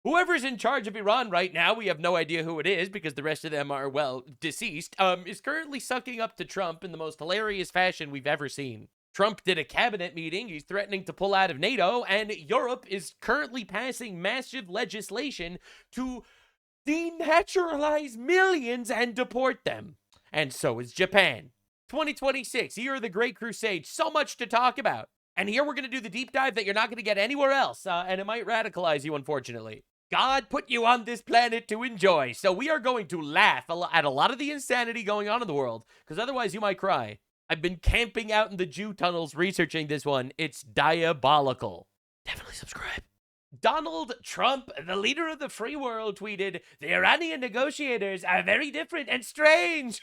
Whoever's in charge of Iran right now, we have no idea who it is because the rest of them are, well, deceased, is currently sucking up to Trump in the most hilarious fashion we've ever seen. Trump did a cabinet meeting, he's threatening to pull out of NATO, and Europe is currently passing massive legislation to denaturalize millions and deport them. And so is Japan. 2026, year of the Great Crusade, so much to talk about. And here we're going to do the deep dive that you're not going to get anywhere else, and it might radicalize you, unfortunately. God put you on this planet to enjoy, so we are going to laugh at a lot of the insanity going on in the world, because otherwise you might cry. I've been camping out in the Jew tunnels researching this one. It's diabolical. Definitely subscribe. Donald Trump, the leader of the free world, tweeted, "The Iranian negotiators are very different and strange.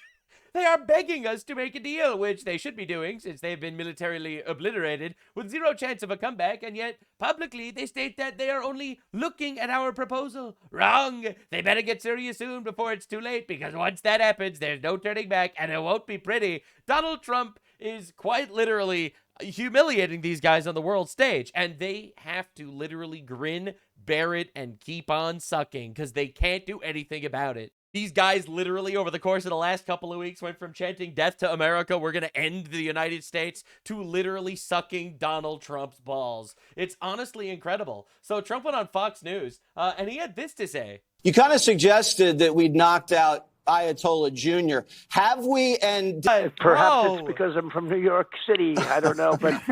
They are begging us to make a deal," which they should be doing since they've been militarily obliterated with zero chance of a comeback, and yet publicly they state that they are only looking at our proposal. Wrong! They better get serious soon before it's too late, because once that happens, there's no turning back, and it won't be pretty. Donald Trump is quite literally humiliating these guys on the world stage, and they have to literally grin, bear it, and keep on sucking, because they can't do anything about it. These guys literally over the course of the last couple of weeks went from chanting death to America, we're going to end the United States, to literally sucking Donald Trump's balls. It's honestly incredible. So Trump went on Fox News, and he had this to say. You kind of suggested that we'd knocked out Ayatollah Jr. Have we? And perhaps it's because I'm from New York City. I don't know, but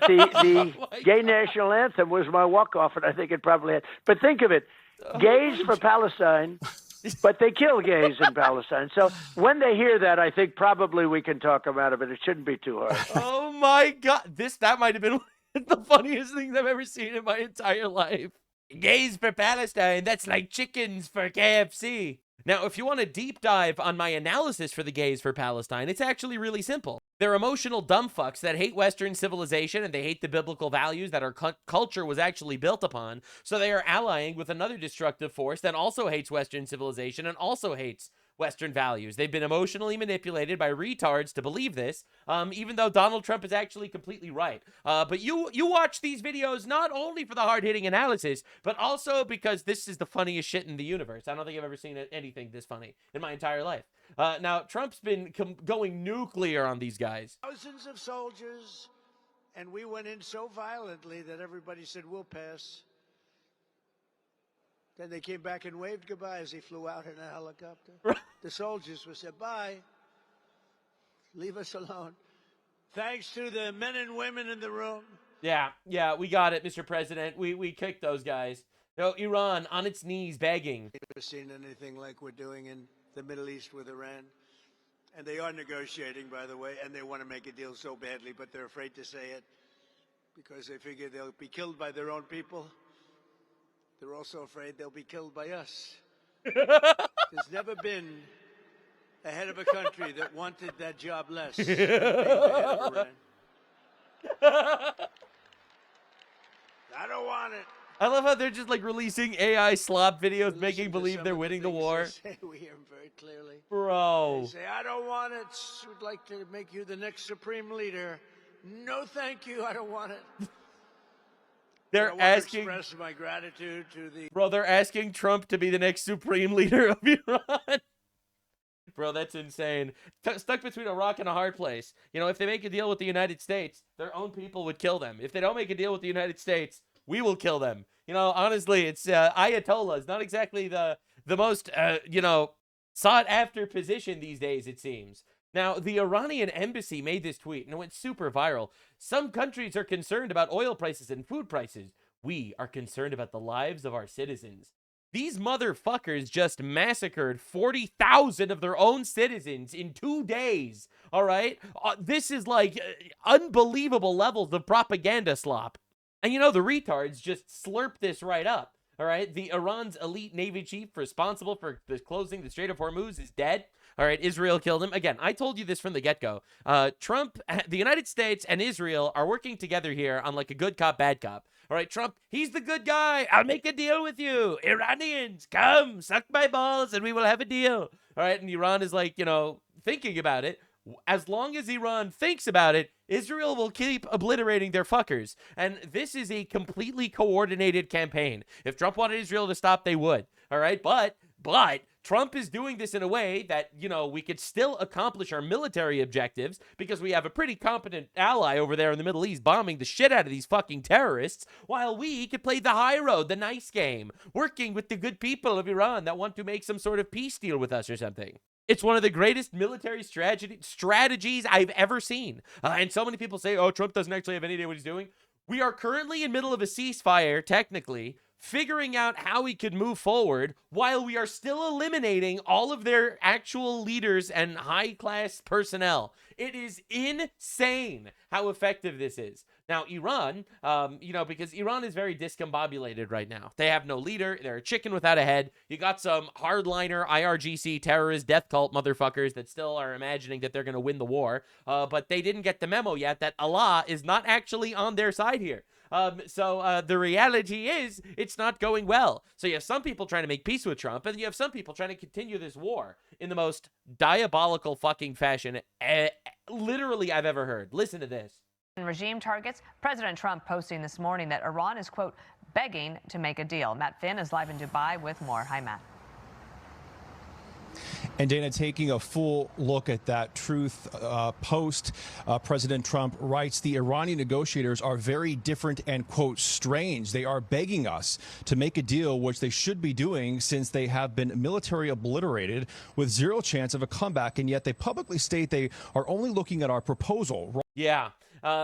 the gay national anthem was my walk-off, and I think it probably had. But think of it, gays for Palestine. But they kill gays in Palestine. So when they hear that, I think probably we can talk them out of it. It shouldn't be too hard. Oh, my God. That might have been the funniest things I've ever seen in my entire life. Gays for Palestine. That's like chickens for KFC. Now, if you want a deep dive on my analysis for the gays for Palestine, it's actually really simple. They're emotional dumb fucks that hate Western civilization and they hate the biblical values that our culture was actually built upon. So they are allying with another destructive force that also hates Western civilization and also hates Western values. They've been emotionally manipulated by retards to believe this, even though Donald Trump is actually completely right. But you watch these videos not only for the hard-hitting analysis, but also because this is the funniest shit in the universe. I don't think I've ever seen anything this funny in my entire life. Now, Trump's been going nuclear on these guys. Thousands of soldiers, and we went in so violently that everybody said, we'll pass. Then they came back and waved goodbye as he flew out in a helicopter. The soldiers were said, bye. Leave us alone. Thanks to the men and women in the room. Yeah, we got it, Mr. President. We kicked those guys. No, Iran on its knees begging. Never seen anything like we're doing in the Middle East with Iran. And they are negotiating, by the way, and they want to make a deal so badly, but they're afraid to say it because they figure they'll be killed by their own people. They're also afraid they'll be killed by us. There's never been a head of a country that wanted that job less than being the head of Iran. I don't want it. I love how they're just like releasing AI slop videos, making believe they're winning the war. We hear them very clearly. Bro. They say, I don't want it. We'd like to make you the next supreme leader. No, thank you. I don't want it. They're asking. To express my gratitude to the. Bro, they're asking Trump to be the next supreme leader of Iran. Bro, that's insane. Stuck between a rock and a hard place. You know, if they make a deal with the United States, their own people would kill them. If they don't make a deal with the United States, we will kill them. You know, honestly, it's Ayatollah is not exactly the most, sought after position these days, it seems. Now, the Iranian embassy made this tweet and it went super viral. Some countries are concerned about oil prices and food prices. We are concerned about the lives of our citizens. These motherfuckers just massacred 40,000 of their own citizens in 2 days. All right? This is like unbelievable levels of propaganda slop. And you know, the retards just slurp this right up. All right? The Iran's elite Navy chief responsible for closing the Strait of Hormuz is dead. All right, Israel killed him. Again, I told you this from the get-go. Trump, the United States, and Israel are working together here on like a good cop, bad cop. All right, Trump, he's the good guy. I'll make a deal with you. Iranians, come, suck my balls, and we will have a deal. All right, and Iran is like, thinking about it. As long as Iran thinks about it, Israel will keep obliterating their fuckers. And this is a completely coordinated campaign. If Trump wanted Israel to stop, they would. All right. But Trump is doing this in a way that, you know, we could still accomplish our military objectives because we have a pretty competent ally over there in the Middle East bombing the shit out of these fucking terrorists, while we could play the high road, the nice game, working with the good people of Iran that want to make some sort of peace deal with us or something. It's one of the greatest military strategies I've ever seen. And so many people say, oh, Trump doesn't actually have any idea what he's doing. We are currently in the middle of a ceasefire, technically, figuring out how we could move forward while we are still eliminating all of their actual leaders and high-class personnel. It is insane how effective this is. Now, Iran, you know, because Iran is very discombobulated right now. They have no leader. They're a chicken without a head. You got some hardliner IRGC terrorist death cult motherfuckers that still are imagining that they're going to win the war. But they didn't get the memo yet that Allah is not actually on their side here. So the reality is it's not going well. So you have some people trying to make peace with Trump, and you have some people trying to continue this war in the most diabolical fucking fashion literally I've ever heard. Listen to this. Regime targets. President Trump posting this morning that Iran is, quote, begging to make a deal. Matt Finn is live in Dubai with more. Hi, Matt. And Dana, taking a full look at that truth post, President Trump writes, the Iranian negotiators are very different and, quote, strange. They are begging us to make a deal, which they should be doing since they have been military obliterated with zero chance of a comeback. And yet they publicly state they are only looking at our proposal. Yeah.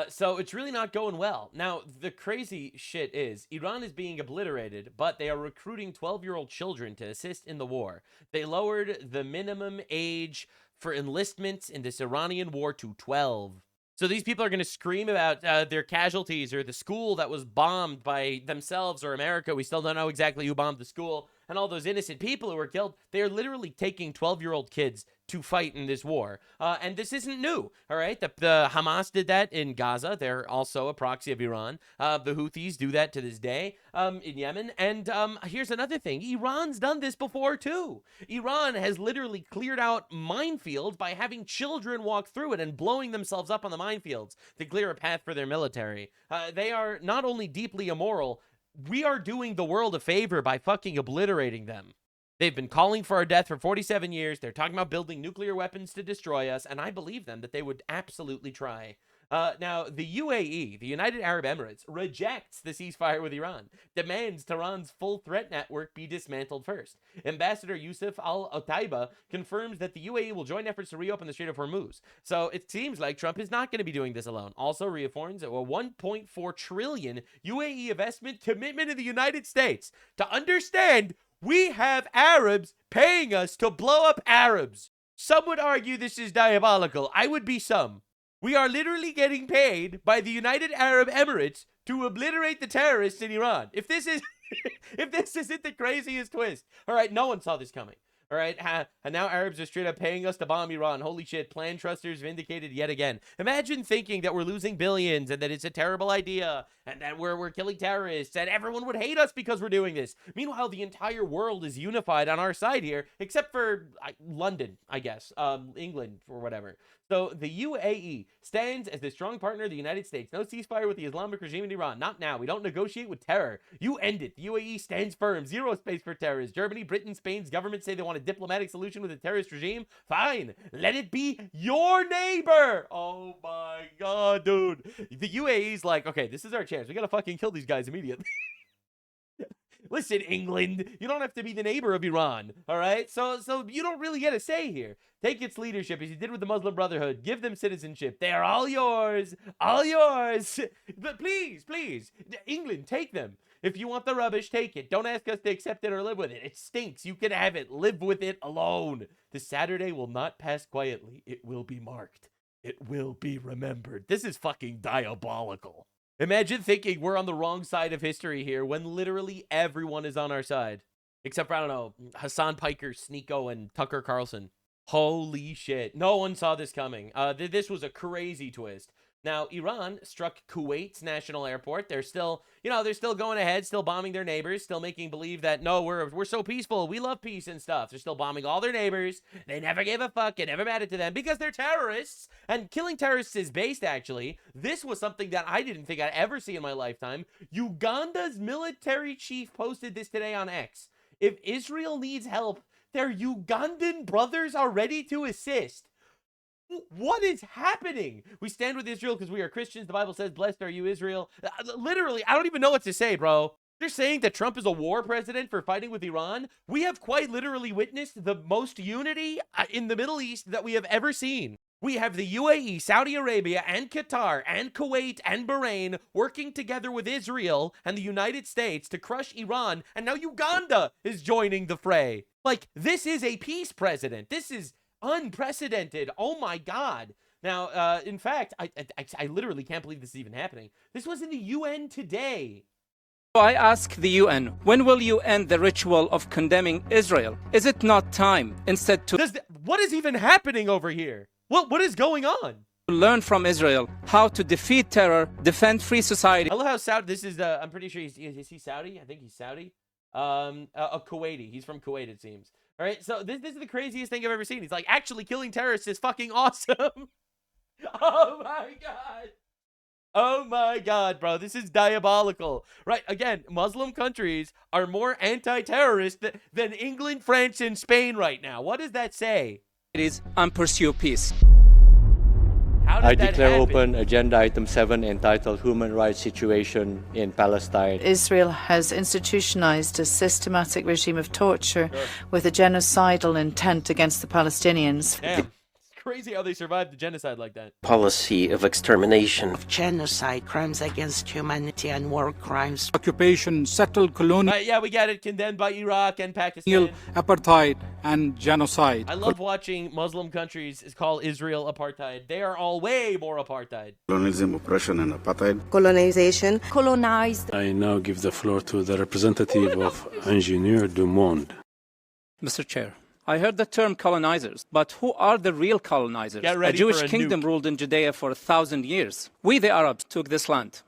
So it's really not going well. Now, the crazy shit is Iran is being obliterated, but they are recruiting 12-year-old children to assist in the war. They lowered the minimum age for enlistment in this Iranian war to 12. So these people are going to scream about their casualties or the school that was bombed by themselves or America. We still don't know exactly who bombed the school. And all those innocent people who were killed. They are literally taking 12-year-old kids to fight in this war. And this isn't new, all right? The Hamas did that in Gaza. They're also a proxy of Iran. The Houthis do that to this day in Yemen. And here's another thing. Iran's done this before, too. Iran has literally cleared out minefields by having children walk through it and blowing themselves up on the minefields to clear a path for their military. They are not only deeply immoral, we are doing the world a favor by fucking obliterating them. They've been calling for our death for 47 years. They're talking about building nuclear weapons to destroy us, and I believe them that they would absolutely try. Now, the UAE, the United Arab Emirates, rejects the ceasefire with Iran, demands Tehran's full threat network be dismantled first. Ambassador Yusuf Al-Otaiba confirms that the UAE will join efforts to reopen the Strait of Hormuz. So it seems like Trump is not going to be doing this alone. Also reaffirms a $1.4 trillion UAE investment commitment in the United States to understand we have Arabs paying us to blow up Arabs. Some would argue this is diabolical. I would be some. We are literally getting paid by the United Arab Emirates to obliterate the terrorists in Iran. If this is, if this isn't the craziest twist. All right, no one saw this coming. All right, and now Arabs are straight up paying us to bomb Iran. Holy shit, plan trusters vindicated yet again. Imagine thinking that we're losing billions and that it's a terrible idea and that we're killing terrorists and everyone would hate us because we're doing this. Meanwhile, the entire world is unified on our side here, except for London, I guess, England or whatever. So the UAE stands as the strong partner of the United States. No ceasefire with the Islamic regime in Iran. Not now. We don't negotiate with terror. You end it. The UAE stands firm. Zero space for terrorists. Germany, Britain, Spain's government say they want a diplomatic solution with a terrorist regime. Fine. Let it be your neighbor. Oh my God, dude. The UAE's like, okay, this is our chance. We gotta fucking kill these guys immediately. Listen, England, you don't have to be the neighbor of Iran, all right? So you don't really get a say here. Take its leadership, as you did with the Muslim Brotherhood. Give them citizenship. They are all yours. All yours. But please, England, take them. If you want the rubbish, take it. Don't ask us to accept it or live with it. It stinks. You can have it. Live with it alone. The Saturday will not pass quietly. It will be marked. It will be remembered. This is fucking diabolical. Imagine thinking we're on the wrong side of history here when literally everyone is on our side. Except for, I don't know, HASAN, PIKER, Sneeko, and Tucker Carlson. Holy shit. No one saw this coming. This was a crazy twist. Now, Iran struck Kuwait's national airport. They're still, they're still going ahead, still bombing their neighbors, still making believe that, no, we're so peaceful. We love peace and stuff. They're still bombing all their neighbors. They never gave a fuck. It never mattered to them because they're terrorists. And killing terrorists is based, actually. This was something that I didn't think I'd ever see in my lifetime. Uganda's military chief posted this today on X. If Israel needs help, their Ugandan brothers are ready to assist. What is happening? We stand with Israel because we are Christians. The Bible says, blessed are you, Israel. Literally, I don't even know what to say, bro. They're saying that Trump is a war president for fighting with Iran. We have quite literally witnessed the most unity in the Middle East that we have ever seen. We have the UAE, Saudi Arabia, and Qatar, and Kuwait, and Bahrain working together with Israel and the United States to crush Iran, and now Uganda is joining the fray. Like, this is a peace president. This is unprecedented. Oh my God. Now, in fact, I literally can't believe this is even happening. This was in the UN today. So I ask the UN, when will you end the ritual of condemning Israel? Is it not time instead to what is even happening over here? What is going on? Learn from Israel how to defeat terror, defend free society? I love how Saudi, this is, I'm pretty sure is he Saudi? I think he's Saudi. A Kuwaiti. He's from Kuwait, it seems. All right, so this is the craziest thing I've ever seen. He's like, actually killing terrorists is fucking awesome. Oh my God. Oh my God, bro. This is diabolical. Right, again, Muslim countries are more anti-terrorist than England, France, and Spain right now. What does that say? And pursue peace. I declare open Agenda Item 7 entitled Human Rights Situation in Palestine. Israel has institutionalized a systematic regime of torture with a genocidal intent against the Palestinians. Damn. It's crazy how they survived the genocide like that. Policy of extermination, of genocide, crimes against humanity, and war crimes. Occupation, settled colonial. Yeah, we get it. Condemned by Iraq and Pakistan. Apartheid and genocide. I love watching Muslim countries call Israel apartheid. They are all way more apartheid. Colonialism, oppression, and apartheid. Colonization. Colonized. I now give the floor to the representative of Ingenieur du Monde. Mr. Chair, I heard the term colonizers, but who are the real colonizers? A Jewish kingdom ruled in Judea for 1,000 years. We, the Arabs, took this land.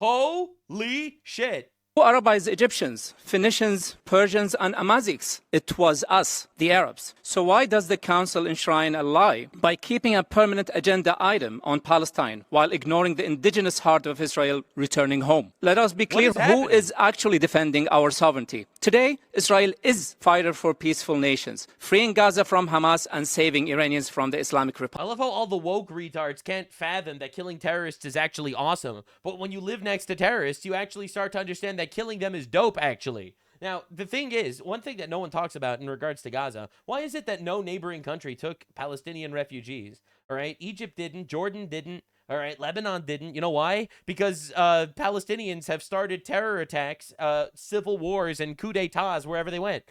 Holy shit. Who Arabized Egyptians, Phoenicians, Persians, and Amazighs? It was us, the Arabs. So why does the Council enshrine a lie by keeping a permanent agenda item on Palestine while ignoring the indigenous heart of Israel returning home? Let us be clear who is actually defending our sovereignty. Today, Israel is fighter for peaceful nations, freeing Gaza from Hamas and saving Iranians from the Islamic Republic. I love how all the woke retards can't fathom that killing terrorists is actually awesome. But when you live next to terrorists, you actually start to understand that killing them is dope, actually. Now, the thing is, one thing that no one talks about in regards to Gaza, why is it that no neighboring country took Palestinian refugees? All right, Egypt didn't, Jordan didn't, all right, Lebanon didn't. You know why? Because Palestinians have started terror attacks, civil wars, and coup d'etats wherever they went.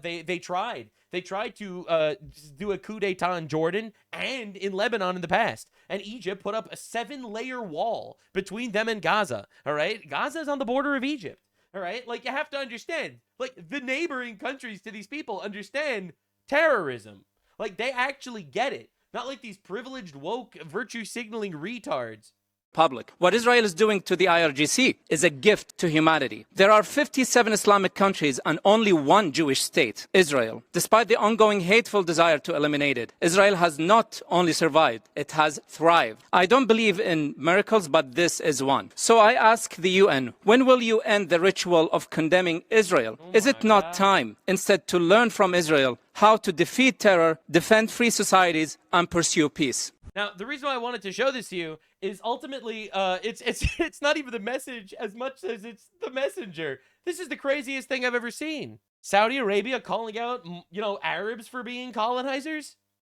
They tried. They tried to do a coup d'etat in Jordan and in Lebanon in the past. And Egypt put up a 7-layer wall between them and Gaza. All right? Gaza is on the border of Egypt. All right? Like, you have to understand. Like, the neighboring countries to these people understand terrorism. Like, they actually get it. Not like these privileged, woke, virtue-signaling retards. Public. What Israel is doing to the IRGC is a gift to humanity. There are 57 Islamic countries and only one Jewish state, Israel. Despite the ongoing hateful desire to eliminate it, Israel has not only survived, it has thrived. I don't believe in miracles, but this is one. So I ask the UN, when will you end the ritual of condemning Israel? Is it not time instead to learn from Israel how to defeat terror, defend free societies, and pursue peace? Now, the reason why I wanted to show this to you is ultimately, it's not even the message as much as it's the messenger. This is the craziest thing I've ever seen. Saudi Arabia calling out, Arabs for being colonizers?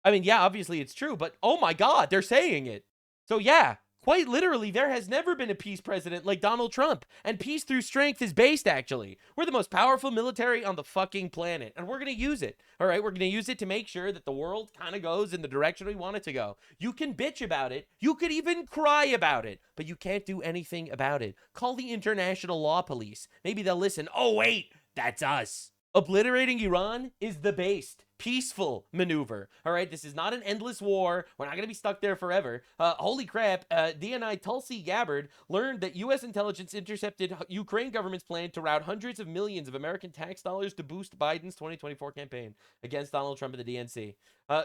I mean, yeah, obviously it's true, but oh my God, they're saying it. So yeah, quite literally, there has never been a peace president like Donald Trump. And peace through strength is based, actually. We're the most powerful military on the fucking planet. And we're going to use it. All right, we're going to use it to make sure that the world kind of goes in the direction we want it to go. You can bitch about it. You could even cry about it. But you can't do anything about it. Call the international law police. Maybe they'll listen. Oh, wait, that's us. Obliterating Iran is the based. peaceful maneuver. All right, this is not an endless war. We're not going to be stuck there forever. Holy crap, DNI Tulsi Gabbard learned that U.S. intelligence intercepted Ukraine government's plan to route hundreds of millions of American tax dollars to boost Biden's 2024 campaign against Donald Trump and the DNC.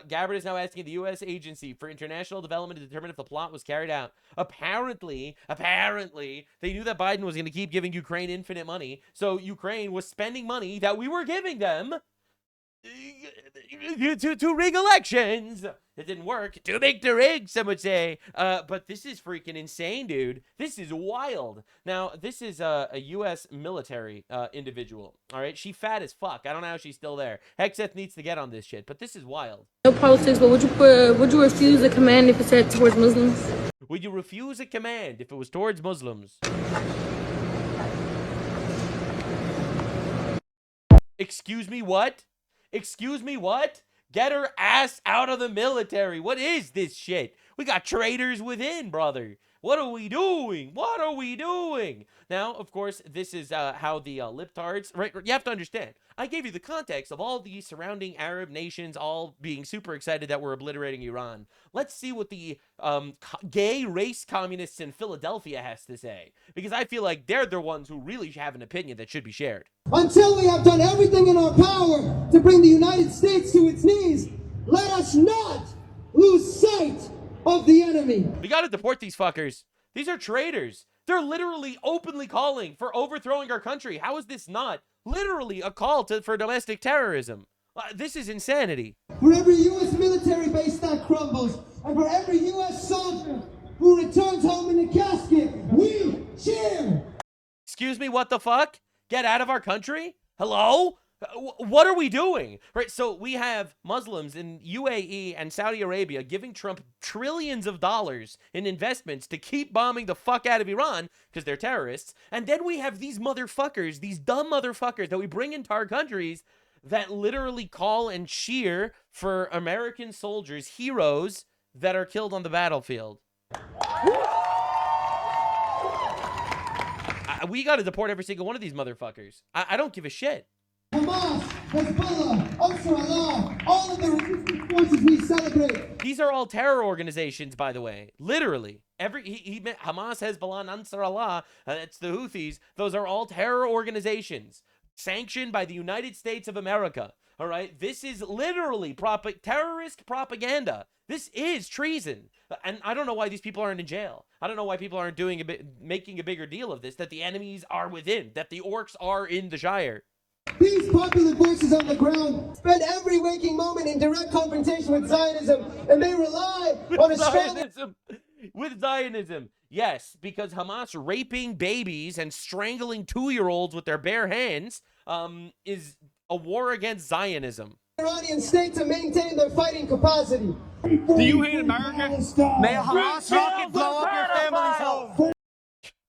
Gabbard is now asking the U.S. Agency for International Development to determine if the plot was carried out. Apparently, they knew that Biden was going to keep giving Ukraine infinite money, so Ukraine was spending money that we were giving them to rig elections. It didn't work. Too big to rig, some would say. But this is freaking insane, dude. This is wild. Now, this is a U.S. military individual. All right, she fat as fuck. I don't know how she's still there. HEGSETH needs to get on this shit, but this is wild. No politics, but would you refuse a command if it said towards Muslims? Would you refuse a command if it was towards Muslims? Excuse me, what? Excuse me, what? Get her ass out of the military. What is this shit? We got traitors within, brother. What are we doing? What are we doing? Now, of course, this is how the libtards, right? You have to understand. I gave you the context of all the surrounding Arab nations all being super excited that we're obliterating Iran. Let's see what the gay race communists in Philadelphia has to say, because I feel like they're the ones who really have an opinion that should be shared. Until we have done everything in our power to bring the United States to its knees, let us not lose sight of the enemy. We got to deport these fuckers. These are traitors. They're literally openly calling for overthrowing our country. How is this not literally a call for domestic terrorism? This is insanity. For every U.S. military base that crumbles, and for every U.S. soldier who returns home in a casket, we cheer. Excuse me, what the fuck? Get out of our country? Hello? What are we doing? Right, so we have Muslims in UAE and Saudi Arabia giving Trump trillions of dollars in investments to keep bombing the fuck out of Iran because they're terrorists. And then we have these motherfuckers, these dumb motherfuckers that we bring into our countries that literally call and cheer for American soldiers, heroes that are killed on the battlefield. We got to deport every single one of these motherfuckers. I don't give a shit. Hamas, Hezbollah, Ansarallah, all of the resistance forces we celebrate. These are all terror organizations, by the way. Literally. He meant Hamas, Hezbollah, and Ansarallah. That's the Houthis. Those are all terror organizations sanctioned by the United States of America. All right? This is literally terrorist propaganda. This is treason. And I don't know why these people aren't in jail. I don't know why people aren't making a bigger deal of this, that the enemies are within, that the orcs are in the Shire. These popular forces on the ground spend every waking moment in direct confrontation with Zionism, and they rely on a Zionism. With Zionism, yes, because Hamas raping babies and strangling 2-year-olds with their bare hands is a war against Zionism. Iranian state to maintain their fighting capacity. Do you hate America? May a Hamas rocket blow up your family's home.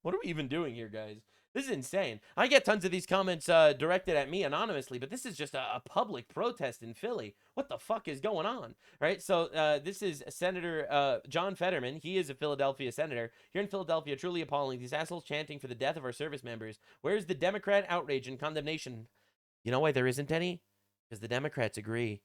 What are we even doing here, guys? This is insane. I get tons of these comments directed at me anonymously, but this is just a public protest in Philly. What the fuck is going on? Right? So this is Senator John Fetterman. He is a Philadelphia senator. Here in Philadelphia, truly appalling. These assholes chanting for the death of our service members. Where's the Democrat outrage and condemnation? You know why there isn't any? Because the Democrats agree.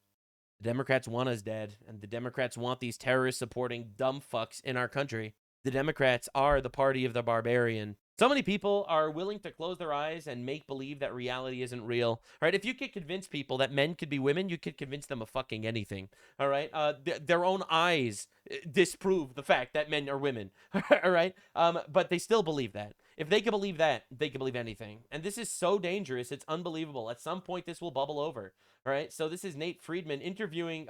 The Democrats want us dead, and the Democrats want these terrorist-supporting dumb fucks in our country. The Democrats are the party of the barbarian. So many people are willing to close their eyes and make believe that reality isn't real. All right, if you could convince people that men could be women, you could convince them of fucking anything. All right, their own eyes disprove the fact that men are women. All right, but they still believe that. If they can believe that, they can believe anything. And this is so dangerous, it's unbelievable. At some point, this will bubble over. All right, so this is Nate Friedman interviewing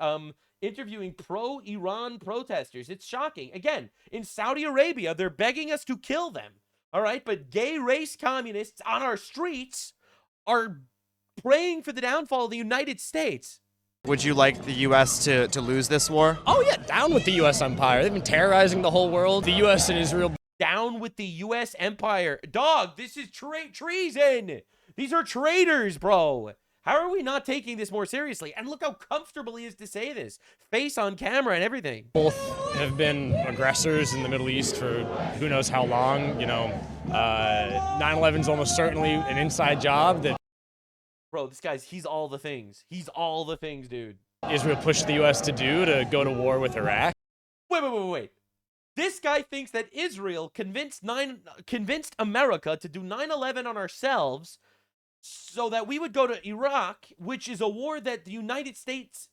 pro-Iran protesters. It's shocking. Again, in Saudi Arabia, they're begging us to kill them. All right, but gay race communists on our streets are praying for the downfall of the United States. Would you like the U.S. to lose this war? Oh, yeah, down with the U.S. empire. They've been terrorizing the whole world. The U.S. and Israel. Down with the U.S. empire. Dog, this is treason. These are traitors, bro. How are we not taking this more seriously? And look how comfortable he is to say this. Face on camera and everything. Both have been aggressors in the Middle East for who knows how long. You know, 9/11 is almost certainly an inside job that Bro, this guy's, he's all the things. He's all the things, dude. Israel pushed the U.S. to do to go to war with Iraq. Wait. This guy thinks that Israel convinced America to do 9/11 on ourselves so that we would go to Iraq, which is a war that the United States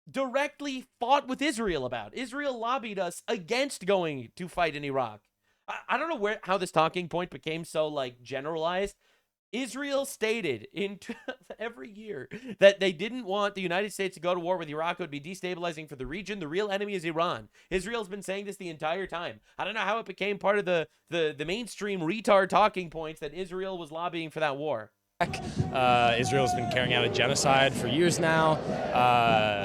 directly fought with Israel about. Israel lobbied us against going to fight in Iraq. I don't know how this talking point became so, like, generalized. Israel stated in every year that they didn't want the United States to go to war with Iraq. It would be destabilizing for the region. The real enemy is Iran. Israel's been saying this the entire time. I don't know how it became part of the mainstream retard talking points that Israel was lobbying for that war. Israel's been carrying out a genocide for years now.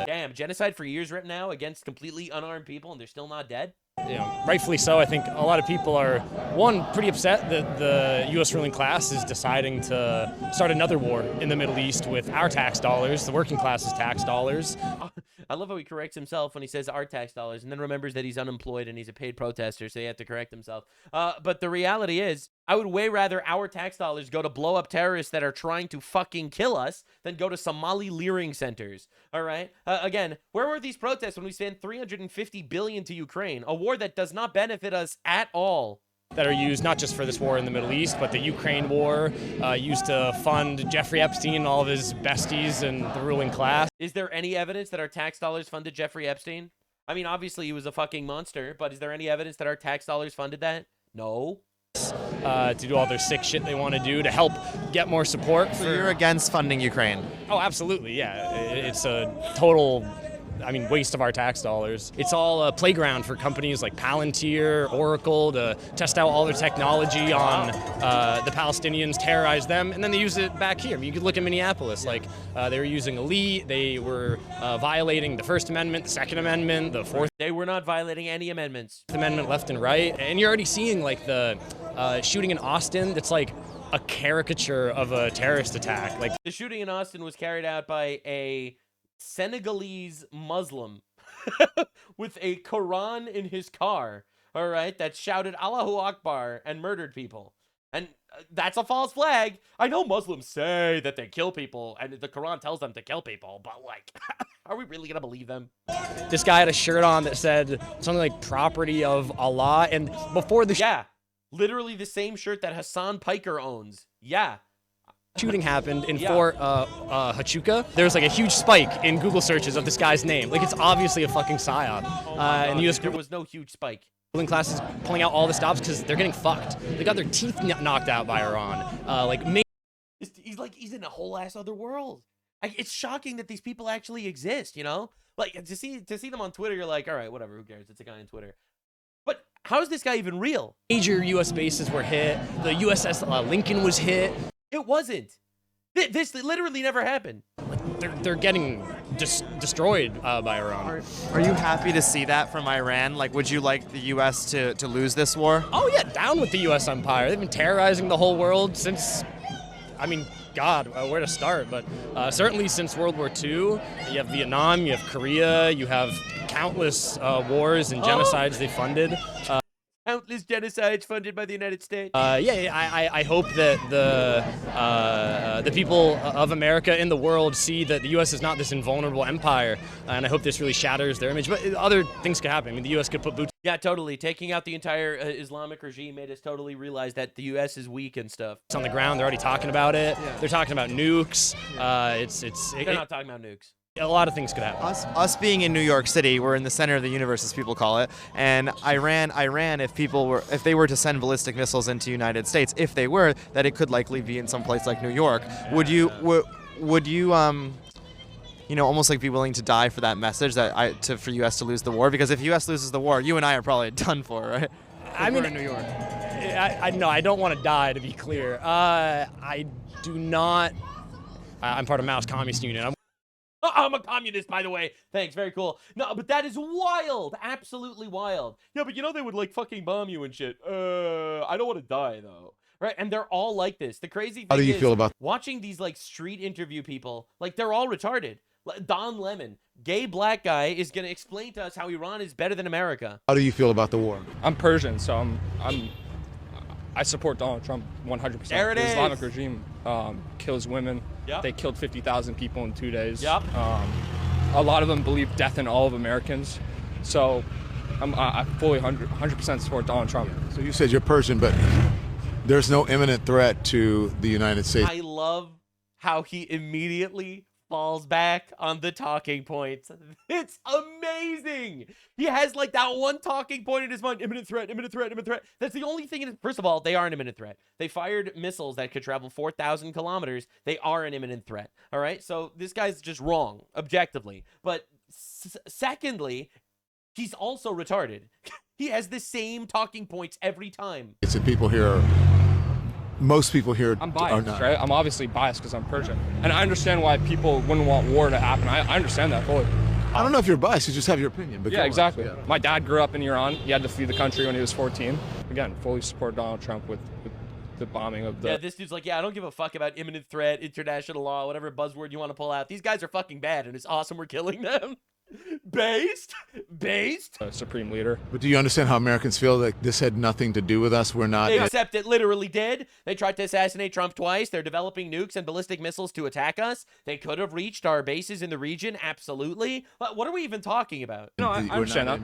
Damn, genocide for years right now against completely unarmed people, and they're still not dead? You know, rightfully so. I think a lot of people are, one, pretty upset that the U.S. ruling class is deciding to start another war in the Middle East with our tax dollars, the working class's tax dollars. I love how he corrects himself when he says our tax dollars and then remembers that he's unemployed and he's a paid protester, so he had to correct himself. But the reality is, I would way rather our tax dollars go to blow up terrorists that are trying to fucking kill us than go to Somali leering centers. All right? Again, where were these protests when we sent $350 billion to Ukraine? A war that does not benefit us at all. That are used not just for this war in the Middle East, but the Ukraine war, used to fund Jeffrey Epstein and all of his besties and the ruling class. Is there any evidence that our tax dollars funded Jeffrey Epstein? I mean, obviously he was a fucking monster, but is there any evidence that our tax dollars funded that? No. To do all their sick shit they want to do to help get more support. So you're against funding Ukraine? Oh, absolutely, yeah. It's a total... waste of our tax dollars. It's all a playground for companies like Palantir, Oracle to test out all their technology on the Palestinians, terrorize them, and then they use it back here. You could look at Minneapolis, they were using Elite, they were violating the First Amendment, the Second Amendment, the Fourth. They were not violating any amendments. Amendment left and right, and you're already seeing like the shooting in Austin that's like a caricature of a terrorist attack. Like the shooting in Austin was carried out by a Senegalese Muslim with a Quran in his car, all right, that shouted Allahu Akbar and murdered people. And that's a false flag. I know Muslims say that they kill people and the Quran tells them to kill people, but like, are we really gonna believe them? This guy had a shirt on that said something like property of Allah, and before the yeah, literally the same shirt that HASAN PIKER owns. Yeah. Shooting happened in Fort Huachuca. There was like a huge spike in Google searches of this guy's name. Like it's obviously a fucking psyop. And the US there was no huge spike. Ruling class is pulling out all the stops because they're getting fucked. They got their teeth knocked out by Iran. He's in a whole ass other world. It's shocking that these people actually exist. You know, like to see them on Twitter, you're like, all right, whatever, who cares? It's a guy on Twitter. But how is this guy even real? Major U.S. bases were hit. The USS Lincoln was hit. It wasn't. This literally never happened. They're getting destroyed by Iran. Are you happy to see that from Iran? Like, would you like the U.S. to lose this war? Oh, yeah, down with the U.S. empire. They've been terrorizing the whole world since, God, where to start? But certainly since World War II. You have Vietnam, you have Korea, you have countless wars and genocides they funded. Countless genocides funded by the United States. I hope that the people of America in the world see that the U.S. is not this invulnerable empire, and I hope this really shatters their image. But other things could happen. The U.S. could put boots. Yeah, totally. Taking out the entire Islamic regime made us totally realize that the U.S. is weak and stuff. It's on the ground. They're already talking about it. Yeah. They're talking about nukes. They're not talking about nukes. A lot of things could happen. Us being in New York City, we're in the center of the universe, as people call it. And Iran, if they were to send ballistic missiles into the United States, if they were, that it could likely be in some place like New York. Would you almost like be willing to die for that message for U.S. to lose the war? Because if U.S. loses the war, you and I are probably done for, right? We're in New York. I don't want to die, to be clear. I do not. I'm part of Mao's Communist Union. I'm a communist, by the way. Thanks, very cool. No, but that is wild. Absolutely wild. Yeah, but they would like fucking bomb you and shit. I don't want to die though. Right? And they're all like this. The crazy thing How do you is, feel about watching these like street interview people, like they're all retarded. Don Lemon, gay black guy, is going to explain to us how Iran is better than America. How do you feel about the war? I'm Persian, so I'm I support Donald Trump 100%. There it the is. Islamic regime kills women. Yep. They killed 50,000 people in 2 days. Yep. A lot of them believe death in all of Americans. So I fully 100% support Donald Trump. So you said you're Persian, but there's no imminent threat to the United States. I love how he immediately falls back on the talking points. It's amazing. He has like that one talking point in his mind. Imminent threat, imminent threat, imminent threat. That's the only thing. First of all, they are an imminent threat. They fired missiles that could travel 4,000 kilometers. They are an imminent threat. All right. So this guy's just wrong, objectively. But secondly, he's also retarded. He has the same talking points every time. It's that people here most people here I'm are biased, not. right? I'm obviously biased because I'm Persian. And I understand why people wouldn't want war to happen. I understand that fully. I don't know if you're biased, you just have your opinion. But Yeah, go on. exactly. Yeah. My dad grew up in Iran. He had to flee the country when he was 14. Again, fully support Donald Trump with the bombing of the... Yeah, this dude's like, yeah, I don't give a fuck about imminent threat, international law, whatever buzzword you want to pull out. These guys are fucking bad, and it's awesome we're killing them. Based? Supreme leader. But do you understand how Americans feel that this had nothing to do with us? We're not... Except it literally did. They tried to assassinate Trump twice. They're developing nukes and ballistic missiles to attack us. They could have reached our bases in the region, absolutely. But what are we even talking about? No, I understand that.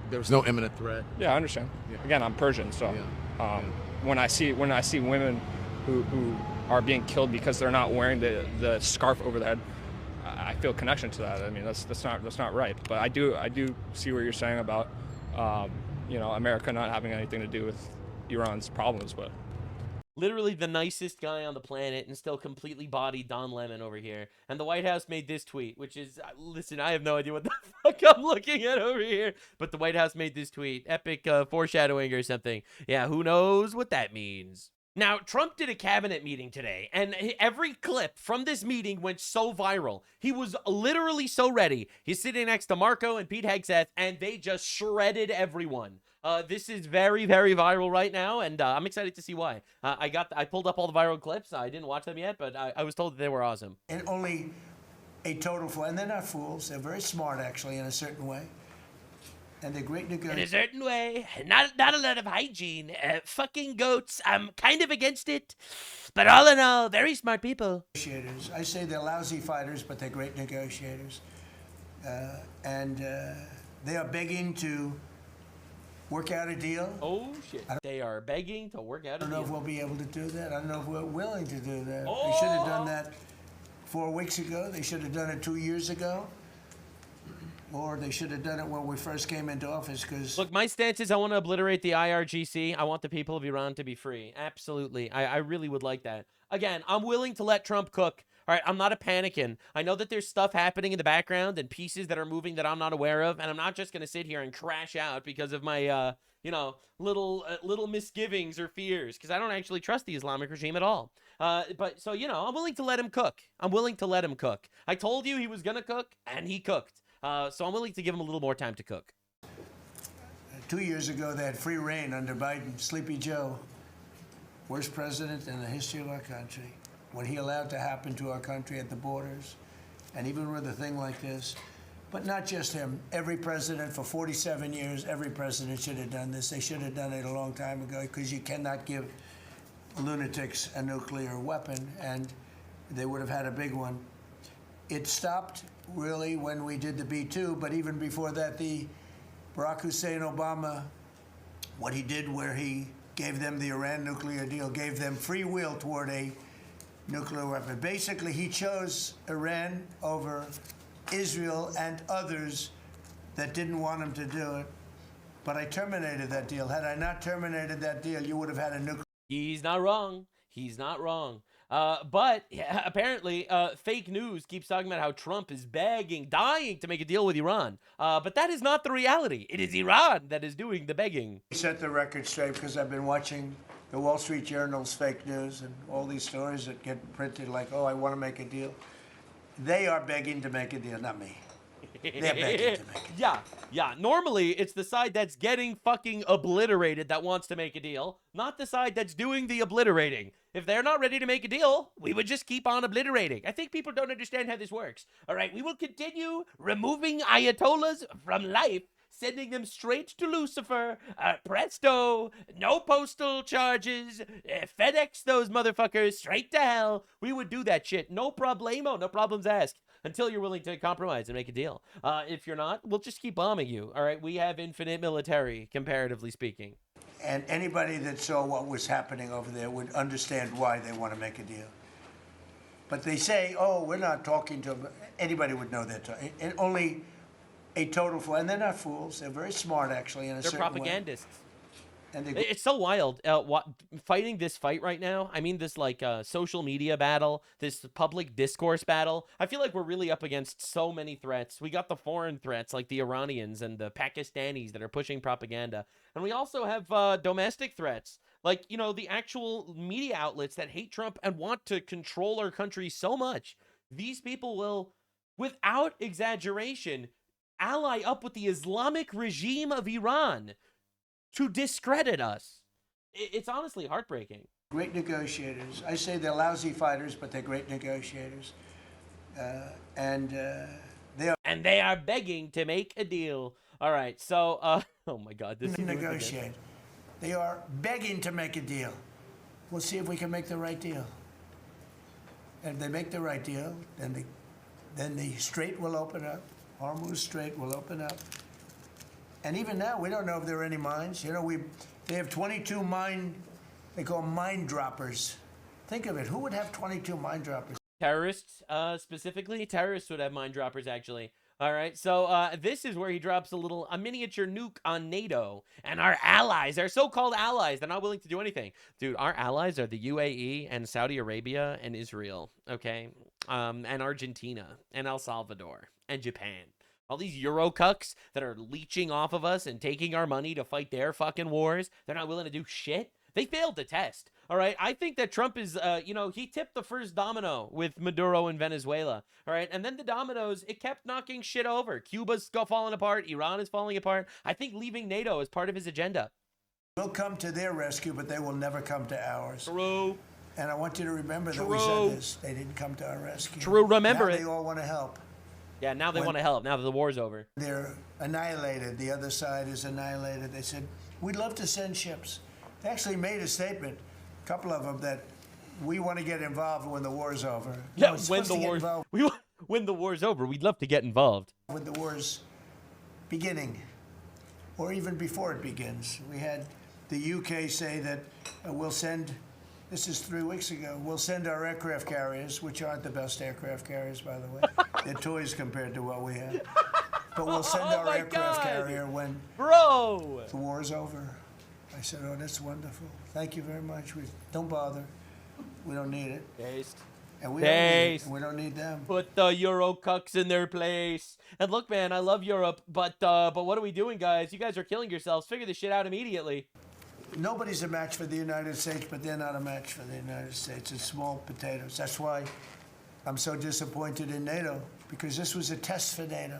There's no imminent threat. Yeah, I understand. Yeah. Again, I'm Persian, so when I see women who are being killed because they're not wearing the scarf over their head, I feel a connection to that. I mean, that's not right. But I do see what you're saying about America not having anything to do with Iran's problems. But literally the nicest guy on the planet and still completely bodied Don Lemon over here. And the White House made this tweet, which is, listen, I have no idea what the fuck I'm looking at over here. But the White House made this tweet. Epic foreshadowing or something. Yeah, who knows what that means. Now, Trump did a cabinet meeting today, and every clip from this meeting went so viral. He was literally so ready. He's sitting next to Marco and Pete Hegseth, and they just shredded everyone. This is very, very viral right now, and I'm excited to see why. I pulled up all the viral clips. I didn't watch them yet, but I was told that they were awesome. And only a total fool, and they're not fools. They're very smart, actually, in a certain way. And they're great negotiators. In a certain way, not a lot of hygiene. Fucking goats. I'm kind of against it, but all in all, very smart people. I say they're lousy fighters, but they're great negotiators. And they are begging to work out a deal. Oh, shit. They are begging to work out a deal. I don't know if we'll be able to do that. I don't know if we're willing to do that. Oh. They should have done that 4 weeks ago. They should have done it 2 years ago. Or they should have done it when we first came into office, because... Look, my stance is I want to obliterate the IRGC. I want the people of Iran to be free. Absolutely. I really would like that. Again, I'm willing to let Trump cook. All right, I'm not a panicking. I know that there's stuff happening in the background and pieces that are moving that I'm not aware of, and I'm not just going to sit here and crash out because of my, little misgivings or fears, because I don't actually trust the Islamic regime at all. But so, I'm willing to let him cook. I'm willing to let him cook. I told you he was going to cook, and he cooked. So I'm willing to give him a little more time to cook. 2 years ago, they had free reign under Biden. Sleepy Joe, worst president in the history of our country. What he allowed to happen to our country at the borders, and even with a thing like this. But not just him. Every president for 47 years, every president should have done this. They should have done it a long time ago, because you cannot give lunatics a nuclear weapon, and they would have had a big one. It stopped, really, when we did the B-2, but even before that, the Barack Hussein Obama, what he did where he gave them the Iran nuclear deal, gave them free will toward a nuclear weapon. Basically, he chose Iran over Israel and others that didn't want him to do it. But I terminated that deal. Had I not terminated that deal, you would have had a nuclear... He's not wrong. He's not wrong. But yeah, apparently, fake news keeps talking about how Trump is begging, dying to make a deal with Iran. But that is not the reality. It is Iran that is doing the begging. Set the record straight, because I've been watching the Wall Street Journal's fake news and all these stories that get printed like, oh, I want to make a deal. They are begging to make a deal, not me. They're begging to make a deal. Yeah. Normally, it's the side that's getting fucking obliterated that wants to make a deal, not the side that's doing the obliterating. If they're not ready to make a deal, we would just keep on obliterating. I think people don't understand how this works. All right, we will continue removing Ayatollahs from life sending them straight to Lucifer. Presto, no postal charges. FedEx those motherfuckers straight to hell. We would do that shit. No problemo, no problems asked. Until you're willing to compromise and make a deal. If you're not, we'll just keep bombing you. All right, we have infinite military, comparatively speaking. And anybody that saw what was happening over there would understand why they want to make a deal. But they say, oh, we're not talking to them. Anybody would know that. And only a total fool. And they're not fools. They're very smart, actually, in a certain way. They're propagandists. And it's so wild fighting this fight right now. I mean, this like social media battle, this public discourse battle. I feel like we're really up against so many threats. We got the foreign threats like the Iranians and the Pakistanis that are pushing propaganda. And we also have domestic threats like, you know, the actual media outlets that hate Trump and want to control our country so much. These people will, without exaggeration, ally up with the Islamic regime of Iran to discredit us. It's honestly heartbreaking. Great negotiators. I say they're lousy fighters, but they're great negotiators. And they are begging to make a deal. All right, so, oh my God. This is negotiate. They are begging to make a deal. We'll see if we can make the right deal. And if they make the right deal, then the strait will open up. Hormuz Strait will open up. And even now, we don't know if there are any mines. You know, they have 22 they call mine droppers. Think of it. Who would have 22 mine droppers? Terrorists, specifically. Terrorists would have mine droppers, actually. All right, so this is where he drops a miniature nuke on NATO and our allies, our so-called allies. They're not willing to do anything. Dude, our allies are the UAE and Saudi Arabia and Israel, okay? And Argentina and El Salvador and Japan. All these Euro cucks that are leeching off of us and taking our money to fight their fucking wars, they're not willing to do shit. They failed the test, all right? I think that Trump is, you know, he tipped the first domino with Maduro in Venezuela, all right? And then the dominoes, it kept knocking shit over. Cuba's falling apart. Iran is falling apart. I think leaving NATO is part of his agenda. We'll come to their rescue, but they will never come to ours. True. And I want you to remember that we said this. They didn't come to our rescue. True, remember it. They all want to help. Yeah, now they want to help, now that the war's over. They're annihilated. The other side is annihilated. They said, we'd love to send ships. They actually made a statement, a couple of them, that we want to get involved when the war's over. Yeah, when the war's over, we'd love to get involved. When the war's beginning, or even before it begins. We had the UK say that we'll send, this is 3 weeks ago, we'll send our aircraft carriers, which aren't the best aircraft carriers, by the way. They're toys compared to what we have. But we'll send our aircraft carrier when the war is over. I said, oh, that's wonderful. Thank you very much. Don't bother. We don't need it. Based. And we don't need it. We don't need them. Put the Euro cucks in their place. And look, man, I love Europe, but what are we doing, guys? You guys are killing yourselves. Figure this shit out immediately. Nobody's a match for the United States, but they're not a match for the United States. It's small potatoes. That's why I'm so disappointed in NATO, because this was a test for NATO.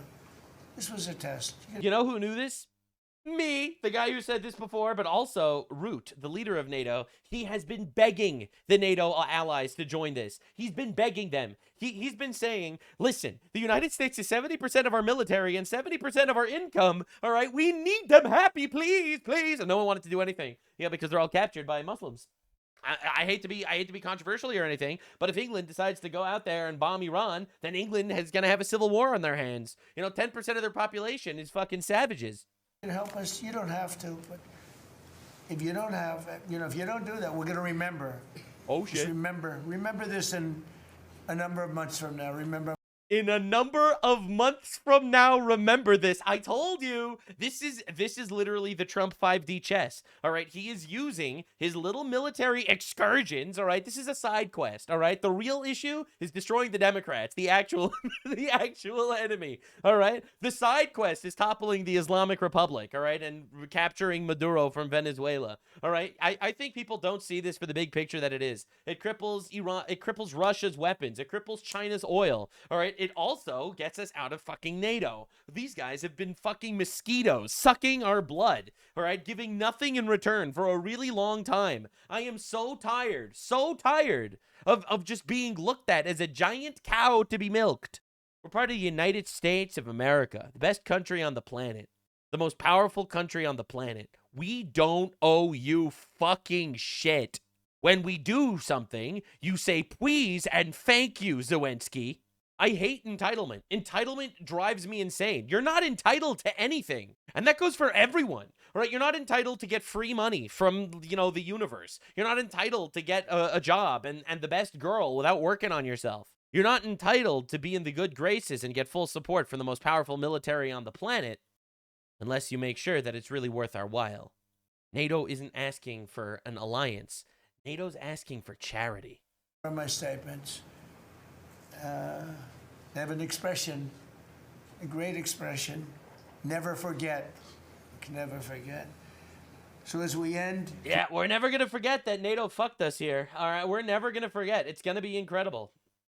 This was a test. You know who knew this? Me, the guy who said this before, but also Root, the leader of NATO. He has been begging the NATO allies to join this. He's been begging them. He's been saying, listen, the United States is 70% of our military and 70% of our income. All right, we need them happy, please, please. And no one wanted to do anything. Yeah, because they're all captured by Muslims. I hate to be controversial or anything, but if England decides to go out there and bomb Iran, then England is going to have a civil war on their hands. You know, 10% of their population is fucking savages. Help us. You don't have to, but if you don't have, you know, if you don't do that, we're going to remember. Oh shit! Just remember this in a number of months from now. Remember. In a number of months from now, remember this. I told you. This is literally the Trump 5D chess. All right, he is using his little military excursions. All right, this is a side quest. All right, the real issue is destroying the Democrats, the actual enemy. All right, the side quest is toppling the Islamic Republic. All right, and capturing Maduro from Venezuela. All right, I think people don't see this for the big picture that it is. It cripples Iran. It cripples Russia's weapons. It cripples China's oil. All right. It also gets us out of fucking NATO. These guys have been fucking mosquitoes, sucking our blood, all right, giving nothing in return for a really long time. I am so tired of just being looked at as a giant cow to be milked. We're part of the United States of America, the best country on the planet. the most powerful country on the planet. We don't owe you fucking shit. When we do something, you say please and thank you, Zelensky. I hate entitlement. Entitlement drives me insane. You're not entitled to anything. And that goes for everyone. All right, you're not entitled to get free money from, you know, the universe. You're not entitled to get a job and the best girl without working on yourself. You're not entitled to be in the good graces and get full support from the most powerful military on the planet unless you make sure that it's really worth our while. NATO isn't asking for an alliance. NATO's asking for charity. From my statements, they have an expression, a great expression, never forget. Never forget. So as we end... Yeah, we're never going to forget that NATO fucked us here. All right, we're never going to forget. It's going to be incredible.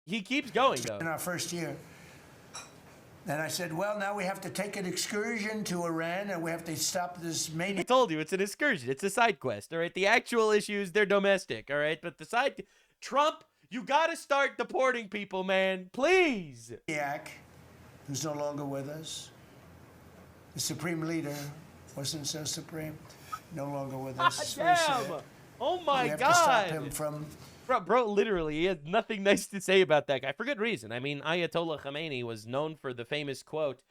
He keeps going, though. In our first year. And I said, well, now we have to take an excursion to Iran and we have to stop this main... I told you, it's an excursion. It's a side quest, all right? The actual issues, they're domestic, all right? But the side... Trump, you got to start deporting people, man. Please. Who's no longer with us. The supreme leader wasn't so supreme. No longer with us. Damn. Oh, my we have God. To stop him from... Bro, literally, he has nothing nice to say about that guy for good reason. I mean, Ayatollah Khamenei was known for the famous quote,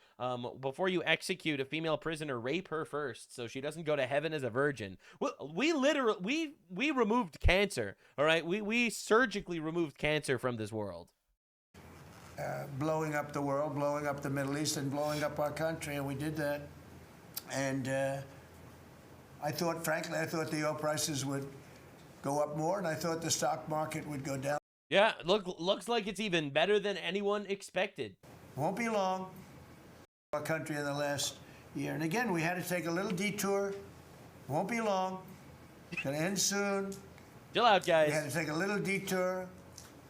before you execute a female prisoner, rape her first so she doesn't go to heaven as a virgin. We literally, we removed cancer, all right? We surgically removed cancer from this world. Blowing up the world, blowing up the Middle East, and blowing up our country, and we did that. And I thought, frankly, the oil prices would go up more, and I thought the stock market would go down. Yeah, looks like it's even better than anyone expected. Won't be long. Our country in the last year, and again, we had to take a little detour. Won't be long. It's gonna end soon. Chill out, guys. We had to take a little detour.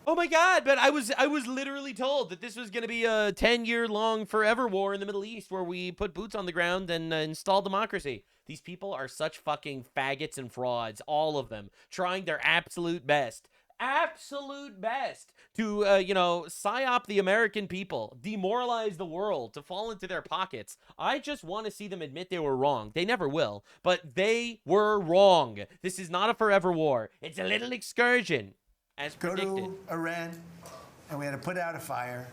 Oh my God, but I was literally told that this was going to be a 10-year-long forever war in the Middle East where we put boots on the ground and install democracy. These people are such fucking faggots and frauds, all of them, trying their absolute best to, you know, psyop the American people, demoralize the world, to fall into their pockets. I just want to see them admit they were wrong. They never will, but they were wrong. This is not a forever war. It's a little excursion. As predicted. Go to Iran, and we had to put out a fire,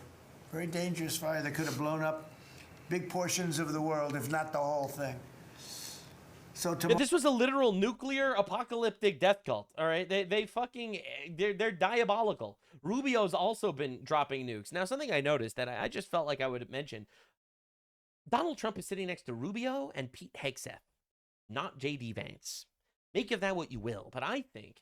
very dangerous fire that could have blown up big portions of the world, if not the whole thing. So this was a literal nuclear apocalyptic death cult. All right, they're diabolical. Rubio's also been dropping nukes. Now, something I noticed that I just felt like I would mention: Donald Trump is sitting next to Rubio and Pete Hegseth, not J.D. Vance. Make of that what you will, but I think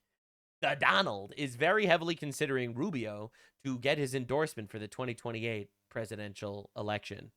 the Donald is very heavily considering Rubio to get his endorsement for the 2028 presidential election.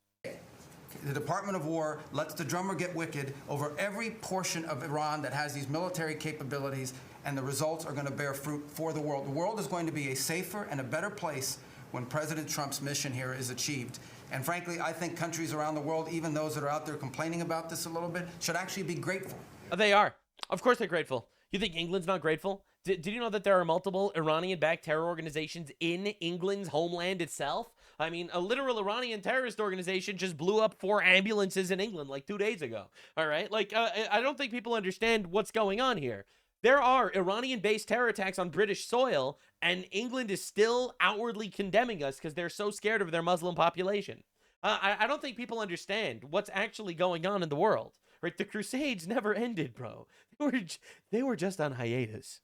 The Department of War lets the drummer get wicked over every portion of Iran that has these military capabilities, and the results are going to bear fruit for the world. The world is going to be a safer and a better place when President Trump's mission here is achieved. And frankly, I think countries around the world, even those that are out there complaining about this a little bit, should actually be grateful. They are. Of course they're grateful. You think England's not grateful? Did you know that there are multiple Iranian-backed terror organizations in England's homeland itself? I mean, a literal Iranian terrorist organization just blew up 4 ambulances in England like 2 days ago. All right? Like, I don't think people understand what's going on here. There are Iranian-based terror attacks on British soil, and England is still outwardly condemning us because they're so scared of their Muslim population. I don't think people understand what's actually going on in the world. Right? The Crusades never ended, bro. They were just on hiatus.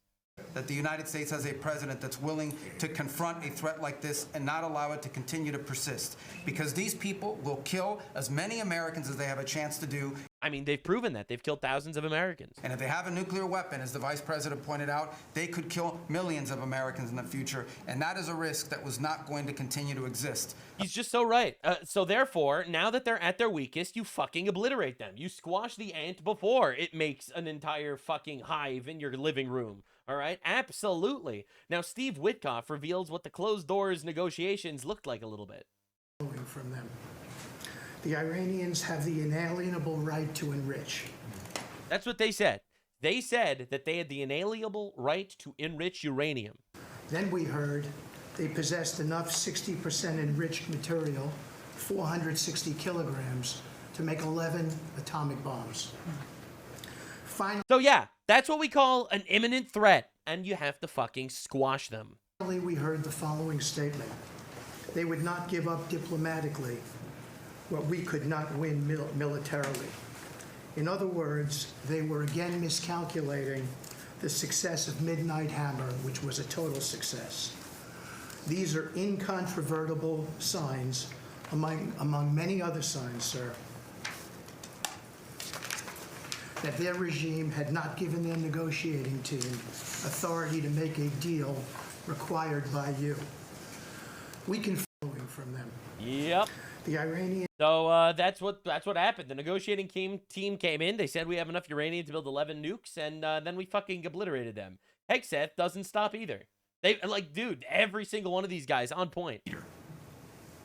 That the United States has a president that's willing to confront a threat like this and not allow it to continue to persist. Because these people will kill as many Americans as they have a chance to do. I mean, they've proven that. They've killed thousands of Americans. And if they have a nuclear weapon, as the vice president pointed out, they could kill millions of Americans in the future. And that is a risk that was not going to continue to exist. He's just so right. So therefore, now that they're at their weakest, you fucking obliterate them. You squash the ant before it makes an entire fucking hive in your living room. All right? Absolutely. Now, Steve Witkoff reveals what the closed doors negotiations looked like a little bit. From them. The Iranians have the inalienable right to enrich. That's what they said. They said that they had the inalienable right to enrich uranium. Then we heard they possessed enough 60% enriched material, 460 kilograms, to make 11 atomic bombs. Finally, So yeah, that's what we call an imminent threat, and you have to fucking squash them. we heard the following statement. They would not give up diplomatically what we could not win militarily. In other words, they were again miscalculating the success of Midnight Hammer, which was a total success. These are incontrovertible signs, among many other signs, sir, that their regime had not given their negotiating team authority to make a deal required by you. We can follow from them. Yep. The Iranian. So that's what happened. The negotiating team came in. They said we have enough uranium to build 11 nukes, and then we fucking obliterated them. HEGSETH doesn't stop either. They like, dude, every single one of these guys on point.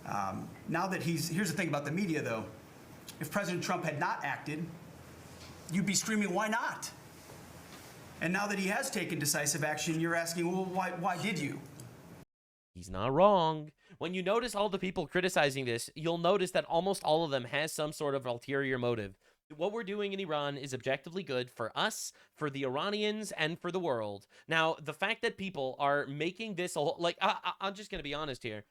Now that here's the thing about the media, though. If President Trump had not acted, you'd be screaming, why not? And now that he has taken decisive action, you're asking, well, why did you? He's not wrong. When you notice all the people criticizing this, you'll notice that almost all of them has some sort of ulterior motive. What we're doing in Iran is objectively good for us, for the Iranians, and for the world. Now, the fact that people are making this a whole, like, I'm just going to be honest here.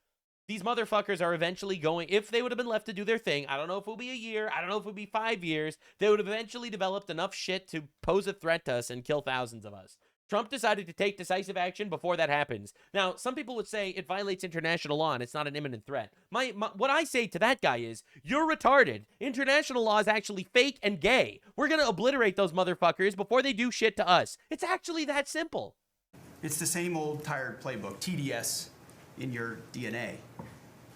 These motherfuckers are eventually going, if they would have been left to do their thing, I don't know if it'll be a year, I don't know if it'll be 5 years, they would have eventually developed enough shit to pose a threat to us and kill thousands of us. Trump decided to take decisive action before that happens. Now, some people would say it violates international law and it's not an imminent threat. What I say to that guy is, you're retarded. International law is actually fake and gay. We're going to obliterate those motherfuckers before they do shit to us. It's actually that simple. It's the same old tired playbook, TDS, in your DNA.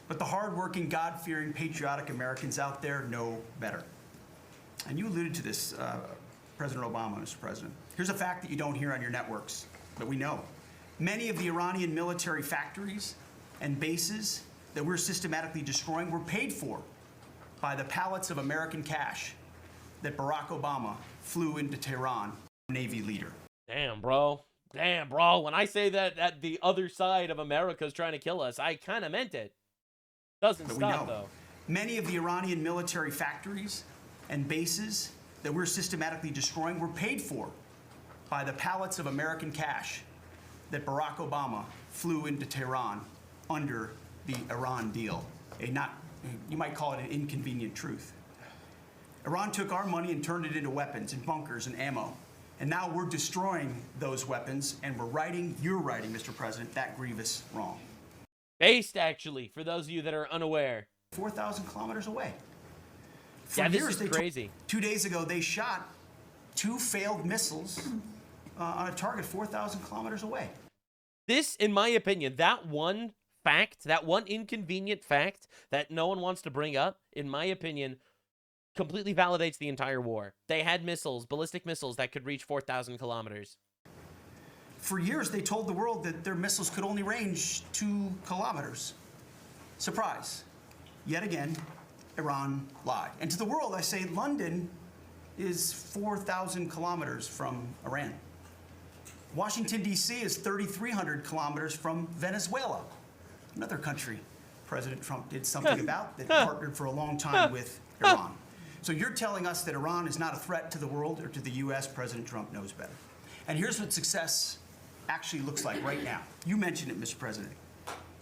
But the hardworking, God-fearing, patriotic Americans out there know better. And you alluded to this, President Obama, Mr. President. Here's a fact that you don't hear on your networks, but we know. Many of the Iranian military factories and bases that we're systematically destroying were paid for by the pallets of American cash that Barack Obama flew into Tehran, Navy leader. Damn, bro. Damn, bro. When I say that the other side of America is trying to kill us, I kind of meant it. Doesn't But stop, we know. though. Many of the Iranian military factories and bases that we're systematically destroying were paid for by the pallets of American cash that Barack Obama flew into Tehran under the Iran deal. You might call it an inconvenient truth. Iran took our money and turned it into weapons and bunkers and ammo. And now we're destroying those weapons, and you're writing, Mr. President, that grievous wrong. Based, actually, for those of you that are unaware. 4,000 kilometers away. Yeah, this is crazy. 2 days ago, they shot 2 failed missiles on a target 4,000 kilometers away. This, in my opinion, that one fact, that one inconvenient fact that no one wants to bring up, in my opinion, completely validates the entire war. They had missiles, ballistic missiles, that could reach 4,000 kilometers. For years, they told the world that their missiles could only range 2 kilometers. Surprise. Yet again, Iran lied. And to the world, I say London is 4,000 kilometers from Iran. Washington, D.C. is 3,300 kilometers from Venezuela, another country President Trump did something about that partnered for a long time with Iran. So you're telling us that Iran is not a threat to the world or to the U.S. President Trump knows better. And here's what success actually looks like right now. You mentioned it, Mr. President.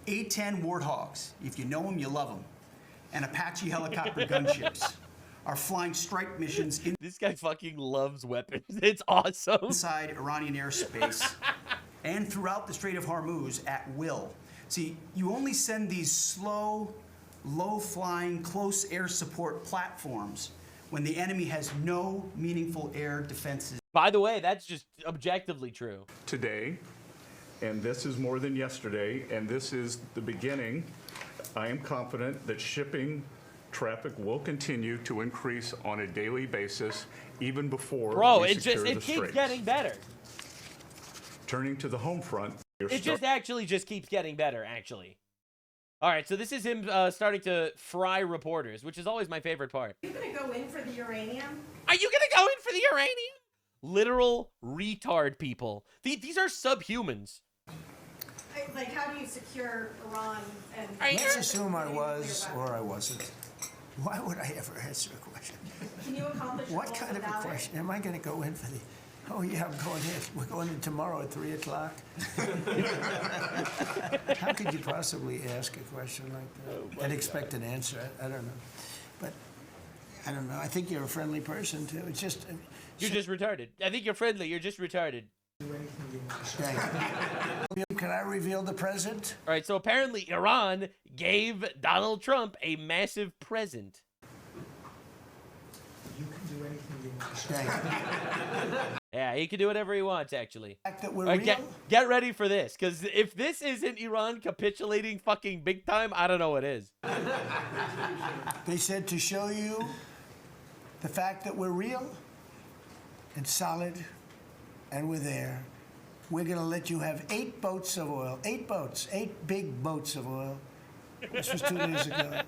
A-10 Warthogs, if you know them, you love them, and Apache helicopter gunships are flying strike missions in this guy fucking loves weapons. It's awesome. Inside Iranian airspace and throughout the Strait of Hormuz at will. See, you only send these slow, low-flying, close air support platforms when the enemy has no meaningful air defenses. By the way, that's just objectively true. Today, and this is more than yesterday, and this is the beginning, I am confident that shipping traffic will continue to increase on a daily basis, even before we secure the it keeps straits. getting better. Turning to the home front, It just keeps getting better, actually. All right, so this is him starting to fry reporters, which is always my favorite part. Are you going to go in for the uranium? Are you going to go in for the uranium? Literal retard people. These are subhumans. Like, how do you secure Iran and... Let's assume I was or I wasn't. Why would I ever answer a question? Can you accomplish What kind of a question? Am I going to go in for the, oh yeah, I'm going in. We're going in tomorrow at 3 o'clock. How could you possibly ask a question like that and expect an answer? I don't know. But I don't know. I think you're a friendly person too. It's just... You're just retarded. I think you're friendly. You're just retarded. Can I reveal the present? All right, so apparently Iran gave Donald Trump a massive present. You can do anything you want. Yeah, he can do whatever he wants, actually. That we're All right, real? get ready for this, because if this isn't Iran capitulating fucking big time, I don't know what is. They said to show you the fact that we're real and solid and we're there. We're going to let you have 8 boats of oil. 8 boats. 8 big boats of oil. This was 2 days ago.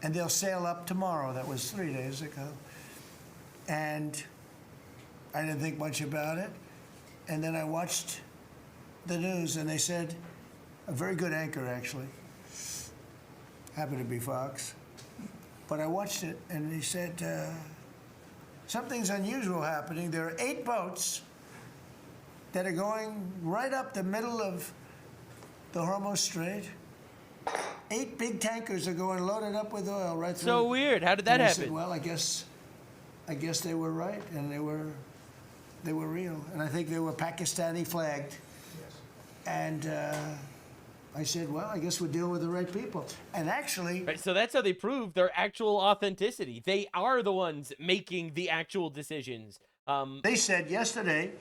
And they'll sail up tomorrow. That was 3 days ago. And I didn't think much about it. And then I watched the news, and they said, a very good anchor, actually. Happened to be Fox. But I watched it, and he said, something's unusual happening. There are 8 boats that are going right up the middle of the Hormuz Strait. 8 big tankers are going loaded up with oil right through. So weird. How did that and I happen? said, well, I guess they were right, and they were real, and I think they were Pakistani flagged. Yes. And I said, well, I guess we're dealing with the right people. And actually... Right, so that's how they prove their actual authenticity. They are the ones making the actual decisions. They said yesterday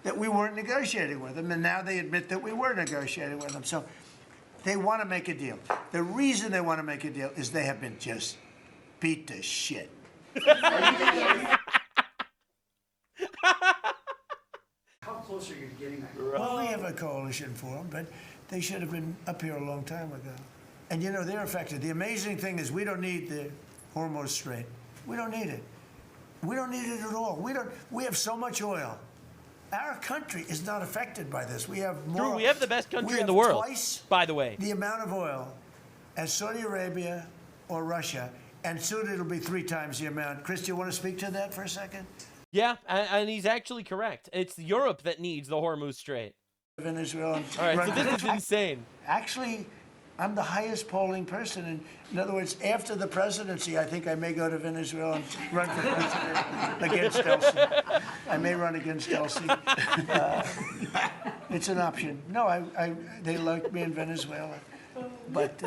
that we weren't negotiating with them, and now they admit that we were negotiating with them. So they want to make a deal. The reason they want to make a deal is they have been just beat to shit. How close are you to getting that? Well, we have a coalition for them, but they should have been up here a long time ago. And you know, they're affected. The amazing thing is we don't need the Hormuz Strait. We don't need it. We don't need it at all. We have so much oil. Our country is not affected by this. We have more. True, we have the best country in the world, twice by the way. the amount of oil as Saudi Arabia or Russia, and soon it'll be 3 times the amount. Chris, do you want to speak to that for a second? Yeah, and he's actually correct. It's Europe that needs the Hormuz Strait. Venezuela. All right, so this is insane. Actually, I'm the highest polling person. And in other words, after the presidency, I think I may go to Venezuela and run for president against Elsie. I may run against Elsie. It's an option. No, they like me in Venezuela, but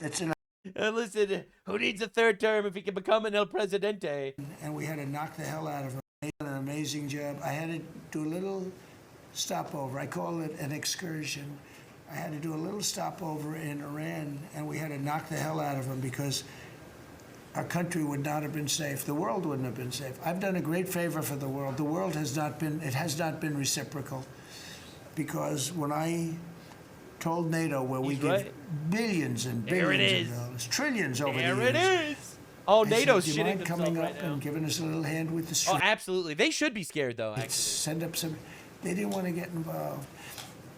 it's an. Listen, who needs a 3rd term if he can become an El Presidente? And we had to knock the hell out of him. They did an amazing job. I had to do a little stopover. I call it an excursion. I had to do a little stopover in Iran, and we had to knock the hell out of them because our country would not have been safe. The world wouldn't have been safe. I've done a great favor for the world. The world has not been reciprocal, because when I told NATO where we give billions and billions of dollars, trillions over the years. There it is. Oh, NATO's said, shitting themselves coming right up now. and giving us a little hand with the Oh, absolutely. They should be scared, though, actually. Send up some. They didn't want to get involved.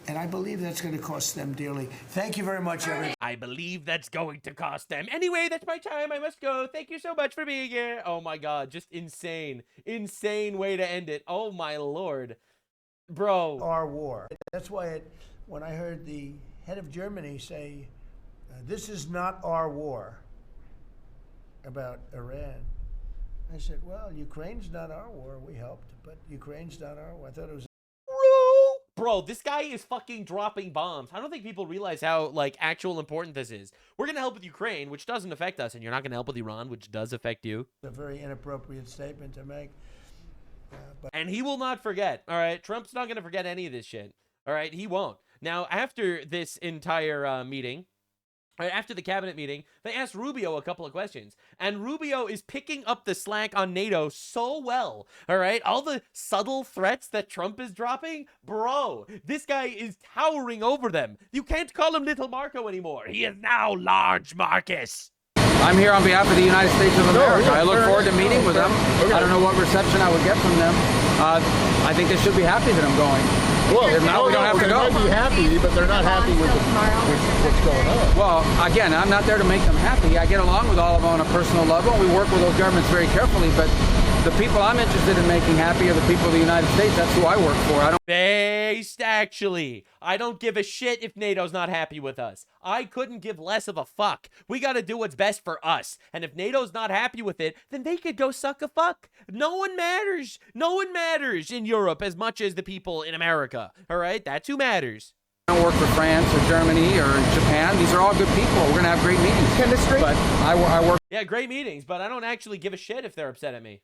And I believe that's going to cost them dearly. Thank you very much, everybody. I believe that's going to cost them. Anyway, that's my time. I must go. Thank you so much for being here. Oh, my God. Just insane. Insane way to end it. Oh, my Lord. Bro. Our war. That's why when I heard the head of Germany say, this is not our war about Iran, I said, well, Ukraine's not our war. We helped, but Ukraine's not our war. I thought it was... Bro, this guy is fucking dropping bombs. I don't think people realize how, like, actual important this is. We're going to help with Ukraine, which doesn't affect us, and you're not going to help with Iran, which does affect you. A very inappropriate statement to make. And he will not forget, all right? Trump's not going to forget any of this shit, all right? He won't. Now, after this entire meeting, right after the cabinet meeting, they asked Rubio a couple of questions, and Rubio is picking up the slack on NATO so well, all right? All the subtle threats that Trump is dropping, bro, this guy is towering over them. You can't call him Little Marco anymore. He is now Large Marcus. I'm here on behalf of the United States of America. I look forward to meeting with them. I don't know what reception I would get from them. I think they should be happy that I'm going. Well, if not, we don't have to go. They might be happy, but they're not happy with what's going on. Well, again, I'm not there to make them happy. I get along with all of them on a personal level. We work with those governments very carefully, but the people I'm interested in making happy are the people of the United States. That's who I work for. I don't. Based, actually. I don't give a shit if NATO's not happy with us. I couldn't give less of a fuck. We gotta do what's best for us. And if NATO's not happy with it, then they could go suck a fuck. No one matters. No one matters in Europe as much as the people in America. All right? That's who matters. I don't work for France or Germany or Japan. These are all good people. We're gonna have great meetings. Chemistry. But I work. Yeah, great meetings, but I don't actually give a shit if they're upset at me.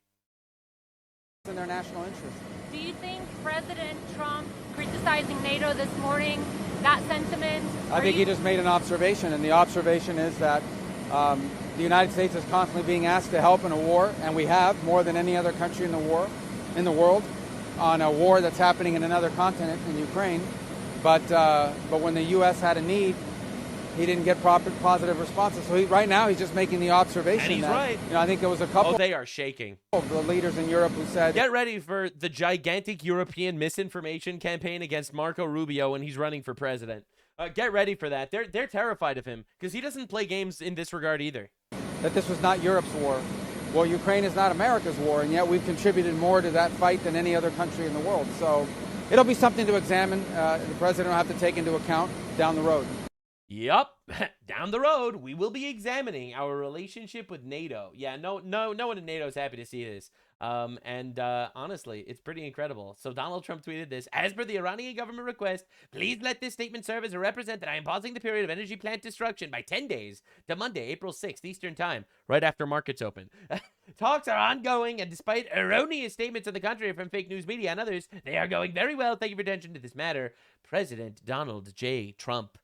In their national interest. Do you think President Trump criticizing NATO this morning, that sentiment? I think he just made an observation, and the observation is that the United States is constantly being asked to help in a war, and we have more than any other country in the world, on a war that's happening in another continent, in Ukraine. But when the U.S. had a need, he didn't get positive responses. So right now he's just making the observation. And he's that, right. I think there was a couple. Oh, they are shaking. Of the leaders in Europe who said, get ready for the gigantic European misinformation campaign against Marco Rubio when he's running for president. Get ready for that. They're terrified of him because he doesn't play games in this regard either. That this was not Europe's war. Well, Ukraine is not America's war, and yet we've contributed more to that fight than any other country in the world. So it'll be something to examine. The president will have to take into account down the road. Yup. Down the road, we will be examining our relationship with NATO. Yeah, no one in NATO is happy to see this. Honestly, it's pretty incredible. So Donald Trump tweeted this: as per the Iranian government request, please let this statement serve as a represent that I am pausing the period of energy plant destruction by 10 days to Monday, April 6th, Eastern Time, right after markets open. Talks are ongoing, and despite erroneous statements of the country from fake news media and others, they are going very well. Thank you for attention to this matter. President Donald J. Trump.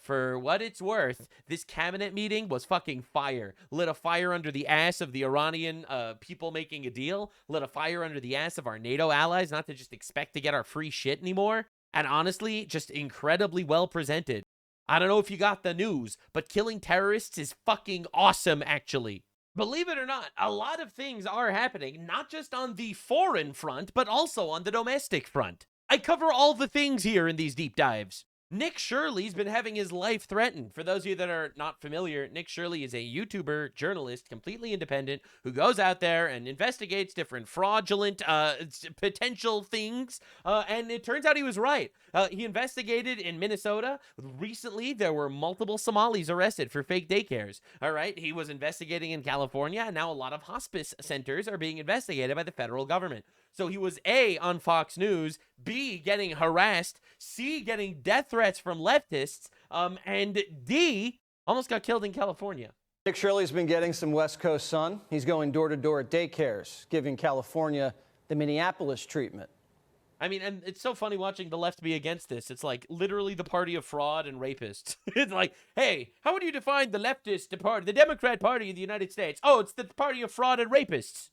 For what it's worth, this cabinet meeting was fucking fire. Lit a fire under the ass of the Iranian people making a deal. Lit a fire under the ass of our NATO allies not to just expect to get our free shit anymore. And honestly, just incredibly well presented. I don't know if you got the news, but killing terrorists is fucking awesome, actually. Believe it or not, a lot of things are happening, not just on the foreign front, but also on the domestic front. I cover all the things here in these deep dives. Nick Shirley's been having his life threatened. For those of you that are not familiar, Nick Shirley is a YouTuber, journalist, completely independent, who goes out there and investigates different fraudulent potential things. And it turns out he was right. He investigated in Minnesota. Recently, there were multiple Somalis arrested for fake daycares. All right. He was investigating in California, and now a lot of hospice centers are being investigated by the federal government. So he was A, on Fox News, B, getting harassed, C, getting death threats from leftists, and D, almost got killed in California. Nick Shirley's been getting some West Coast sun. He's going door to door at daycares, giving California the Minneapolis treatment. I mean, and it's so funny watching the left be against this. It's like literally the party of fraud and rapists. It's like, hey, how would you define the leftist party, the Democrat Party of the United States? Oh, it's the party of fraud and rapists.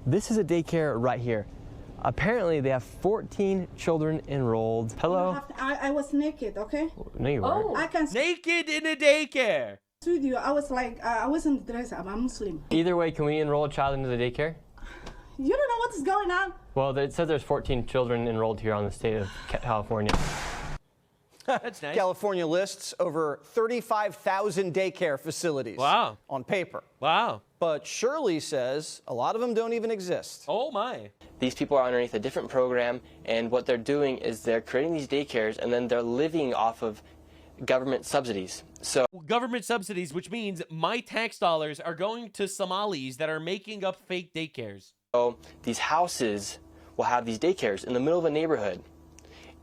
This is a daycare right here. Apparently, they have 14 children enrolled. Hello? I was naked, okay? No, you weren't. I can naked in a daycare. With you, I was like, I wasn't dressed. I'm a Muslim. Either way, can we enroll a child into the daycare? You don't know what's going on. Well, it says there's 14 children enrolled here on the state of California. That's nice. California lists over 35,000 daycare facilities. Wow. On paper. Wow. But Shirley says a lot of them don't even exist. Oh my. These people are underneath a different program, and what they're doing is they're creating these daycares, and then they're living off of government subsidies. So government subsidies, which means my tax dollars are going to Somalis that are making up fake daycares. So these houses will have these daycares in the middle of a neighborhood.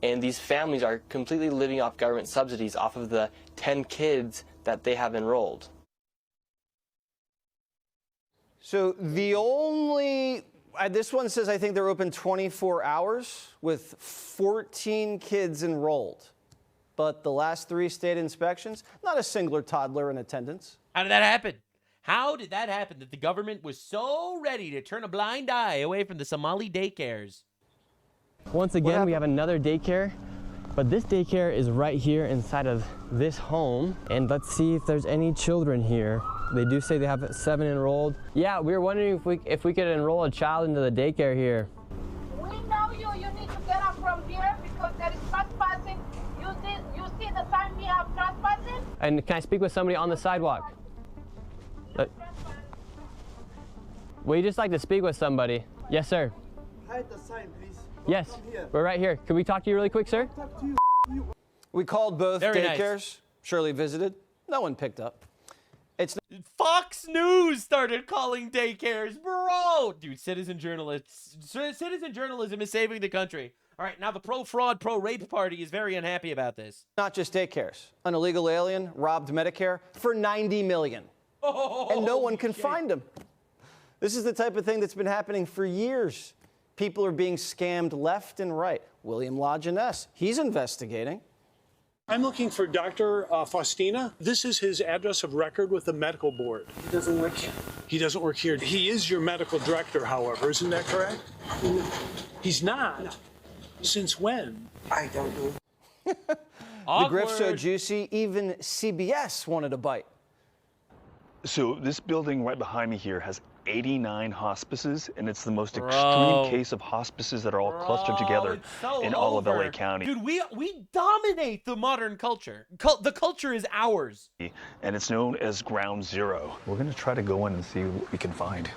And these families are completely living off government subsidies off of the 10 kids that they have enrolled. So the only, this one says I think they're open 24 hours with 14 kids enrolled. But the last 3 state inspections, not a singular toddler in attendance. How did that happen? How did that happen that the government was so ready to turn a blind eye away from the Somali daycares? Once again, we have another daycare, but this daycare is right here inside of this home. And let's see if there's any children here. They do say they have 7 enrolled. Yeah, we were wondering if we could enroll a child into the daycare here. We know you. You need to get up from here because And can I speak with somebody on the sidewalk? Would you just like to speak with somebody? Yes, sir. Hide the sign, please. Yes, we're right here. Can we talk to you really quick, sir? We called both Very daycares. nice. Shirley visited. No one picked up. It's Fox News started calling daycares, bro. Dude, citizen journalism is saving the country. All right, now the pro-fraud, pro-rape party is very unhappy about this. not just daycares. An illegal alien robbed Medicare for $90 million. And no one can find him. This is the type of thing that's been happening for years. People are being scammed left and right. William Lajeunesse, he's investigating. I'm looking for Dr. Faustina. This is his address of record with the medical board. He doesn't work here. He doesn't work here. He is your medical director, however. Isn't that correct? No. He's not. No. Since when? I don't know. The grift's so juicy, even CBS wanted a bite. So this building right behind me here has 89 hospices, and it's the most extreme case of hospices that are all clustered together in all of LA County. Dude, we dominate the modern culture. The culture is ours. And it's known as Ground Zero. We're going to try to go in and see what we can find.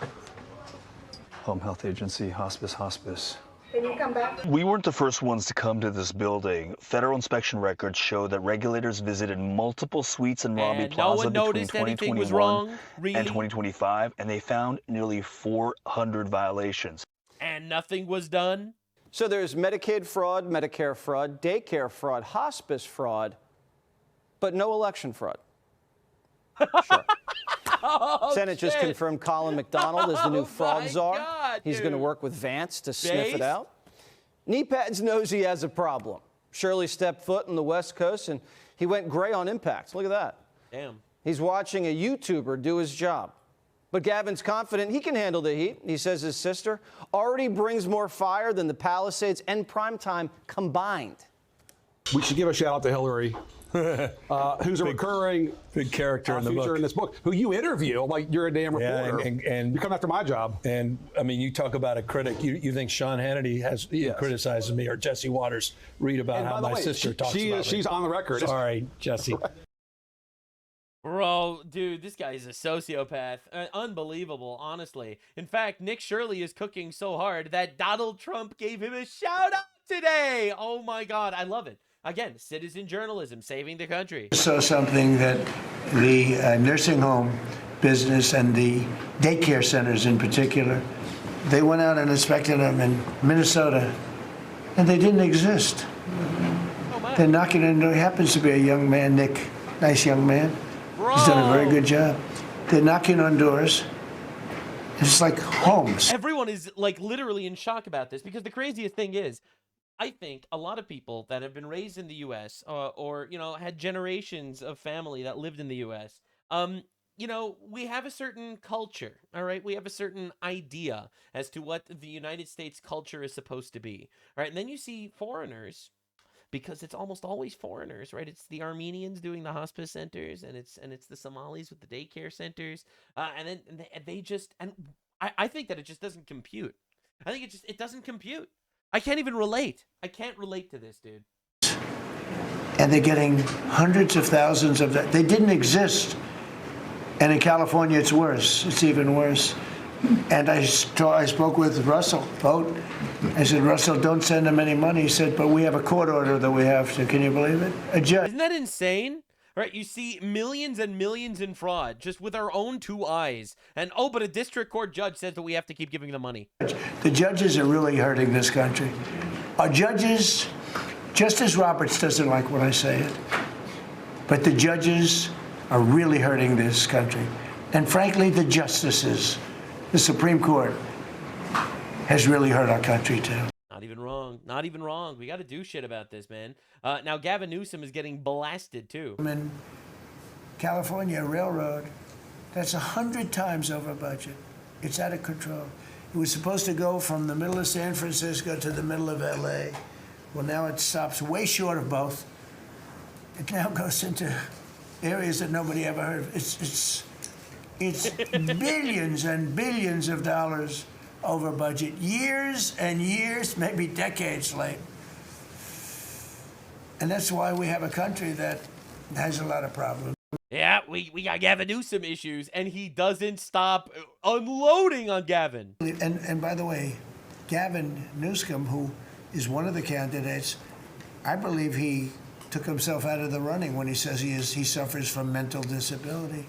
Home Health Agency, hospice. Can you come back? We weren't the first ones to come to this building. Federal inspection records show that regulators visited multiple suites in Robbie Plaza between 2021 and 2025, and they found nearly 400 violations. And nothing was done? So there's Medicaid fraud, Medicare fraud, daycare fraud, hospice fraud, but no election fraud. Sure. Senate just confirmed Colin McDonald as the new fraud czar. He's going to work with Vance to sniff it out. NEPADS knows he has a problem. Shirley stepped foot on the West Coast, and he went gray on impact. Look at that. Damn. He's watching a YouTuber do his job. But Gavin's confident he can handle the heat. He says his sister already brings more fire than the Palisades and Primetime combined. We should give a shout out to Hillary. Who's a recurring big character in the feature book. in this book, who you interview like you're a damn reporter. And you come after my job. And I mean, you talk about a critic. You think Sean Hannity has criticizes me, or Jesse Waters read about how my sister talks about me. She's on the record. Sorry, Jesse. Bro, dude, this guy is a sociopath. Unbelievable, honestly. In fact, Nick Shirley is cooking so hard that Donald Trump gave him a shout out today. Oh my God, I love it. Again, citizen journalism, saving the country. Saw something that the nursing home business and the daycare centers in particular, they went out and inspected them in Minnesota, and they didn't exist. They're knocking in. There happens to be a young man, Nick, nice young man. Bro. He's done a very good job. They're knocking on doors. It's like homes. Everyone is like literally in shock about this, because the craziest thing is, I think a lot of people that have been raised in the U.S. or you know, had generations of family that lived in the U.S., you know, we have a certain culture, all right? We have a certain idea as to what the United States culture is supposed to be, all right? And then you see foreigners, because it's almost always foreigners, right? It's the Armenians doing the hospice centers, and it's the Somalis with the daycare centers, and then they just, and I think that it just doesn't compute. I think it doesn't compute. I can't even relate. I can't relate to this, dude. And they're getting hundreds of thousands of that. They didn't exist. And in California, it's worse. It's even worse. And I spoke with Russell Vogt. I said, Russell, don't send them any money. He said, but we have a court order that we have to. Can you believe it? A judge. Isn't that insane? Right, you see millions and millions in fraud just with our own two eyes. And oh, but a district court judge says that we have to keep giving them money. The judges are really hurting this country. Our judges, Justice Roberts doesn't like when I say it, but the judges are really hurting this country. And frankly, the justices, the Supreme Court, has really hurt our country too. Not even wrong. Not even wrong. We got to do shit about this, man. Now, Gavin Newsom is getting blasted, too. In California Railroad, that's 100 times over budget. It's out of control. It was supposed to go from the middle of San Francisco to the middle of L.A. Well, now it stops way short of both. It now goes into areas that nobody ever heard of. It's billions and billions of dollars over budget, years and years, maybe decades late. And that's why we have a country that has a lot of problems. Yeah, we got Gavin Newsom issues, and he doesn't stop unloading on Gavin. And by the way, Gavin Newsom, who is one of the candidates, I believe he took himself out of the running when he says he suffers from mental disability.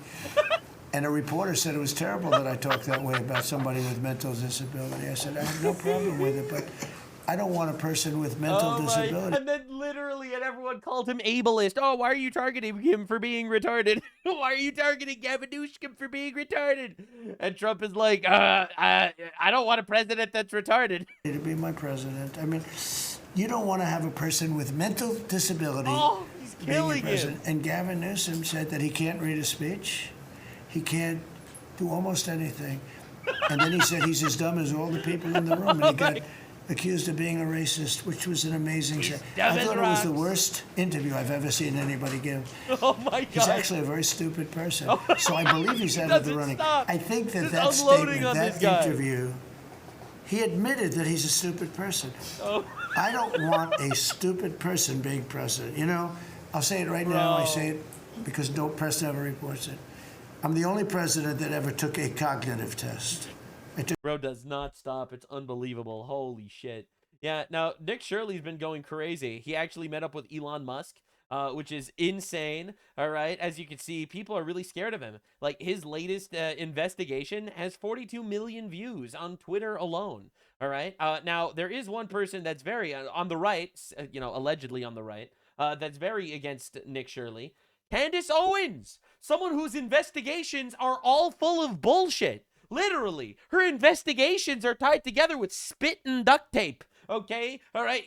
And a reporter said it was terrible that I talked that way about somebody with mental disability. I said, I have no problem with it, but I don't want a person with mental disability. And then literally, and everyone called him ableist. Oh, why are you targeting him for being retarded? Why are you targeting Gavin Newsom for being retarded? And Trump is like, I don't want a president that's retarded. To be my president. I mean, you don't want to have a person with mental disability he's killing him. And Gavin Newsom said that he can't read a speech. He can't do almost anything. And then he said he's as dumb as all the people in the room. And he got accused of being a racist, which was an amazing show. I thought it was the worst interview I've ever seen anybody give. Oh my God. He's actually a very stupid person. So I believe he's out of the running. I think that that unloading statement, on that this guy. interview, he admitted that he's a stupid person. I don't want a stupid person being president. You know, I'll say it right now. I say it because no press never reports it. I'm the only president that ever took a cognitive test. Bro does not stop. It's unbelievable. Holy shit. Yeah, now, Nick Shirley's been going crazy. He actually met up with Elon Musk, which is insane, all right? As you can see, people are really scared of him. Like, his latest investigation has 42 million views on Twitter alone, all right? Now, there is one person that's very on the right, you know, allegedly on the right, that's very against Nick Shirley. Candace Owens, someone whose investigations are all full of bullshit. Literally, her investigations are tied together with spit and duct tape. Okay, all right.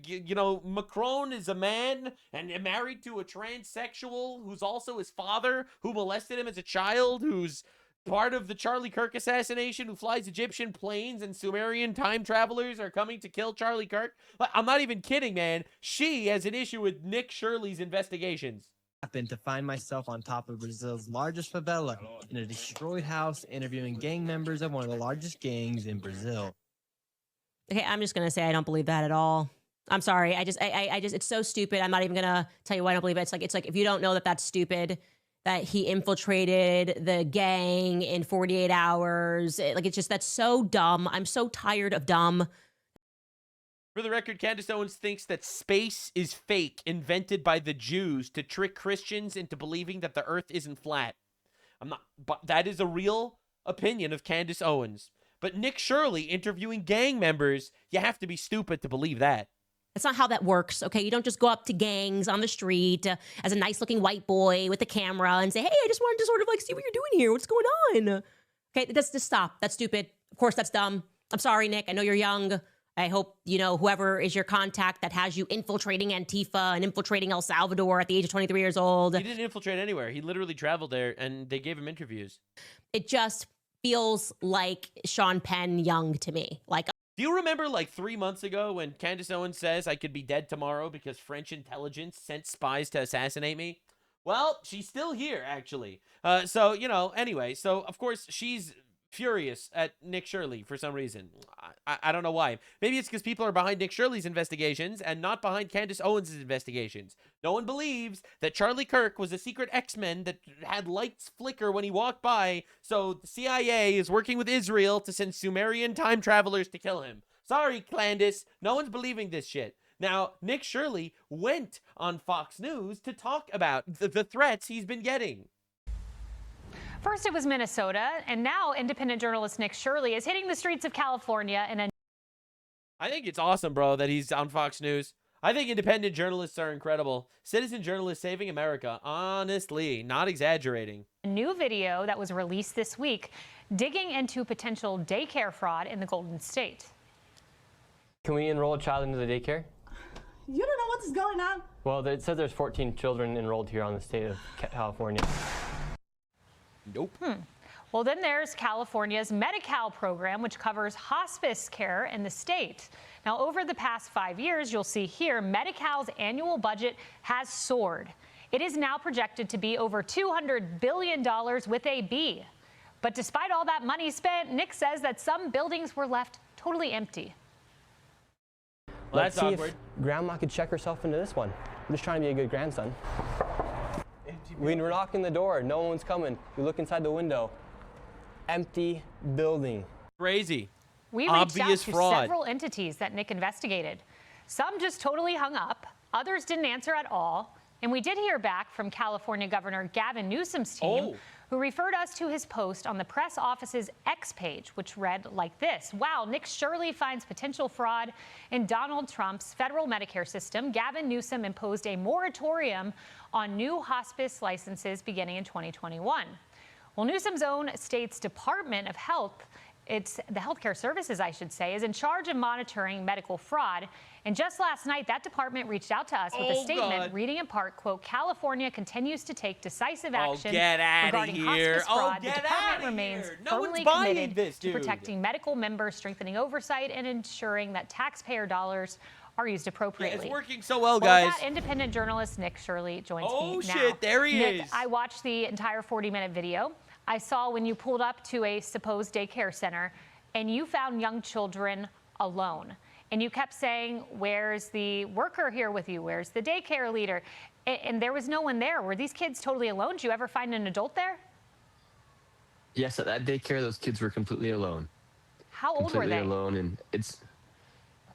You know, Macron is a man and married to a transsexual who's also his father, who molested him as a child, who's part of the Charlie Kirk assassination, who flies Egyptian planes, and Sumerian time travelers are coming to kill Charlie Kirk. I'm not even kidding, man. She has an issue with Nick Shirley's investigations. To find myself on top of Brazil's largest favela in a destroyed house, interviewing gang members of one of the largest gangs in Brazil. Okay, I'm just gonna say I don't believe that at all. I'm sorry. I just it's so stupid. I'm not even gonna tell you why I don't believe it. It's like if you don't know that that's stupid, that he infiltrated the gang in 48 hours. It's just, that's so dumb. I'm so tired of dumb. For the record, Candace Owens thinks that space is fake, invented by the Jews to trick Christians into believing that the earth isn't flat. But that is a real opinion of Candace Owens. But Nick Shirley interviewing gang members, you have to be stupid to believe that. That's not how that works, okay? You don't just go up to gangs on the street as a nice-looking white boy with a camera and say, hey, I just wanted to sort of see what you're doing here. What's going on? Okay, just stop. That's stupid. Of course, that's dumb. I'm sorry, Nick. I know you're young. I hope, you know, whoever is your contact that has you infiltrating Antifa and infiltrating El Salvador at the age of 23 years old. He didn't infiltrate anywhere. He literally traveled there, and they gave him interviews. It just feels like Sean Penn young to me. Do you remember 3 months ago when Candace Owens says I could be dead tomorrow because French intelligence sent spies to assassinate me? Well, she's still here, actually. So, you know, anyway, so of course she's furious at Nick Shirley for some reason. I don't know why. Maybe it's because people are behind Nick Shirley's investigations and not behind Candace Owens' investigations. No one believes that Charlie Kirk was a secret X-Men that had lights flicker when he walked by, so the CIA is working with Israel to send Sumerian time travelers to kill him. Sorry, Candace. No one's believing this shit. Now, Nick Shirley went on Fox News to talk about the threats he's been getting. First, it was Minnesota, and now independent journalist Nick Shirley is hitting the streets of California in a... I think it's awesome, bro, that he's on Fox News. I think independent journalists are incredible. Citizen journalists saving America. Honestly, not exaggerating. A new video that was released this week digging into potential daycare fraud in the Golden State. Can we enroll a child into the daycare? You don't know what's going on. Well, it says there's 14 children enrolled here on the state of California. Nope. Well, then there's California's Medi-Cal program, which covers hospice care in the state. Now, over the past 5 years, you'll see here, Medi-Cal's annual budget has soared. It is now projected to be over $200 billion with a B. But despite all that money spent, Nick says that some buildings were left totally empty. Well, Let's see if Grandma could check herself into this one. I'm just trying to be a good grandson. Empty We're knocking the door. No one's coming. We look inside the window. Empty building. Crazy. We reached out to fraud. several entities that Nick investigated. Some just totally hung up. Others didn't answer at all. And we did hear back from California Governor Gavin Newsom's team, who referred us to his post on the press office's X page, which read like this. Wow, Nick Shirley finds potential fraud in Donald Trump's federal Medicare system. Gavin Newsom imposed a moratorium on new hospice licenses beginning in 2021. Well, Newsom's own state's Department of Health, it's the healthcare services, I should say, is in charge of monitoring medical fraud. And just last night, that department reached out to us with a statement reading in part, quote, California continues to take decisive action regarding hospice fraud. The department remains firmly committed to protecting medical members, strengthening oversight, and ensuring that taxpayer dollars are used appropriately. Yeah, it's working so well, guys. That independent journalist Nick Shirley joins me now. Oh, shit, there he Nick, is. I watched the entire 40-minute video. I saw when you pulled up to a supposed daycare center and you found young children alone. And you kept saying, where's the worker here with you? Where's the daycare leader? And there was no one there. Were these kids totally alone? Did you ever find an adult there? Yes, at that daycare, those kids were completely alone. How old were they? Completely alone, and it's,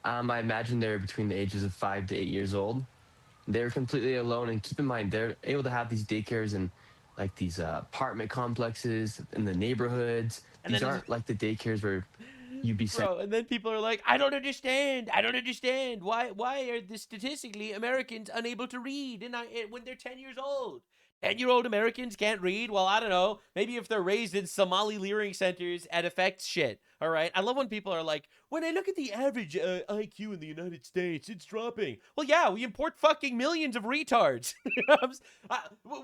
I imagine they're between the ages of 5 to 8 years old. They're completely alone, and keep in mind, they're able to have these daycares in like these apartment complexes in the neighborhoods. And these aren't like the daycares where you'd be sent. And then people are like, I don't understand. I don't understand. Why are the statistically Americans unable to read when they're 10 years old? 10-year-old Americans can't read? Well, I don't know. Maybe if they're raised in Somali leering centers, it affects shit. All right? I love when people are like, when I look at the average IQ in the United States, it's dropping. Well, yeah, we import fucking millions of retards.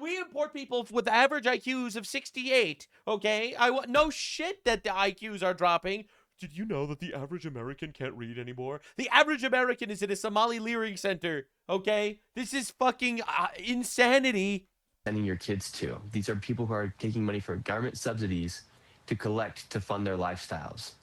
We import people with average IQs of 68, okay? No shit that the IQs are dropping. Did you know that the average American can't read anymore? The average American is in a Somali leering center, okay? This is fucking insanity. Sending your kids to. These are people who are taking money for government subsidies to collect to fund their lifestyles.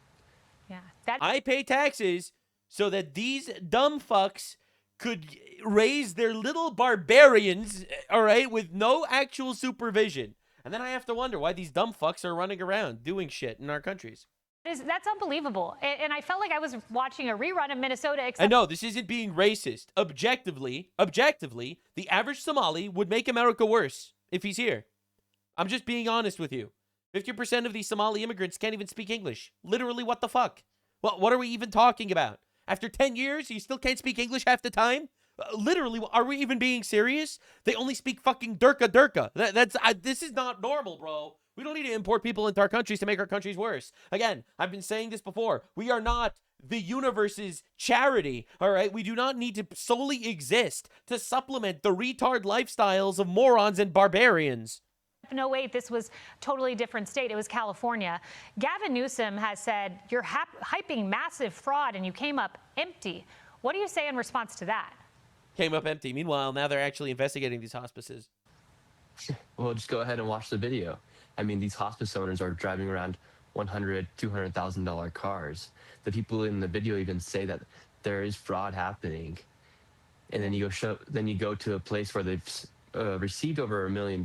Yeah. I pay taxes so that these dumb fucks could raise their little barbarians, all right, with no actual supervision. And then I have to wonder why these dumb fucks are running around doing shit in our countries. That's unbelievable. And I felt like I was watching a rerun of Minnesota. And no, this isn't being racist. Objectively, the average Somali would make America worse if he's here. I'm just being honest with you. 50% of these Somali immigrants can't even speak English. Literally, what the fuck? What are we even talking about? After 10 years, you still can't speak English half the time? Literally, are we even being serious? They only speak fucking Durka. This is not normal, bro. We don't need to import people into our countries to make our countries worse. Again, I've been saying this before. We are not the universe's charity, all right? We do not need to solely exist to supplement the retard lifestyles of morons and barbarians. No, wait, this was totally different state. It was California. Gavin Newsom has said, you're hyping massive fraud and you came up empty. What do you say in response to that? Came up empty. Meanwhile, now they're actually investigating these hospices. Well, just go ahead and watch the video. I mean, these hospice owners are driving around $100,000, $200,000 cars. The people in the video even say that there is fraud happening. And then you go to a place where they've received over $1 million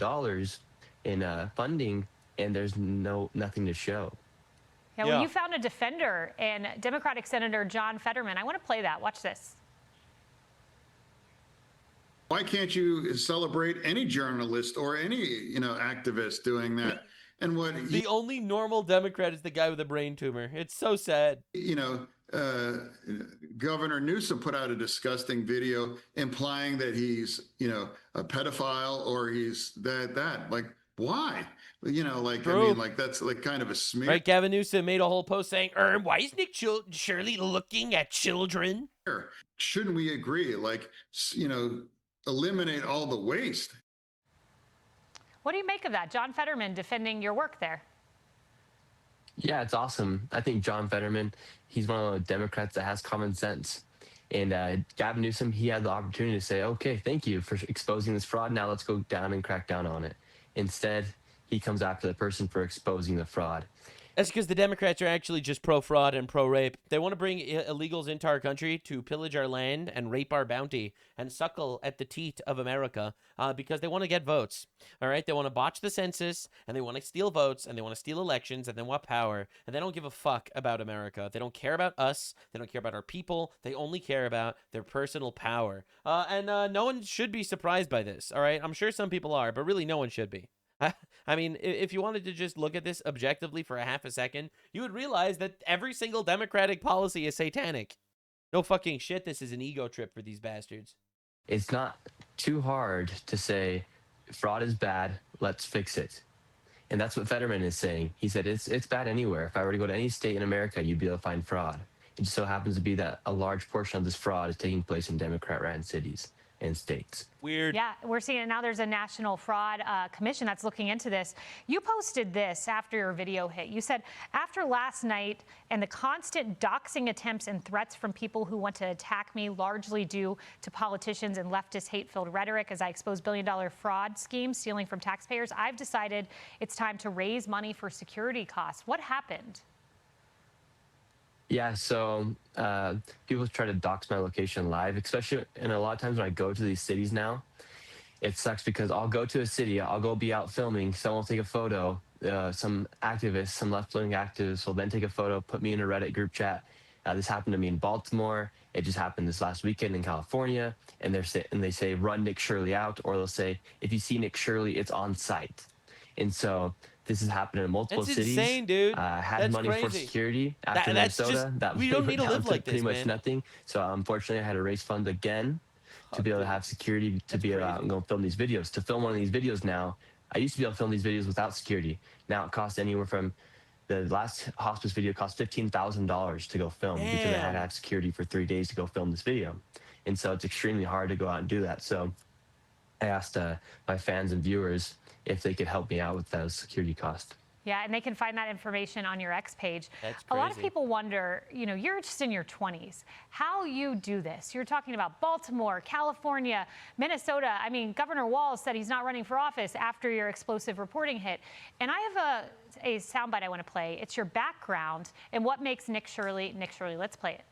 in funding, and there's nothing to show. Yeah, well, you found a defender in Democratic Senator John Fetterman. I want to play that. Watch this. Why can't you celebrate any journalist or any, activist doing that? And the only normal Democrat is the guy with a brain tumor. It's so sad. Governor Newsom put out a disgusting video implying that he's, a pedophile or he's that. Like, why? True. That's like kind of a smear. Right, Gavin Newsom made a whole post saying, why is Nick Shirley looking at children? Shouldn't we agree? Eliminate all the waste. What do you make of that? John Fetterman defending your work there. Yeah, it's awesome. I think John Fetterman, he's one of the Democrats that has common sense. And Gavin Newsom, he had the opportunity to say, okay, thank you for exposing this fraud. Now let's go down and crack down on it. Instead, he comes after the person for exposing the fraud. That's because the Democrats are actually just pro-fraud and pro-rape. They want to bring illegals into our country to pillage our land and rape our bounty and suckle at the teat of America because they want to get votes. All right? They want to botch the census, and they want to steal votes, and they want to steal elections, and they want power, and they don't give a fuck about America. They don't care about us. They don't care about our people. They only care about their personal power. And no one should be surprised by this, all right? I'm sure some people are, but really no one should be. I mean, if you wanted to just look at this objectively for a half a second, you would realize that every single Democratic policy is satanic. No fucking shit, this is an ego trip for these bastards. It's not too hard to say fraud is bad, let's fix it. And that's what Fetterman is saying. He said it's bad anywhere. If I were to go to any state in America, you'd be able to find fraud. It just so happens to be that a large portion of this fraud is taking place in Democrat-ran cities and states. Weird. Yeah, we're seeing it now. There's a national fraud commission that's looking into this. You posted this after your video hit. You said, after last night and the constant doxing attempts and threats from people who want to attack me, largely due to politicians and leftist hate-filled rhetoric as I expose billion-dollar fraud schemes stealing from taxpayers, I've decided it's time to raise money for security costs. What happened? Yeah, so people try to dox my location live, especially, and a lot of times when I go to these cities now, it sucks because I'll go to a city, I'll go be out filming, someone will take a photo, some activists, some left-wing activists will then take a photo, put me in a Reddit group chat. This happened to me in Baltimore. It just happened this last weekend in California, and they say, run Nick Shirley out, or they'll say, if you see Nick Shirley, it's on site. And so this has happened in multiple cities. That's insane, dude. Had That's money crazy. for security after That's Minnesota. just, that we don't need to down live like pretty this, much man. nothing. So unfortunately, I had to raise funds again to be able to have security to be able to go film these videos. To film one of these videos now, I used to be able to film these videos without security. Now it costs anywhere from, the last hospice video cost $15,000 to go film because I had to have security for 3 days to go film this video. And so it's extremely hard to go out and do that. So I asked my fans and viewers if they could help me out with those security costs. Yeah, and they can find that information on your X page. That's A lot of crazy. people wonder, you know, you're just in your 20s, how you do this. You're talking about Baltimore, California, Minnesota. I mean, Governor Walz said he's not running for office after your explosive reporting hit. And I have a soundbite I want to play. It's your background and what makes Nick Shirley Nick Shirley. Let's play it.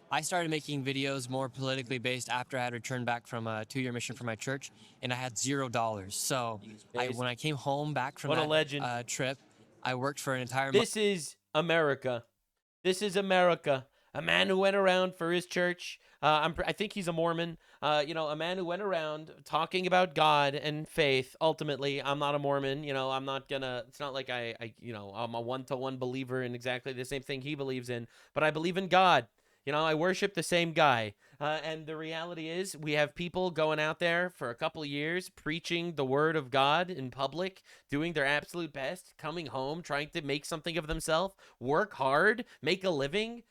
I started making videos more politically based after I had returned back from a 2-year mission for my church, and I had $0. So when I came home back from that trip, I worked for an entire month. This is America. This is America. A man who went around for his church. I think he's a Mormon. You know, a man who went around talking about God and faith. Ultimately, I'm not a Mormon. You know, I'm not gonna. It's not like you know, I'm a one-to-one believer in exactly the same thing he believes in. But I believe in God. You know, I worship the same guy. And the reality is we have people going out there for a couple of years preaching the word of God in public, doing their absolute best, coming home, trying to make something of themselves, work hard, make a living.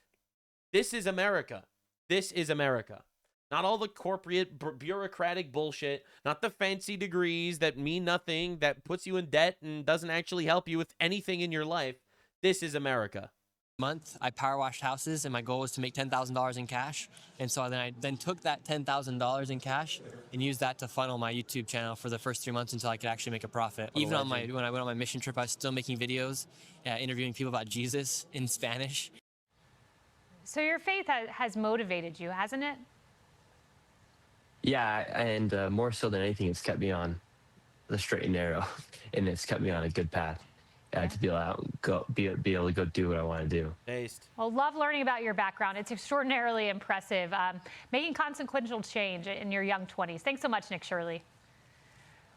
This is America. This is America. Not all the corporate bureaucratic bullshit, not the fancy degrees that mean nothing, that puts you in debt and doesn't actually help you with anything in your life. This is America. Month, I power washed houses, and my goal was to make $10,000 in cash. And so I took that $10,000 in cash and used that to funnel my YouTube channel for the first 3 months until I could actually make a profit. Even when I went on my mission trip, I was still making videos, interviewing people about Jesus in Spanish. So your faith has motivated you, hasn't it? Yeah, and more so than anything, it's kept me on the straight and narrow, and it's kept me on a good path. To be able to go do what I want to do. Based. Well, love learning about your background. It's extraordinarily impressive. Making consequential change in your young 20s. Thanks so much, Nick Shirley.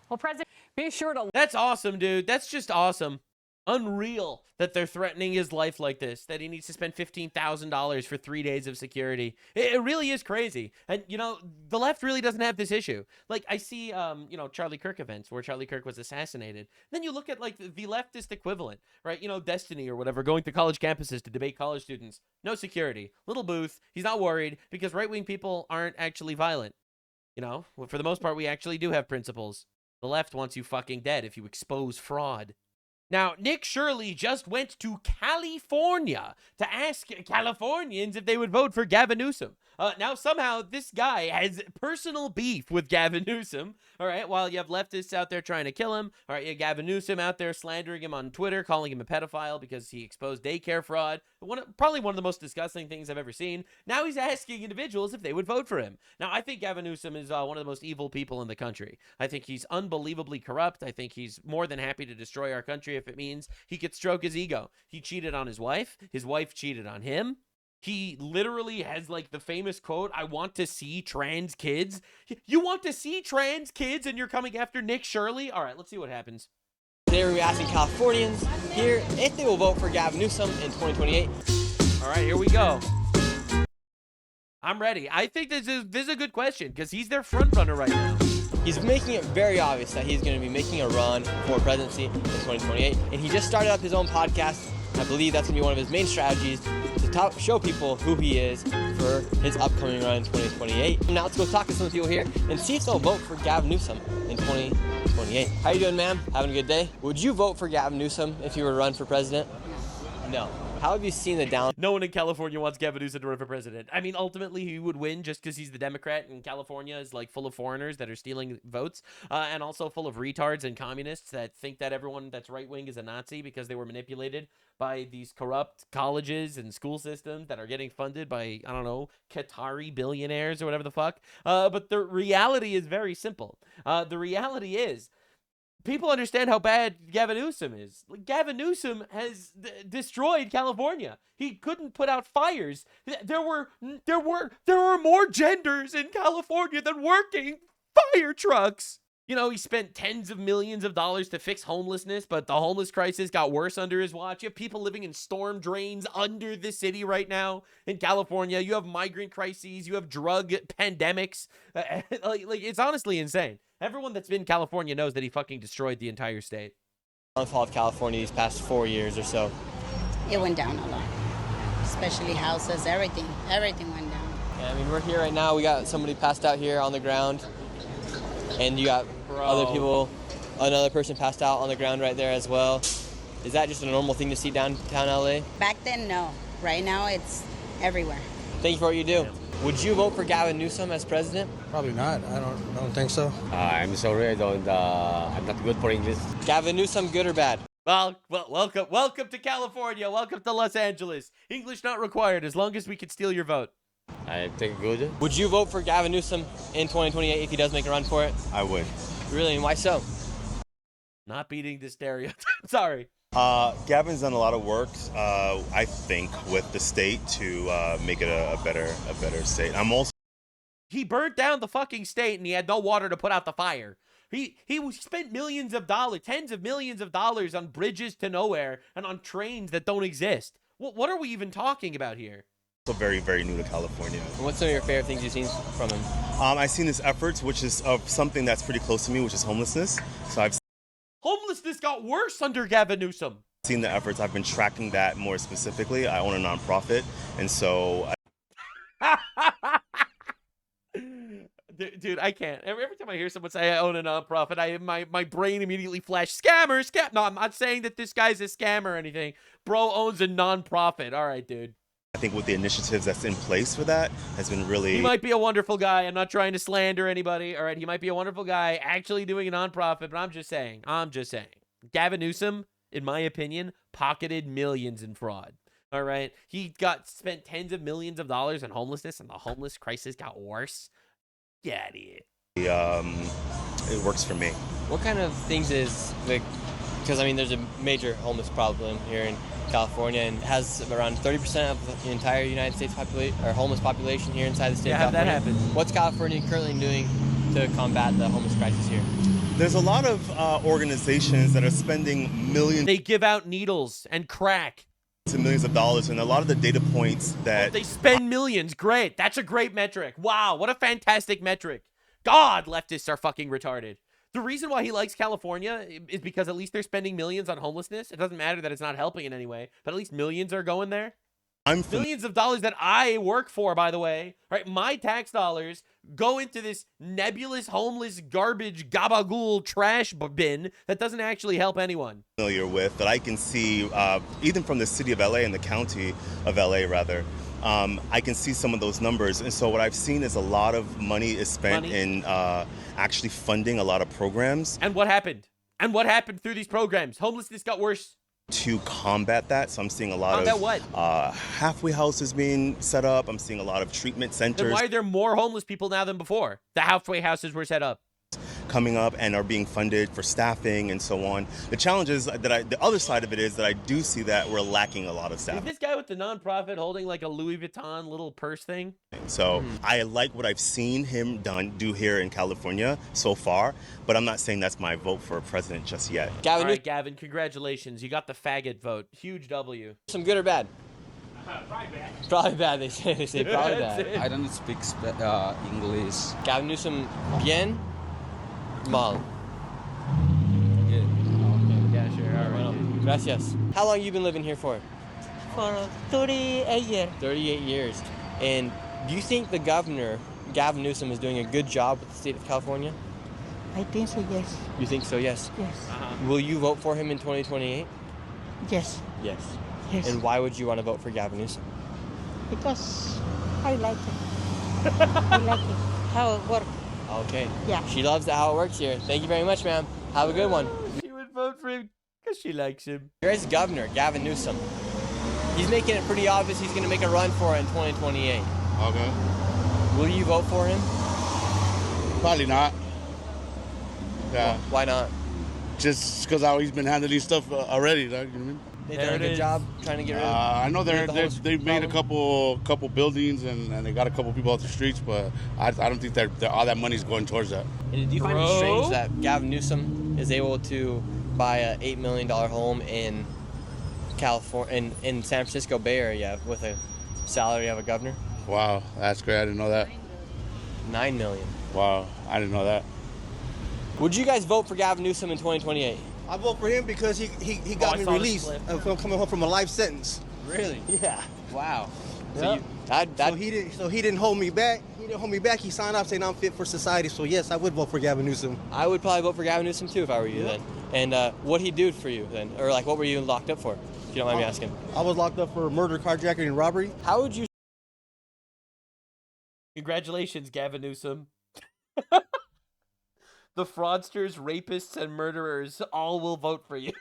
Well, President, be sure to. That's awesome, dude. That's just awesome. Unreal that they're threatening his life like this, that he needs to spend $15,000 for 3 days of security. It really is crazy. And, you know, the left really doesn't have this issue. Like, I see, you know, Charlie Kirk events where Charlie Kirk was assassinated. Then you look at, like, the leftist equivalent, right? You know, Destiny or whatever, going to college campuses to debate college students. No security. Little booth. He's not worried because right-wing people aren't actually violent. You know, for the most part, we actually do have principles. The left wants you fucking dead if you expose fraud. Now, Nick Shirley just went to California to ask Californians if they would vote for Gavin Newsom. Now somehow this guy has personal beef with Gavin Newsom. All right, while you have leftists out there trying to kill him. All right, you have Gavin Newsom out there slandering him on Twitter, calling him a pedophile because he exposed daycare fraud. Probably one of the most disgusting things I've ever seen. Now he's asking individuals if they would vote for him. Now, I think Gavin Newsom is one of the most evil people in the country. I think he's unbelievably corrupt. I think he's more than happy to destroy our country if it means he could stroke his ego. He cheated on his wife cheated on him. He literally has like the famous quote, "I want to see trans kids." You want to see trans kids and you're coming after Nick Shirley? All right, let's see what happens. Today we're asking Californians here if they will vote for Gavin Newsom in 2028. All right, here we go. I'm ready. I think this is a good question because he's their front runner right now. He's making it very obvious that he's going to be making a run for presidency in 2028. And he just started up his own podcast. I believe that's going to be one of his main strategies to show people who he is for his upcoming run in 2028. Now let's go talk to some of the people here and see if they'll vote for Gavin Newsom in 2028. How you doing, ma'am? Having a good day? Would you vote for Gavin Newsom if you were to run for president? No. How have you seen the down? No one in California wants Gavin Newsom to run for president. I mean, ultimately, he would win just because he's the Democrat, and California is like full of foreigners that are stealing votes, and also full of retards and communists that think that everyone that's right-wing is a Nazi because they were manipulated by these corrupt colleges and school systems that are getting funded by, I don't know, Qatari billionaires or whatever the fuck. But the reality is very simple. The reality is, people understand how bad Gavin Newsom is. Gavin Newsom has destroyed California. He couldn't put out fires. There were more genders in California than working fire trucks. You know, he spent tens of millions of dollars to fix homelessness, but the homeless crisis got worse under his watch. You have people living in storm drains under the city right now in California. You have migrant crises. You have drug pandemics. Like it's honestly insane. Everyone that's been in California knows that he fucking destroyed the entire state. Downfall of California these past 4 years or so. It went down a lot, especially houses, everything went down. Yeah, I mean, we're here right now. We got somebody passed out here on the ground, and you got other people, another person passed out on the ground right there as well. Is that just a normal thing to see downtown LA? Back then, no. Right now, it's everywhere. Thank you for what you do. Would you vote for Gavin Newsom as president? Probably not. I don't think so. I'm sorry, I'm not good for English. Gavin Newsom, good or bad? Well, welcome to California. Welcome to Los Angeles. English not required as long as we can steal your vote. I think good. Would you vote for Gavin Newsom in 2028 if he does make a run for it? I would. Really, and why so? Not beating the stereotype. Sorry. Gavin's done a lot of work, I think, with the state to make it a better state. He burnt down the fucking state and he had no water to put out the fire. He spent millions of dollars, tens of millions of dollars on bridges to nowhere and on trains that don't exist. What are we even talking about here? Also very, very new to California. And what's some of your favorite things you've seen from him? I've seen his efforts, which is of something that's pretty close to me, which is homelessness. So Homelessness got worse under Gavin Newsom. Seen the efforts. I've been tracking that more specifically. I own a nonprofit, and so Dude, I can't. Every time I hear someone say I own a nonprofit, my brain immediately flashes scammer. No, I'm not saying that this guy's a scammer or anything. Bro owns a nonprofit. All right, dude. I think with the initiatives that's in place for that has been really... He might be a wonderful guy. I'm not trying to slander anybody. All right, he might be a wonderful guy actually doing a nonprofit, but I'm just saying. Gavin Newsom, in my opinion, pocketed millions in fraud. All right, he spent tens of millions of dollars on homelessness, and the homeless crisis got worse. Get out of here. It works for me. What kind of things is because I mean, there's a major homeless problem here in California, and has around 30% of the entire United States homeless population here inside the state of California. Yeah, have that happen. What's California currently doing to combat the homeless crisis here? There's a lot of organizations that are spending millions. They give out needles and crack. To millions of dollars, and a lot of the data points that they spend millions. Great. That's a great metric. Wow, what a fantastic metric. God, leftists are fucking retarded. The reason why he likes California is because at least they're spending millions on homelessness. It doesn't matter that it's not helping in any way, but at least millions are going there. Millions of dollars that I work for, by the way, right? My tax dollars go into this nebulous, homeless, garbage, gabagool trash bin that doesn't actually help anyone. Familiar with that I can see, even from the city of LA and the county of LA, rather. I can see some of those numbers. And so what I've seen is a lot of money is spent in actually funding a lot of programs. And what happened? And what happened through these programs? Homelessness got worse. To combat that. So I'm seeing a lot of halfway houses being set up. I'm seing a lot of treatment centers. Then why are there more homeless people now than before? The halfway houses were set up. Coming up and are being funded for staffing and so on. The challenge is that the other side of it is that I do see that we're lacking a lot of staff. Is this guy with the nonprofit holding like a Louis Vuitton little purse thing? So I like what I've seen him do here in California so far, but I'm not saying that's my vote for president just yet. All right, Gavin, congratulations. You got the faggot vote. Huge W. Some good or bad? Probably bad. Probably bad, they say probably bad. I don't speak English. Gavin Newsom, bien? Mal. Yeah. Okay, yeah, sure. All right. Well, gracias. How long you been living here for? For 38 years. 38 years. And do you think the governor, Gavin Newsom, is doing a good job with the state of California? I think so, yes. You think so, yes? Yes. Will you vote for him in 2028? Yes. Yes. Yes. And why would you want to vote for Gavin Newsom? Because I like it. I like it. How it works. Okay. Yeah. She loves how it works here. Thank you very much, ma'am. Have a good one. She would vote for him because she likes him. Here's Governor Gavin Newsom. He's making it pretty obvious he's going to make a run for it in 2028. Okay. Will you vote for him? Probably not. Yeah. Why not? Just because how he's been handling stuff already. You know what I mean? They've done a good job trying to get rid of I know they've made a couple buildings and they got a couple people off the streets, but I don't think that all that money's going towards that. And do you find it strange that Gavin Newsom is able to buy a $8 million home in California, in San Francisco Bay Area with a salary of a governor? Wow, that's great. I didn't know that. $9 million. Wow, I didn't know that. Would you guys vote for Gavin Newsom in 2028? I vote for him because he got me released from coming home from a life sentence. Really? Yeah. Wow. So, so he didn't hold me back. He didn't hold me back. He signed off saying I'm fit for society. So yes, I would vote for Gavin Newsom. I would probably vote for Gavin Newsom too if I were you then. And what'd he do for you then? Or like what were you locked up for? If you don't mind me asking. I was locked up for murder, carjacking, and robbery. How would you? Congratulations, Gavin Newsom. The fraudsters, rapists, and murderers all will vote for you.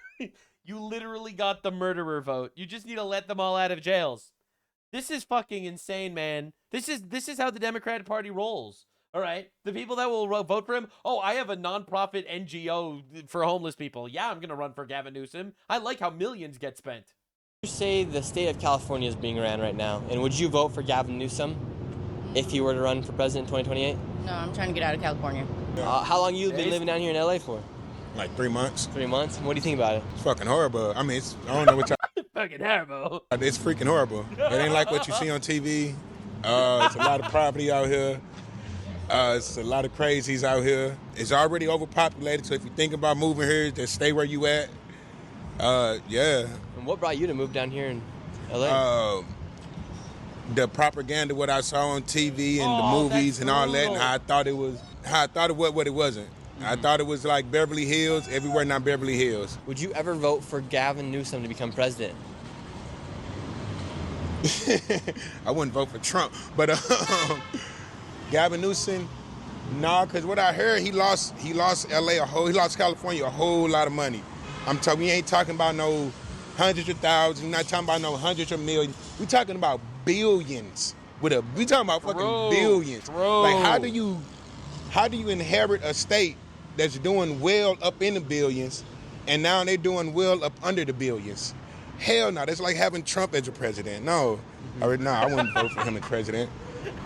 You literally got the murderer vote. You just need to let them all out of jails. This is fucking insane, man. This is how the Democratic Party rolls. All right? The people that will vote for him, oh, I have a nonprofit NGO for homeless people. Yeah, I'm going to run for Gavin Newsom. I like how millions get spent. You say the state of California is being ran right now, and would you vote for Gavin Newsom if he were to run for president in 2028? No, I'm trying to get out of California. How long you been living down here in LA for? Like 3 months. 3 months? What do you think about it? It's fucking horrible. I mean, I don't know what y'all... Fucking horrible. It's freaking horrible. It ain't like what you see on TV. It's a lot of property out here. It's a lot of crazies out here. It's already overpopulated, so if you think about moving here, just stay where you at. Yeah. And what brought you to move down here in LA? The propaganda, what I saw on TV and the movies and all that, and how I thought it was what it wasn't. I thought it was like Beverly Hills, everywhere not Beverly Hills. Would you ever vote for Gavin Newsom to become president? I wouldn't vote for Trump, but Gavin Newsom, nah, because what I heard, he lost LA he lost California a whole lot of money. We ain't talking about no hundreds of thousands, we're not talking about no hundreds of millions. We're talking about billions. We talking about fucking billions. Like how do you inherit a state that's doing well up in the billions, and now they're doing well up under the billions? Hell no, that's like having Trump as a president. No, I wouldn't vote for him as president.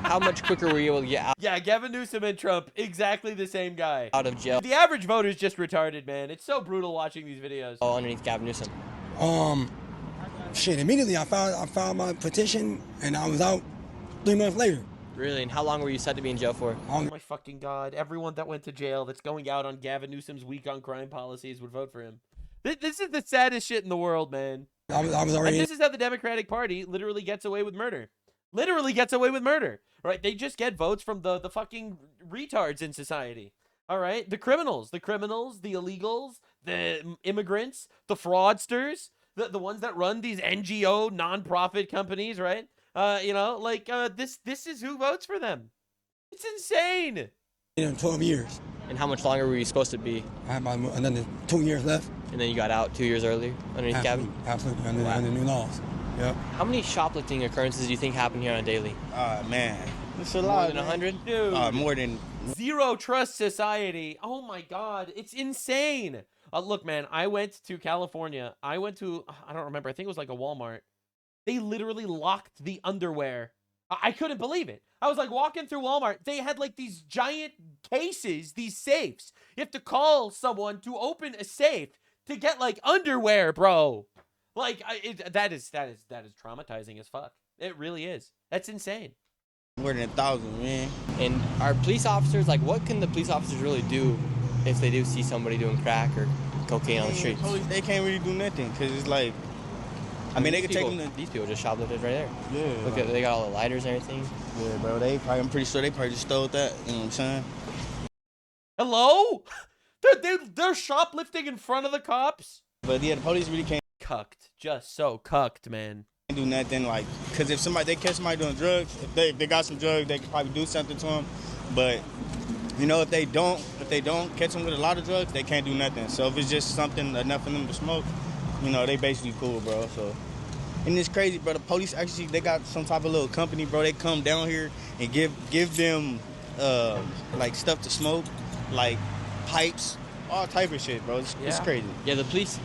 How much quicker were you able to get out? Yeah, Gavin Newsom and Trump, exactly the same guy. Out of jail. The average voter is just retarded, man. It's so brutal watching these videos. Oh, underneath Gavin Newsom. Immediately I filed my petition, and I was out 3 months later. Really? And how long were you set to be in jail for? Oh my fucking God. Everyone that went to jail that's going out on Gavin Newsom's weak on crime policies would vote for him. This is the saddest shit in the world, man. I was And already. this is how the Democratic Party literally gets away with murder. Literally gets away with murder, right? They just get votes from the fucking retards in society. All right, the criminals, the illegals, the immigrants, the fraudsters, the ones that run these NGO nonprofit companies, right? This is who votes for them. It's insane. 12 years. And how much longer were you supposed to be? I have another 2 years left. And then you got out 2 years earlier underneath Gavin? Absolutely, under new laws. Yep. How many shoplifting occurrences do you think happen here on a daily? Man, it's a More lot. than 100? Dude. More than Zero trust society. Oh my God, it's insane. Look, man, I went to California. I don't remember. I think it was like a Walmart. They literally locked the underwear. I couldn't believe it. I was like walking through Walmart. They had like these giant cases, these safes. You have to call someone to open a safe to get like underwear, bro. Like that is traumatizing as fuck. It really is. That's insane. more than 1,000, man. And are police officers, like, what can the police officers really do if they do see somebody doing crack or cocaine on the streets? They can't really do nothing because it's like, I mean, they could take them to... These people just shoplifted right there. Yeah. Look at, they got all the lighters and everything. Yeah, bro, I'm pretty sure they probably just stole that, you know what I'm saying? Hello? They're shoplifting in front of the cops? But yeah, the police really can't... Cucked. Just so cucked, man. Do nothing, like, because if they catch somebody doing drugs, if they got some drugs, they could probably do something to them. But, you know, if they don't catch them with a lot of drugs, they can't do nothing. So if it's just something enough for them to smoke, you know, they basically cool, bro. So, and it's crazy, bro. The police actually, they got some type of little company, bro. They come down here and give them like stuff to smoke, like pipes, all type of shit, bro. It's crazy. Yeah, the police.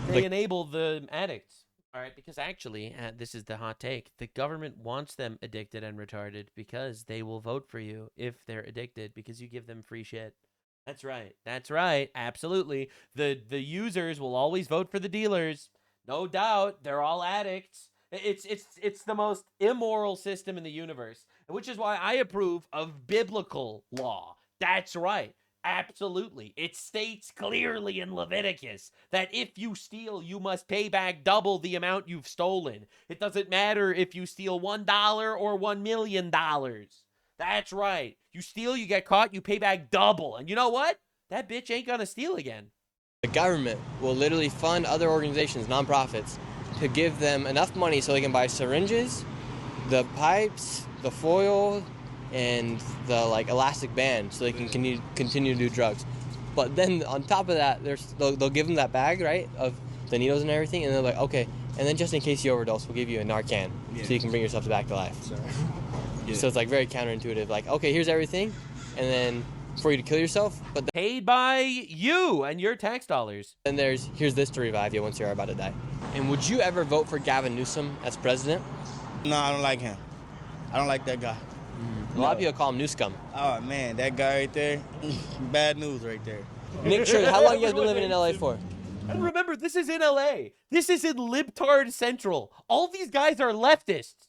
They enable the addicts. All right, because actually, this is the hot take. The government wants them addicted and retarded because they will vote for you if they're addicted because you give them free shit. That's right. That's right. Absolutely. The users will always vote for the dealers. No doubt. They're all addicts. It's the most immoral system in the universe, which is why I approve of biblical law. That's right. Absolutely. It states clearly in Leviticus that if you steal, you must pay back double the amount you've stolen. It doesn't matter if you steal $1 or $1 million. That's right. You steal, you get caught, you pay back double. And you know what? That bitch ain't gonna steal again. The government will literally fund other organizations, nonprofits, to give them enough money so they can buy syringes, the pipes, the foil, and the like elastic band so they can continue to do drugs. But then on top of that, they'll give them that bag, right, of the needles and everything, and they're like, okay, and then just in case you overdose, we'll give you a Narcan so you can bring yourself back to life. So it's like very counterintuitive. Like, okay, here's everything, and then for you to kill yourself, but paid by you and your tax dollars. And here's this to revive you once you're about to die. And would you ever vote for Gavin Newsom as president? No, I don't like him. I don't like that guy. A lot of people call him New Scum. Oh man, that guy right there, bad news right there. Nick Shirley, how long you guys been living in LA for? And remember, this is in LA. This is in Libtard Central. All these guys are leftists.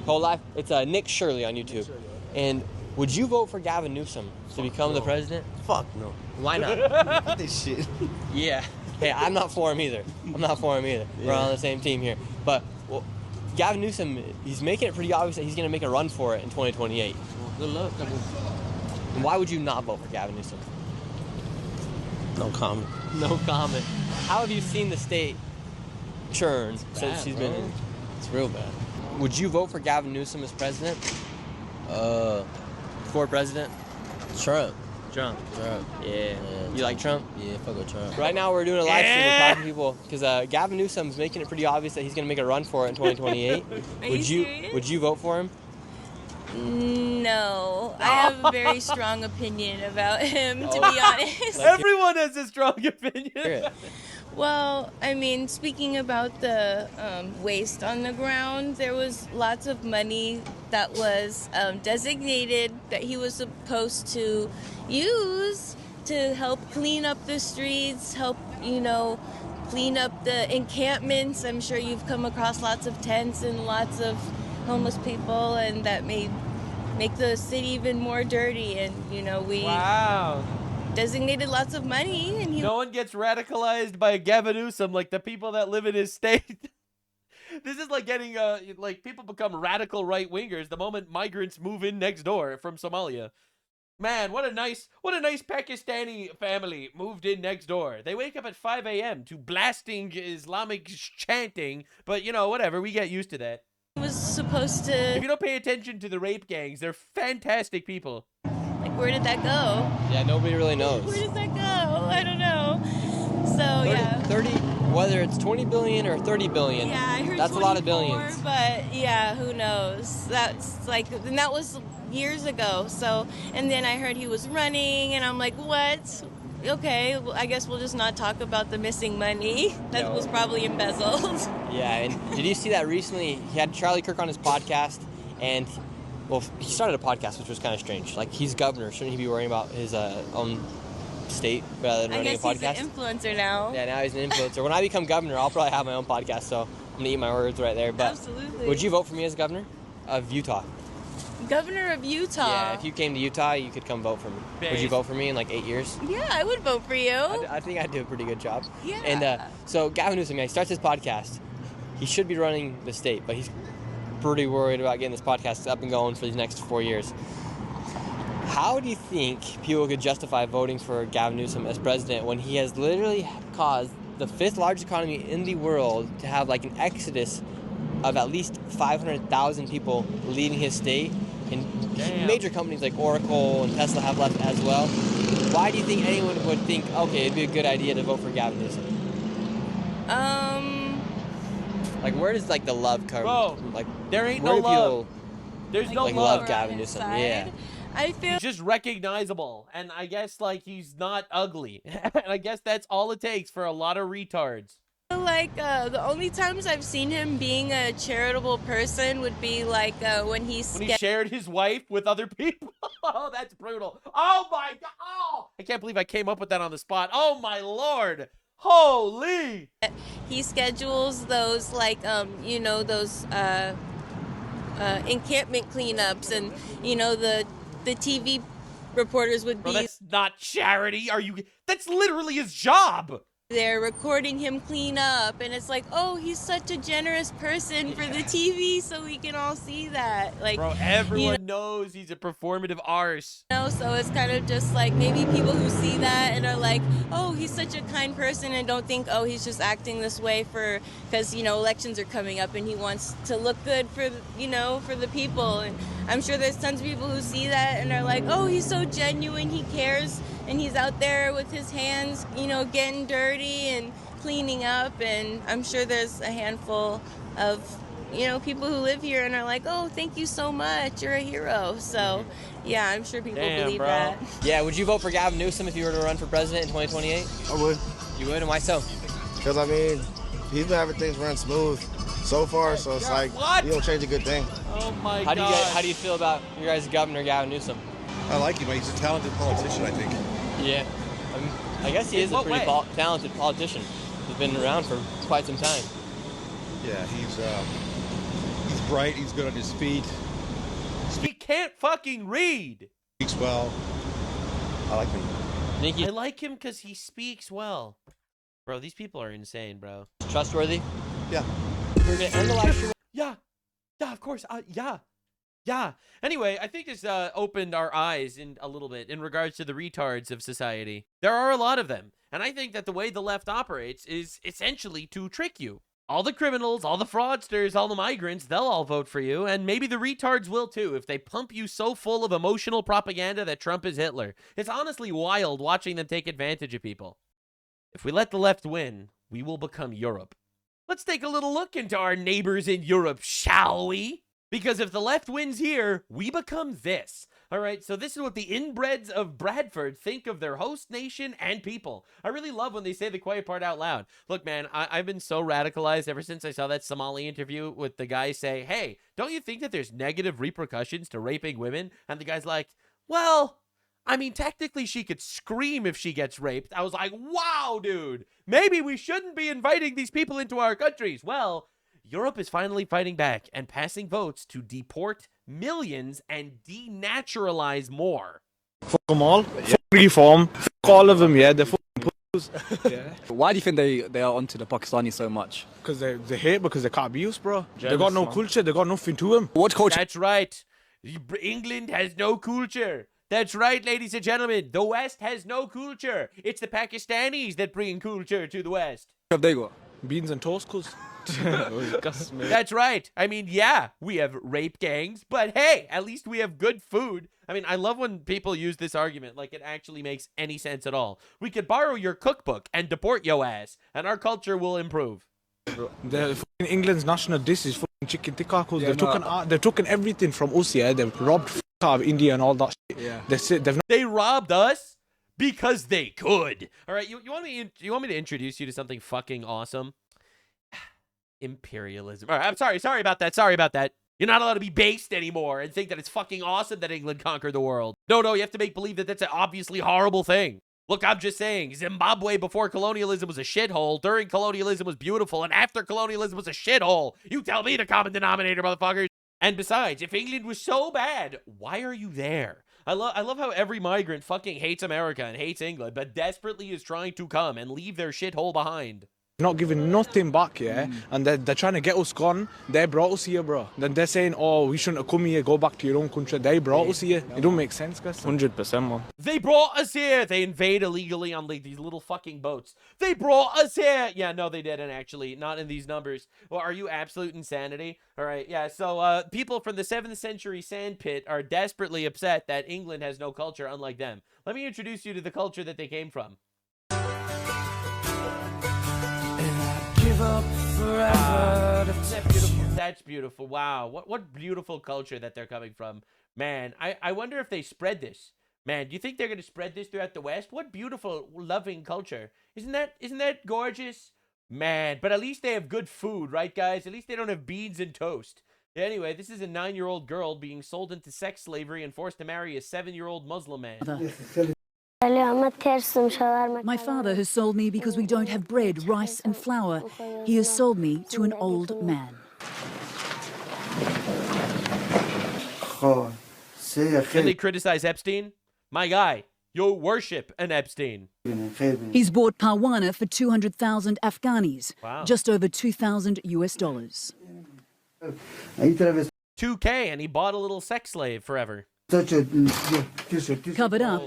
Whole life? It's Nick Shirley on YouTube. And would you vote for Gavin Newsom to become the president? Fuck no. Why not? This shit. Yeah. Hey, I'm not for him either. We're on the same team here. But well, Gavin Newsom, he's making it pretty obvious that he's going to make a run for it in 2028. Good luck. And why would you not vote for Gavin Newsom? No comment. No comment. How have you seen the state churn since he's been in? It's real bad. Would you vote for Gavin Newsom as president? For president? Trump. Yeah. You like Trump? Yeah, fuck with Trump. Right now we're doing a live stream with talking people because Gavin Newsom's making it pretty obvious that he's going to make a run for it in 2028. Would you vote for him? No, I have a very strong opinion about him, to be honest. Everyone has a strong opinion. Well, I mean, speaking about the waste on the ground, there was lots of money that was designated that he was supposed to use to help clean up the streets, help, clean up the encampments. I'm sure you've come across lots of tents and lots of homeless people, and that may make the city even more dirty. And, we... Wow. designated lots of money, and he. No one gets radicalized by Gavin Newsom like the people that live in his state. This is like getting like people become radical right wingers the moment migrants move in next door from Somalia. Man, what a nice Pakistani family moved in next door. They wake up at 5 a.m. to blasting Islamic chanting, but you know, whatever, we get used to that. Was supposed to. If you don't pay attention to the rape gangs, they're fantastic people. Like, where did that go? Yeah, nobody really knows. Where does that go? I don't know. So 30, whether it's 20 billion or 30 billion. Yeah, I heard that's a lot of billions. But yeah, who knows? That's like, and that was years ago. So, and then I heard he was running, and I'm like, what? Okay, well, I guess we'll just not talk about the missing money that was probably embezzled. Yeah, and did you see that recently? He had Charlie Kirk on his podcast, and well, he started a podcast, which was kind of strange. Like, he's governor, shouldn't he be worrying about his own state rather than running a podcast? I guess he's an influencer now. Yeah, now he's an influencer. When I become governor, I'll probably have my own podcast, so I'm gonna eat my words right there. But absolutely. Would you vote for me as governor of Utah? Governor of Utah? Yeah, if you came to Utah, you could come vote for me. Would you vote for me in like 8 years? Yeah, I would vote for you. I think I'd do a pretty good job. Yeah. And so Gavin Newsom, he starts his podcast. He should be running the state, but he's pretty worried about getting this podcast up and going for these next 4 years. How do you think people could justify voting for Gavin Newsom as president when he has literally caused the 5th largest economy in the world to have like an exodus of at least 500,000 people leaving his state? And major companies like Oracle and Tesla have left as well. Why do you think anyone would think, okay, it'd be a good idea to vote for Gavin Newsom? Like, where does like the love come? Bro, like, there ain't where no do love. people, There's no like, love. Gavin Newsom. Yeah. I feel he's just recognizable, and I guess like he's not ugly. And I guess that's all it takes for a lot of retards. Like the only times I've seen him being a charitable person would be like when he shared his wife with other people. Oh, that's brutal. Oh my god. Oh, I can't believe I came up with that on the spot. Oh my lord. Holy. He schedules those like you know, those encampment cleanups, and you know the TV reporters would be. Bro, that's not charity. Are you? That's literally his job. They're recording him clean up, and it's like, oh, he's such a generous person for the TV, so we can all see that. Like, bro, everyone knows he's a performative arse. You know, so it's kind of just like maybe people who see that and are like, oh, he's such a kind person, and don't think, oh, he's just acting this way because you know, elections are coming up and he wants to look good for, you know, for the people. And I'm sure there's tons of people who see that and are like, oh, he's so genuine, he cares. And he's out there with his hands, you know, getting dirty and cleaning up. And I'm sure there's a handful of, you know, people who live here and are like, oh, thank you so much. You're a hero. So, yeah, I'm sure people believe that. Yeah, would you vote for Gavin Newsom if you were to run for president in 2028? I would. You would? And why so? Because, I mean, he's been having things run smooth so far, so it's like, you don't change a good thing. Oh, my God. God. How do you feel about your guys' governor, Gavin Newsom? I like him. He's a talented politician, I think. Yeah, I guess he is a pretty talented politician. He's been around for quite some time. Yeah, he's bright. He's good on his feet. He can't fucking read. Speaks well. I like him. I like him because he speaks well. Bro, these people are insane, bro. Trustworthy? Yeah. We're gonna end the live stream. Yeah, of course. Yeah. Anyway, I think this opened our eyes in a little bit in regards to the retards of society. There are a lot of them. And I think that the way the left operates is essentially to trick you. All the criminals, all the fraudsters, all the migrants, they'll all vote for you. And maybe the retards will too if they pump you so full of emotional propaganda that Trump is Hitler. It's honestly wild watching them take advantage of people. If we let the left win, we will become Europe. Let's take a little look into our neighbors in Europe, shall we? Because if the left wins here, we become this. All right, so this is what the inbreds of Bradford think of their host nation and people. I really love when they say the quiet part out loud. Look, man, I've been so radicalized ever since I saw that Somali interview with the guy say, hey, don't you think that there's negative repercussions to raping women? And the guy's like, well, I mean, technically she could scream if she gets raped. I was like, wow, dude, maybe we shouldn't be inviting these people into our countries. Well, Europe is finally fighting back and passing votes to deport millions and denaturalize more. Fuck them all. Fuck reform. Fuck all of them, yeah. They're fucking pussies. Yeah. Why do you think they are onto the Pakistanis so much? Because they hate because they can't be used, bro. They got no culture. They got nothing to them. What culture? That's right. England has no culture. That's right, ladies and gentlemen. The West has no culture. It's the Pakistanis that bring culture to the West. What have they got? Beans and toast, cuz. That's right. I mean, yeah, we have rape gangs, but hey, at least we have good food. I mean, I love when people use this argument like it actually makes any sense at all. We could borrow your cookbook and deport yo ass, and our culture will improve. England's national dish is fucking chicken tikka, cuz they've taken everything from us, yeah. They've robbed out of India and all that shit. Yeah. They robbed us because they could. All right, you want me to introduce you to something fucking awesome? Imperialism. All right, I'm sorry about that. You're not allowed to be based anymore and think that it's fucking awesome that England conquered the world. No, you have to make believe that that's an obviously horrible thing. Look, I'm just saying, Zimbabwe before colonialism was a shithole, during colonialism was beautiful, and after colonialism was a shithole. You tell me the common denominator, motherfuckers. And besides, if England was so bad, why are you there? I love how every migrant fucking hates America and hates England, but desperately is trying to come and leave their shithole behind. Not giving nothing back, yeah, and they're trying to get us gone. They brought us here, bro. Then they're saying, oh, we shouldn't have come here, go back to your own country. They brought us here. It don't make sense, guys. 100%, man. They brought us here. They invade illegally on like these little fucking boats. They brought us here. Yeah, no, they didn't actually. Not in these numbers. Well, are you absolute insanity? All right, yeah, so people from the 7th century sandpit are desperately upset that England has no culture unlike them. Let me introduce you to the culture that they came from. That's beautiful. Wow, what beautiful culture that they're coming from. Man, I wonder if they spread this. Man, do you think they're gonna spread this throughout the West? What beautiful, loving culture. Isn't that gorgeous? Man, but at least they have good food, right, guys? At least they don't have beans and toast. Anyway, this is a 9-year-old girl being sold into sex slavery and forced to marry a 7-year-old Muslim man. My father has sold me because we don't have bread, rice and flour. He has sold me to an old man. Can they criticize Epstein? My guy, you worship an Epstein. He's bought Parwana for 200,000 Afghanis, just over $2,000 US. 2K, and he bought a little sex slave forever. Covered up,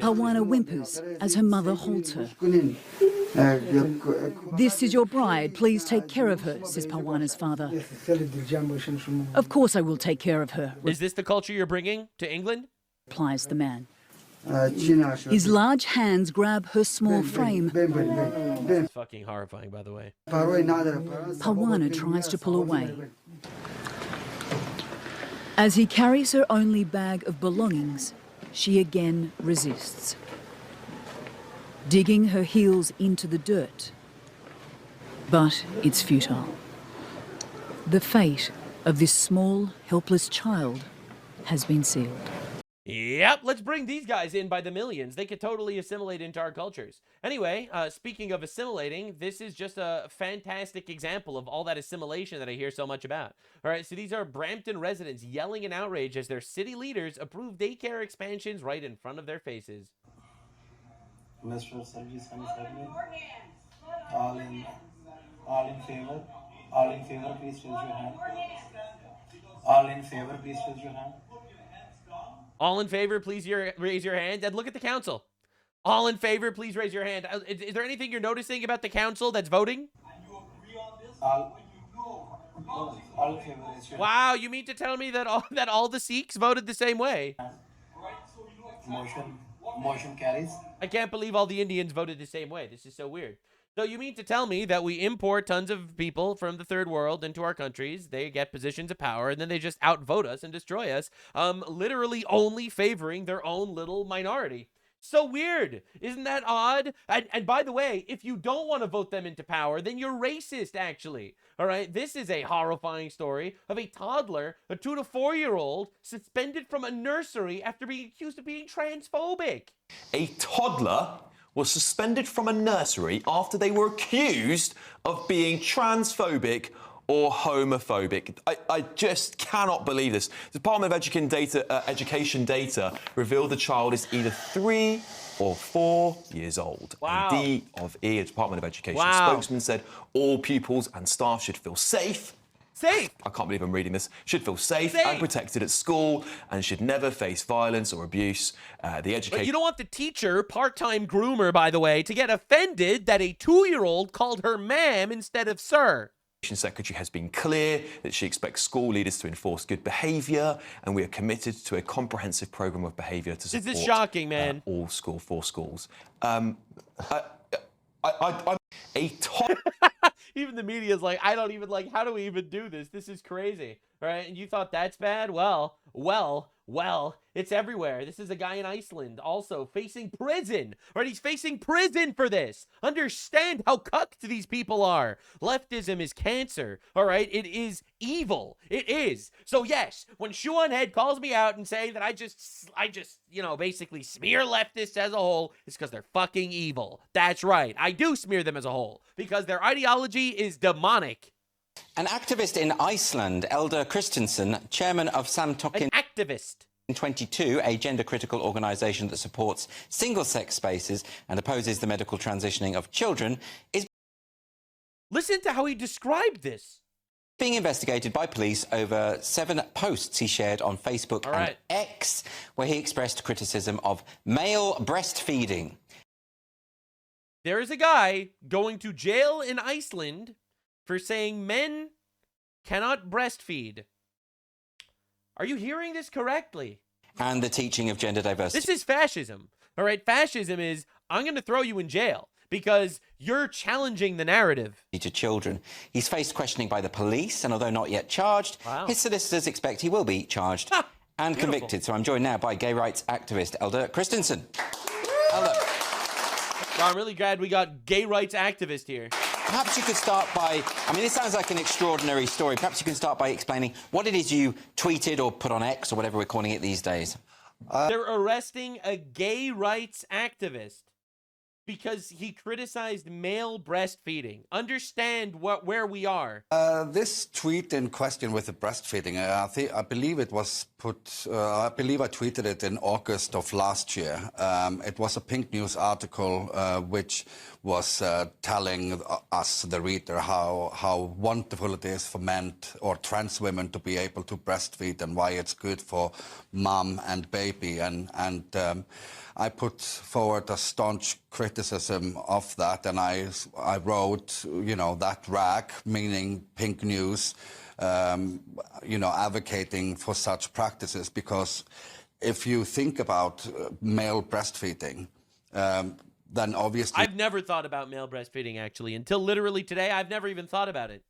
Parwana whimpers as her mother holds her. This is your bride. Please take care of her, says Parwana's father. Of course I will take care of her, Is this the culture you're bringing to England? replies the man. His large hands grab her small frame. It's fucking horrifying, by the way. Parwana tries to pull away. As he carries her only bag of belongings, she again resists, digging her heels into the dirt. But it's futile. The fate of this small, helpless child has been sealed. Yep, let's bring these guys in by the millions. They could totally assimilate into our cultures. Anyway, speaking of assimilating, this is just a fantastic example of all that assimilation that I hear so much about. All right, so these are Brampton residents yelling in outrage as their city leaders approve daycare expansions right in front of their faces. Mr. Service all in favor? All in favor, please raise your hand. All in favor, please raise your hand. All in favor, please raise your hand. And look at the council. All in favor, please raise your hand. Is there anything you're noticing about the council that's voting? All in favor, raise your hand. Wow, you mean to tell me that all the Sikhs voted the same way? Motion carries. I can't believe all the Indians voted the same way. This is so weird. So you mean to tell me that we import tons of people from the third world into our countries, they get positions of power, and then they just outvote us and destroy us, literally only favoring their own little minority? So weird. Isn't that odd? And by the way, if you don't want to vote them into power, then you're racist, actually. All right, this is a horrifying story of a toddler, a 2 to 4-year-old, suspended from a nursery after being accused of being transphobic. A toddler was suspended from a nursery after they were accused of being transphobic or homophobic. I just cannot believe this. The Department of Education data revealed the child is either 3 or 4 years old. Wow. A D of E, a Department of Education Wow. spokesman, said all pupils and staff should feel safe. Safe. I can't believe I'm reading this. Should feel safe and protected at school and should never face violence or abuse. The education. But you don't want the teacher, part-time groomer, by the way, to get offended that a 2-year-old called her ma'am instead of sir. The Secretary has been clear that she expects school leaders to enforce good behaviour, and we are committed to a comprehensive programme of behaviour to support. This is shocking, man. All four schools. I'm a top. Even the media is like, I don't even like, how do we even do this? This is crazy, right? And you thought that's bad? Well, it's everywhere. This is a guy in Iceland also facing prison, right? He's facing prison for this. Understand how cucked these people are. Leftism is cancer, all right? It is evil. It is. So yes, when Shoe on Head calls me out and say that I just, you know, basically smear leftists as a whole, it's because they're fucking evil. That's right. I do smear them as a whole because their ideology is demonic. An activist in Iceland, Elder Christensen, chairman of Samtökin. An activist. 22, a gender-critical organisation that supports single-sex spaces and opposes the medical transitioning of children, is... Listen to how he described this. Being investigated by police over 7 posts he shared on Facebook and X, where he expressed criticism of male breastfeeding. There is a guy going to jail in Iceland for saying men cannot breastfeed. Are you hearing this correctly? And the teaching of gender diversity. This is fascism. All right, fascism is, I'm going to throw you in jail because you're challenging the narrative. To children. He's faced questioning by the police, and although not yet charged, his solicitors expect he will be charged and convicted. So I'm joined now by gay rights activist Elder Christensen. Elder. Well, I'm really glad we got gay rights activist here. Perhaps you could start by, I mean, this sounds like an extraordinary story. Perhaps you can start by explaining what it is you tweeted or put on X or whatever we're calling it these days. They're arresting a gay rights activist because he criticized male breastfeeding. Understand where we are. This tweet in question with the breastfeeding, I believe it was put, I believe I tweeted it in August of last year. It was a Pink News article which was telling us, the reader, how wonderful it is for men or trans women to be able to breastfeed and why it's good for mom and baby. And I put forward a staunch criticism of that, and I wrote, you know, that rag, meaning Pink News, you know, advocating for such practices, because if you think about male breastfeeding, then obviously... I've never thought about male breastfeeding, actually. Until literally today, I've never even thought about it.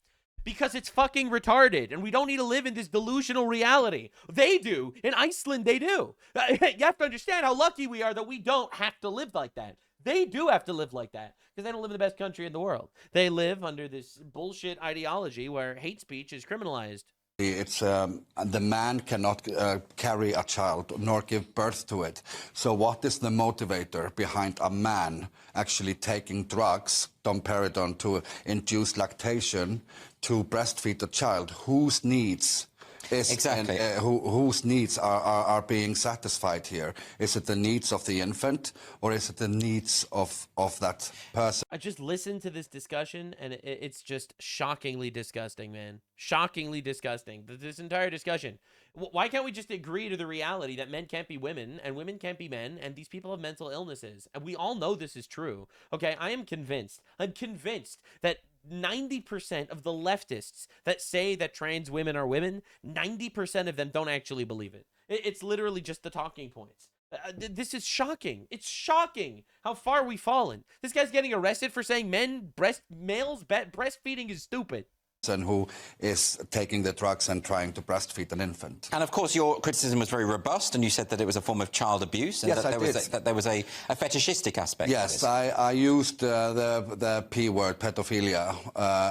Because it's fucking retarded, and we don't need to live in this delusional reality. They do. In Iceland, they do. You have to understand how lucky we are that we don't have to live like that. They do have to live like that, because they don't live in the best country in the world. They live under this bullshit ideology where hate speech is criminalized. It's the man cannot carry a child nor give birth to it. So what is the motivator behind a man actually taking drugs, domperidone, to induce lactation, to breastfeed the child? Whose needs is exactly whose needs are being satisfied here? Is it the needs of the infant, or is it the needs of that person? I just listened to this discussion, and it's just shockingly disgusting, man. Shockingly disgusting. This entire discussion. Why can't we just agree to the reality that men can't be women and women can't be men, and these people have mental illnesses? And we all know this is true. Okay, I am convinced. I'm convinced that 90% of the leftists that say that trans women are women, 90% of them don't actually believe it. It's literally just the talking points. This is shocking. It's shocking how far we've fallen. This guy's getting arrested for saying males breastfeeding is stupid. And who is taking the drugs and trying to breastfeed an infant. And of course your criticism was very robust, and you said that it was a form of child abuse, and yes, that there was a fetishistic aspect. Yes, I used the P word, pedophilia,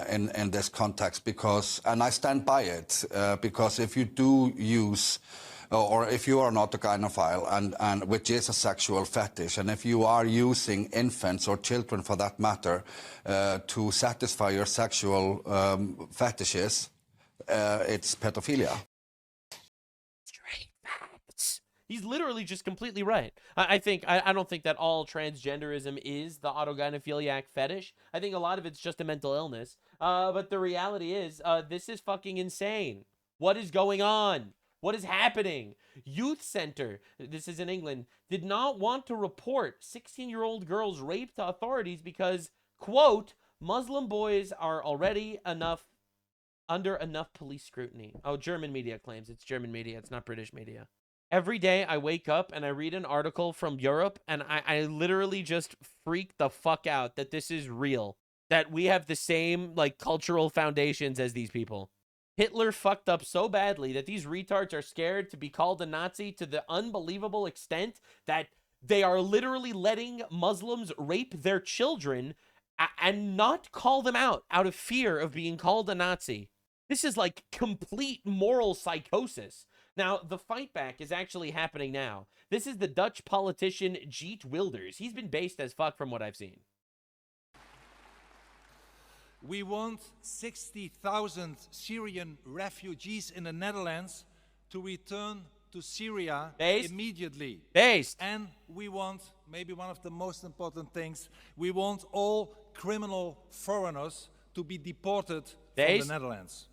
in this context, because, and I stand by it, because if you do use or if you are not a gynophile, and which is a sexual fetish, and if you are using infants or children for that matter to satisfy your sexual fetishes, it's pedophilia. He's literally just completely right. I don't think that all transgenderism is the autogynephiliac fetish. I think a lot of it's just a mental illness. But the reality is, this is fucking insane. What is going on? What is happening? Youth Center, this is in England, did not want to report 16-year-old girls raped to authorities because, quote, Muslim boys are already under enough police scrutiny. Oh, German media claims. It's German media. It's not British media. Every day I wake up and I read an article from Europe and I literally just freak the fuck out that this is real. That we have the same, like, cultural foundations as these people. Hitler fucked up so badly that these retards are scared to be called a Nazi to the unbelievable extent that they are literally letting Muslims rape their children and not call them out of fear of being called a Nazi. This is like complete moral psychosis. Now, the fight back is actually happening now. This is the Dutch politician Geert Wilders. He's been based as fuck from what I've seen. We want 60,000 Syrian refugees in the Netherlands to return to Syria immediately. And we want, maybe one of the most important things, we want all criminal foreigners to be deported from the Netherlands.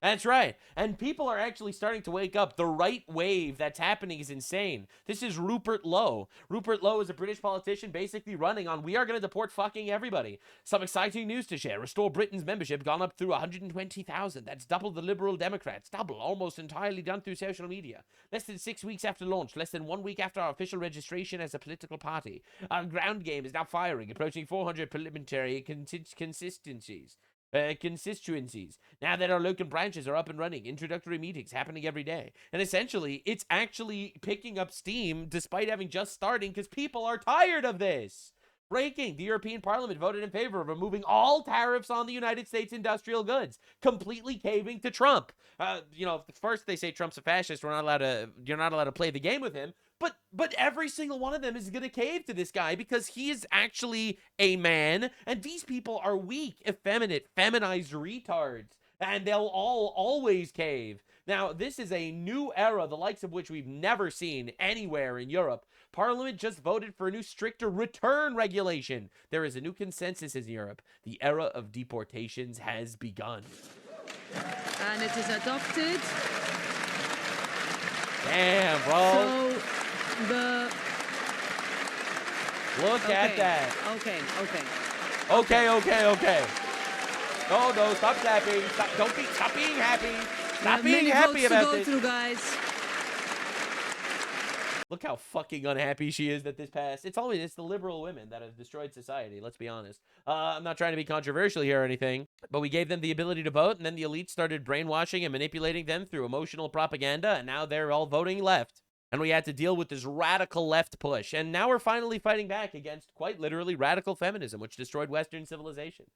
That's right. And people are actually starting to wake up. The right wave that's happening is insane. This is Rupert Lowe. Rupert Lowe is a British politician basically running on, we are going to deport fucking everybody. Some exciting news to share. Restore Britain's membership gone up through 120,000. That's double the Liberal Democrats. Double. Almost entirely done through social media. Less than 6 weeks after launch. Less than 1 week after our official registration as a political party. Our ground game is now firing. Approaching 400 parliamentary constituencies. Now that our local branches are up and running, introductory meetings happening every day. And essentially, it's actually picking up steam despite having just starting because people are tired of this. Breaking, the European Parliament voted in favor of removing all tariffs on the United States industrial goods, completely caving to Trump. First they say Trump's a fascist, you're not allowed to play the game with him. But every single one of them is going to cave to this guy because he is actually a man, and these people are weak, effeminate, feminized retards, and they'll always cave. Now, this is a new era, the likes of which we've never seen anywhere in Europe. Parliament just voted for a new stricter return regulation. There is a new consensus in Europe. The era of deportations has begun. And it is adopted. Damn, bro. So Look at that. Okay. No, stop clapping. Stop being happy. Stop being happy about this. Through, guys. Look how fucking unhappy she is that this passed. It's the liberal women that have destroyed society, let's be honest. I'm not trying to be controversial here or anything, but we gave them the ability to vote, and then the elite started brainwashing and manipulating them through emotional propaganda, and now they're all voting left. And we had to deal with this radical left push. And now we're finally fighting back against, quite literally, radical feminism, which destroyed Western civilization.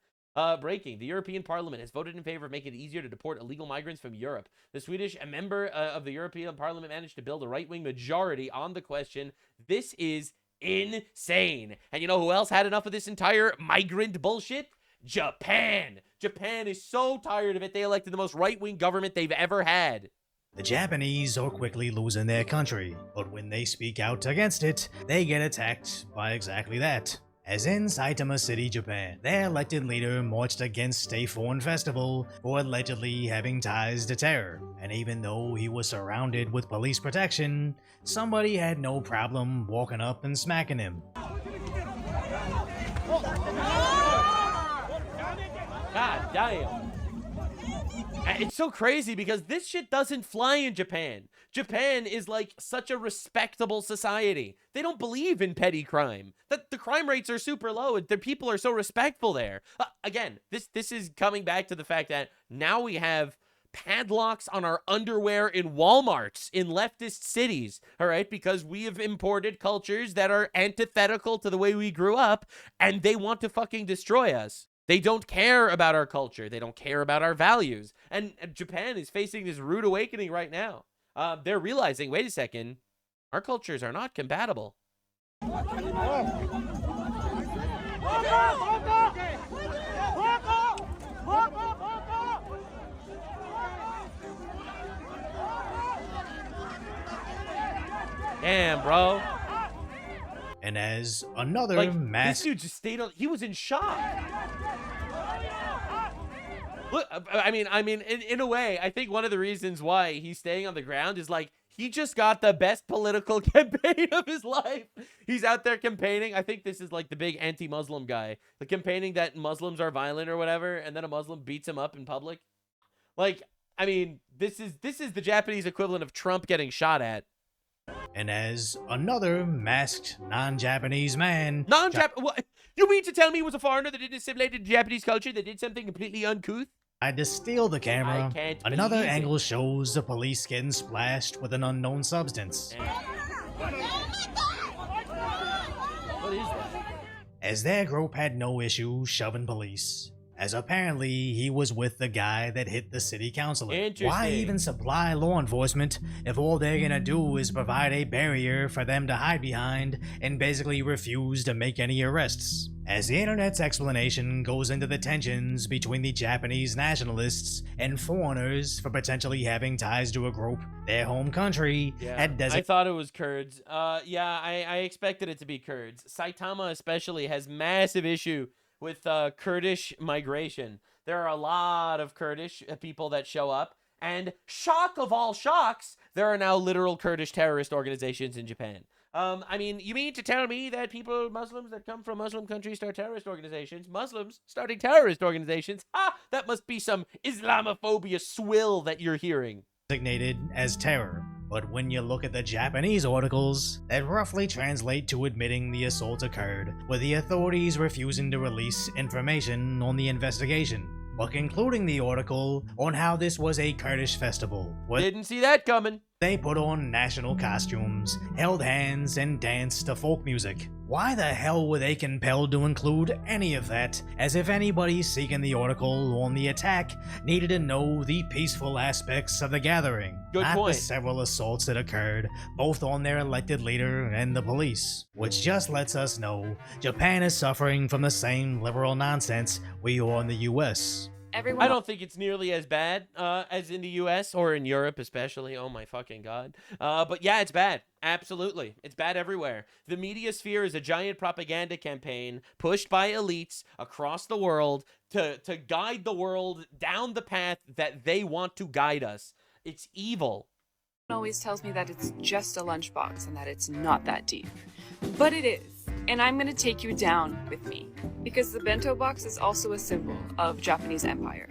Breaking. The European Parliament has voted in favor of making it easier to deport illegal migrants from Europe. The Swedish member of the European Parliament managed to build a right-wing majority on the question. This is insane. And you know who else had enough of this entire migrant bullshit? Japan. Japan is so tired of it, they elected the most right-wing government they've ever had. The Japanese are quickly losing their country, but when they speak out against it, they get attacked by exactly that. As in Saitama City, Japan, their elected leader marched against a foreign festival for allegedly having ties to terror, and even though he was surrounded with police protection, somebody had no problem walking up and smacking him. God damn. It's so crazy because this shit doesn't fly in Japan. Japan is like such a respectable society. They don't believe in petty crime. The crime rates are super low. The people are so respectful there. Again, this is coming back to the fact that now we have padlocks on our underwear in Walmarts in leftist cities, all right? Because we have imported cultures that are antithetical to the way we grew up, and they want to fucking destroy us. They don't care about our culture. They don't care about our values. And Japan is facing this rude awakening right now. they're realizing, wait a second, our cultures are not compatible. Damn, bro. And as another this dude just stayed on, he was in shock. Look, I mean, in a way, I think one of the reasons why he's staying on the ground is like, he just got the best political campaign of his life. He's out there campaigning. I think this is like the big anti-Muslim guy, the campaigning that Muslims are violent or whatever, and then a Muslim beats him up in public. Like, I mean, this is the Japanese equivalent of Trump getting shot at. And as another masked non-Japanese man... What? You mean to tell me he was a foreigner that didn't assimilate to Japanese culture, that did something completely uncouth? Tried to steal the camera. Another angle shows the police getting splashed with an unknown substance. What is that? As their group had no issue shoving police, as apparently he was with the guy that hit the city councilor. Why even supply law enforcement if all they're gonna do is provide a barrier for them to hide behind and basically refuse to make any arrests? As the internet's explanation goes into the tensions between the Japanese nationalists and foreigners for potentially having ties to a group their home country had I thought it was Kurds. Yeah, I expected it to be Kurds. Saitama especially has massive issue with Kurdish migration. There are a lot of Kurdish people that show up, and shock of all shocks, there are now literal Kurdish terrorist organizations in Japan. I mean, you mean to tell me that Muslims that come from Muslim countries start terrorist organizations? Muslims starting terrorist organizations? Ha! That must be some Islamophobia swill that you're hearing. Designated as terror. But when you look at the Japanese articles, that roughly translate to admitting the assault occurred, with the authorities refusing to release information on the investigation, but concluding the article on how this was a Kurdish festival. Didn't see that coming. They put on national costumes, held hands, and danced to folk music. Why the hell were they compelled to include any of that, as if anybody seeking the article on the attack needed to know the peaceful aspects of the gathering, not the several assaults that occurred, both on their elected leader and the police, which just lets us know Japan is suffering from the same liberal nonsense we are in the US. I don't think it's nearly as bad as in the US or in Europe especially. Oh my fucking God. But yeah, it's bad. Absolutely. It's bad everywhere. The media sphere is a giant propaganda campaign pushed by elites across the world to guide the world down the path that they want to guide us. It's evil. Always tells me that it's just a lunchbox and that it's not that deep. But it is. And I'm going to take you down with me, because the bento box is also a symbol of Japanese empire.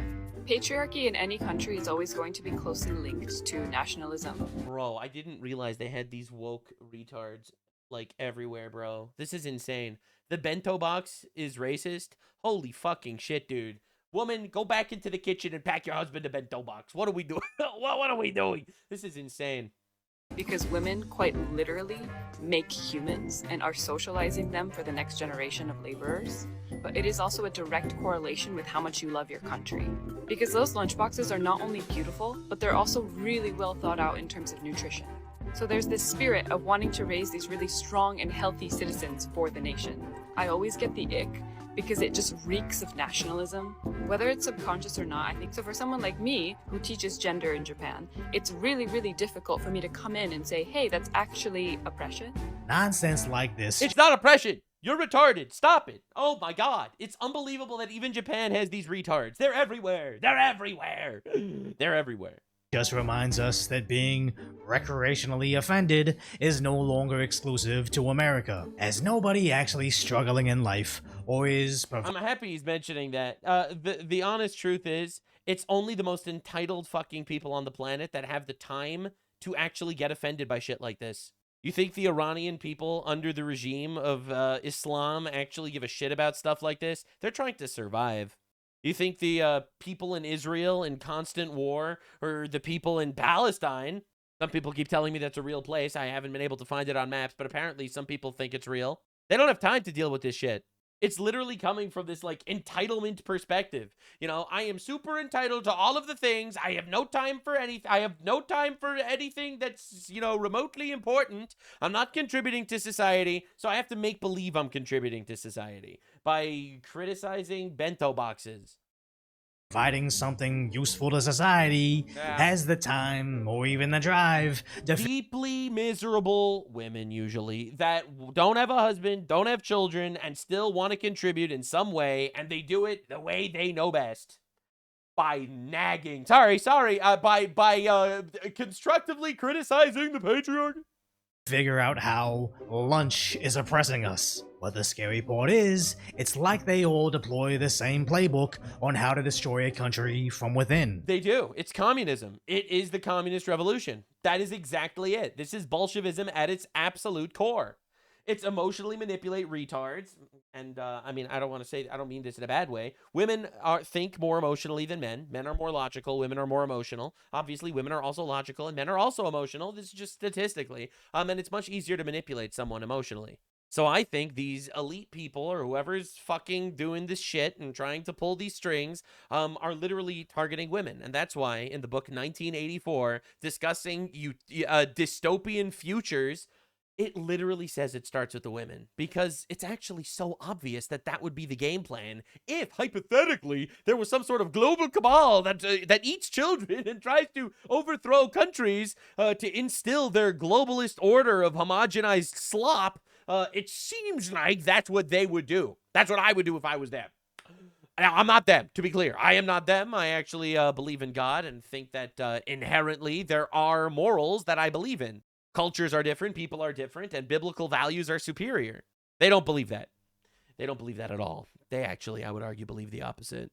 Patriarchy in any country is always going to be closely linked to nationalism. Bro, I didn't realize they had these woke retards like everywhere, bro. This is insane. The bento box is racist? Holy fucking shit, dude. Woman, go back into the kitchen and pack your husband a bento box. What are we doing? What are we doing? This is insane. Because women quite literally make humans and are socializing them for the next generation of laborers. But it is also a direct correlation with how much you love your country. Because those lunchboxes are not only beautiful, but they're also really well thought out in terms of nutrition. So there's this spirit of wanting to raise these really strong and healthy citizens for the nation. I always get the ick because it just reeks of nationalism, whether it's subconscious or not. I think so for someone like me who teaches gender in Japan, it's really, really difficult for me to come in and say, hey, that's actually oppression. Nonsense like this. It's not oppression. You're retarded. Stop it. Oh my God. It's unbelievable that even Japan has these retards. They're everywhere. They're everywhere. They're everywhere. Just reminds us that being recreationally offended is no longer exclusive to America, as nobody actually struggling in life or is... I'm happy he's mentioning that. The honest truth is, it's only the most entitled fucking people on the planet that have the time to actually get offended by shit like this. You think the Iranian people under the regime of Islam actually give a shit about stuff like this? They're trying to survive. You think the people in Israel in constant war, or the people in Palestine, some people keep telling me that's a real place. I haven't been able to find it on maps, but apparently some people think it's real. They don't have time to deal with this shit. It's literally coming from this like entitlement perspective. You know, I am super entitled to all of the things. I have no time for anything. I have no time for anything that's, you know, remotely important. I'm not contributing to society, so I have to make believe I'm contributing to society by criticizing bento boxes. Providing something useful to society has the time or even the drive to deeply miserable women, usually, that don't have a husband, don't have children, and still want to contribute in some way, and they do it the way they know best. By nagging. By constructively criticizing the patriarchy. Figure out how lunch is oppressing us. But the scary part is, it's like they all deploy the same playbook on how to destroy a country from within. They do. It's communism. It is the communist revolution. That is exactly it. This is Bolshevism at its absolute core. It's emotionally manipulate retards. And I mean, I don't mean this in a bad way. Women think more emotionally than men. Men are more logical. Women are more emotional. Obviously, women are also logical and men are also emotional. This is just statistically. And it's much easier to manipulate someone emotionally. So I think these elite people or whoever's fucking doing this shit and trying to pull these strings are literally targeting women. And that's why in the book 1984, discussing dystopian futures, it literally says it starts with the women, because it's actually so obvious that that would be the game plan if, hypothetically, there was some sort of global cabal that eats children and tries to overthrow countries to instill their globalist order of homogenized slop. It seems like that's what they would do. That's what I would do if I was them. Now, I'm not them, to be clear. I am not them. I actually believe in God and think that inherently there are morals that I believe in. Cultures are different, people are different, and biblical values are superior. They don't believe that. They don't believe that at all. They actually, I would argue, believe the opposite.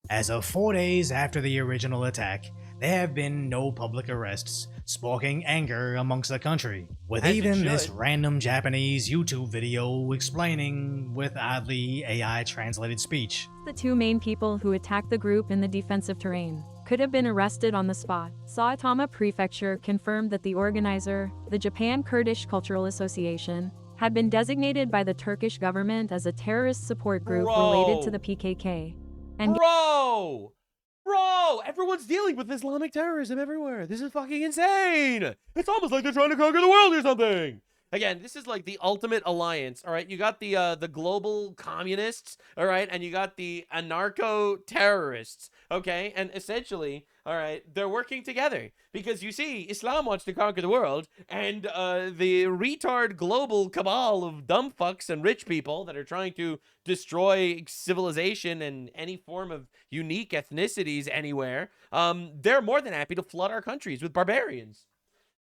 As of 4 days after the original attack, there have been no public arrests, sparking anger amongst the country, with even this random Japanese YouTube video explaining with oddly AI-translated speech. The two main people who attacked the group in the defensive terrain could have been arrested on the spot. Saitama Prefecture confirmed that the organizer, the Japan Kurdish Cultural Association, had been designated by the Turkish government as a terrorist support group related to the PKK. And Bro, everyone's dealing with Islamic terrorism everywhere. This is fucking insane. It's almost like they're trying to conquer the world or something. Again, this is like the ultimate alliance, all right? You got the global communists, all right? And you got the anarcho-terrorists, okay? And essentially, all right, they're working together because you see, Islam wants to conquer the world, and the retard global cabal of dumb fucks and rich people that are trying to destroy civilization and any form of unique ethnicities anywhere, they're more than happy to flood our countries with barbarians.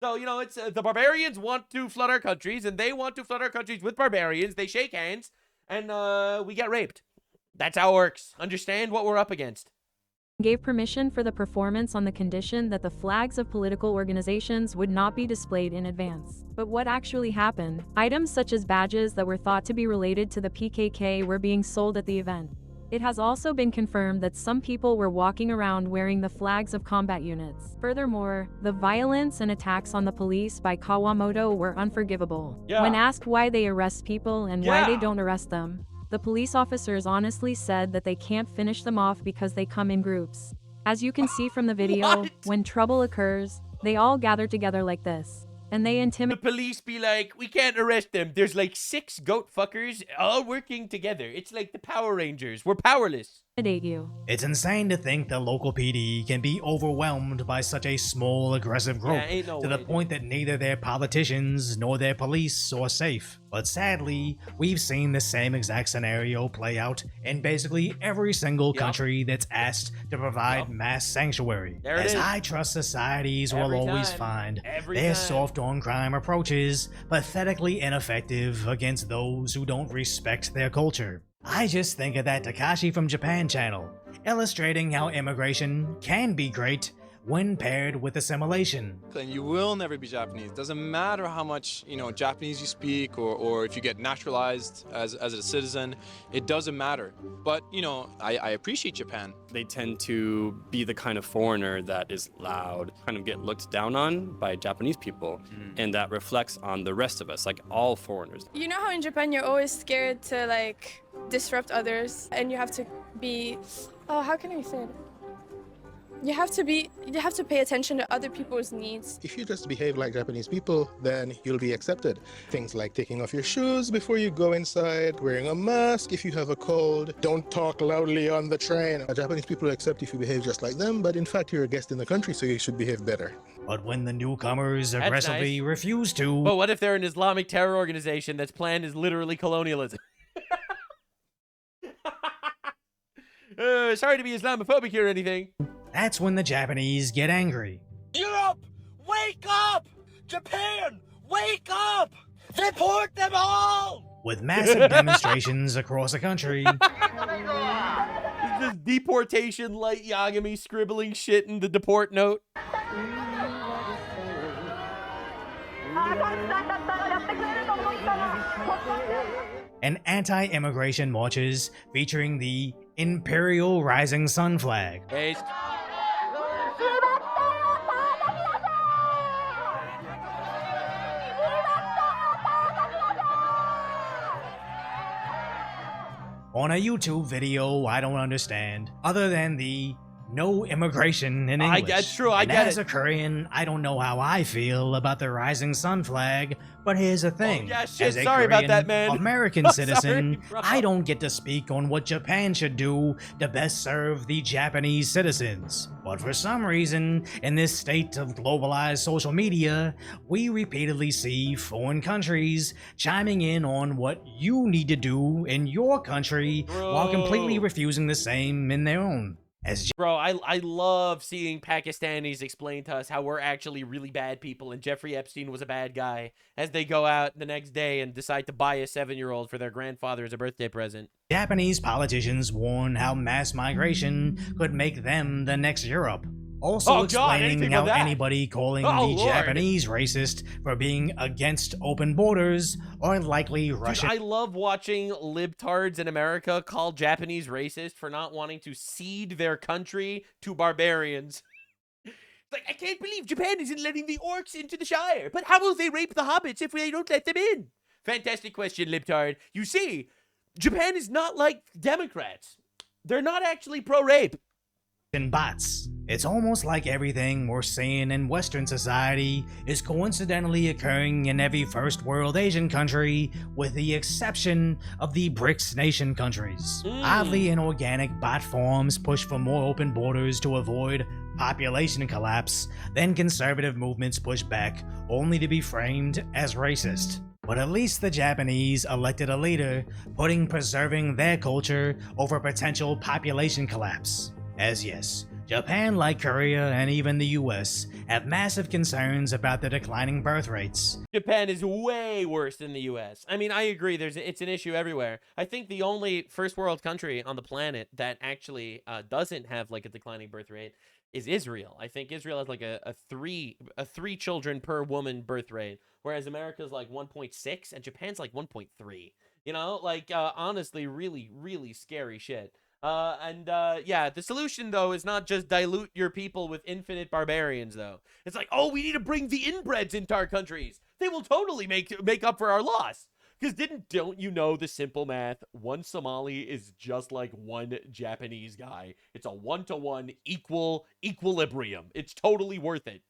So, you know, it's the barbarians want to flood our countries, and they want to flood our countries with barbarians. They shake hands, and we get raped. That's how it works. Understand what we're up against. Gave permission for the performance on the condition that the flags of political organizations would not be displayed in advance. But what actually happened? Items such as badges that were thought to be related to the PKK were being sold at the event. It has also been confirmed that some people were walking around wearing the flags of combat units. Furthermore, the violence and attacks on the police by Kawamoto were unforgivable. When asked why they arrest people and why they don't arrest them, the police officers honestly said that they can't finish them off because they come in groups. As you can see from the video, when trouble occurs, they all gather together like this. And they intimidate. The police be like, we can't arrest them. There's like 6 goat fuckers all working together. It's like the Power Rangers. We're powerless. You. It's insane to think the local PD can be overwhelmed by such a small, aggressive group, to the point that neither their politicians nor their police are safe. But sadly, we've seen the same exact scenario play out in basically every single country that's asked to provide mass sanctuary. As high-trust societies will always find, their soft-on-crime approaches pathetically ineffective against those who don't respect their culture. I just think of that Takashi from Japan channel, illustrating how immigration can be great when paired with assimilation. And you will never be Japanese. Doesn't matter how much, Japanese you speak or if you get naturalized as a citizen, it doesn't matter. But, I appreciate Japan. They tend to be the kind of foreigner that is loud, kind of get looked down on by Japanese people, and that reflects on the rest of us, like all foreigners. You know how in Japan you're always scared to like disrupt others and you have to be, how can I say it? You have to pay attention to other people's needs. If you just behave like Japanese people, then you'll be accepted. Things like taking off your shoes before you go inside, wearing a mask if you have a cold, don't talk loudly on the train. Japanese people accept if you behave just like them, but in fact you're a guest in the country, so you should behave better. But when the newcomers aggressively refuse to... But what if they're an Islamic terror organization that's planned is literally colonialism? Sorry to be Islamophobic here or anything. That's when the Japanese get angry. Europe, wake up! Japan, wake up! Deport them all! With massive demonstrations across the country. This deportation light Yagami scribbling shit in the deport note. And anti-immigration marches featuring the Imperial Rising Sun flag. Hey. On a YouTube video I don't understand, other than the no immigration in English. That's true, I get it. As a Korean, I don't know how I feel about the rising sun flag, but here's the thing. Yeah, shit, as a sorry Korean about that, man. American citizen, I don't get to speak on what Japan should do to best serve the Japanese citizens. But for some reason, in this state of globalized social media, we repeatedly see foreign countries chiming in on what you need to do in your country while completely refusing the same in their own. Bro, I love seeing Pakistanis explain to us how we're actually really bad people and Jeffrey Epstein was a bad guy as they go out the next day and decide to buy a 7-year-old for their grandfather as a birthday present. Japanese politicians warn how mass migration could make them the next Europe. Also explaining how anybody calling the Japanese racist for being against open borders are likely Russian. Dude, I love watching libtards in America call Japanese racist for not wanting to cede their country to barbarians. Like, I can't believe Japan isn't letting the orcs into the Shire, but how will they rape the hobbits if they don't let them in? Fantastic question, libtard. You see, Japan is not like Democrats. They're not actually pro-rape. Bots. It's almost like everything we're seeing in Western society is coincidentally occurring in every first world Asian country, with the exception of the BRICS nation countries. Oddly inorganic bot forms push for more open borders to avoid population collapse, then conservative movements push back, only to be framed as racist. But at least the Japanese elected a leader, putting preserving their culture over potential population collapse. As yes, Japan, like Korea and even the US, have massive concerns about the declining birth rates. Japan is way worse than the US. I mean, I agree, it's an issue everywhere. I think the only first world country on the planet that actually doesn't have like a declining birth rate is Israel. I think Israel has like a three children per woman birth rate, whereas America's like 1.6 and Japan's like 1.3. You know, like honestly, really, really scary shit. Yeah, the solution, though, is not just dilute your people with infinite barbarians, though. It's like, oh, we need to bring the inbreds into our countries. They will totally make up for our loss. Because don't you know the simple math? One Somali is just like one Japanese guy. It's a 1-to-1 equilibrium. It's totally worth it.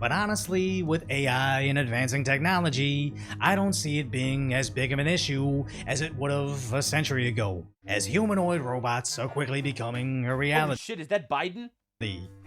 But honestly, with AI and advancing technology, I don't see it being as big of an issue as it would have a century ago, as humanoid robots are quickly becoming a reality. Holy shit, is that Biden?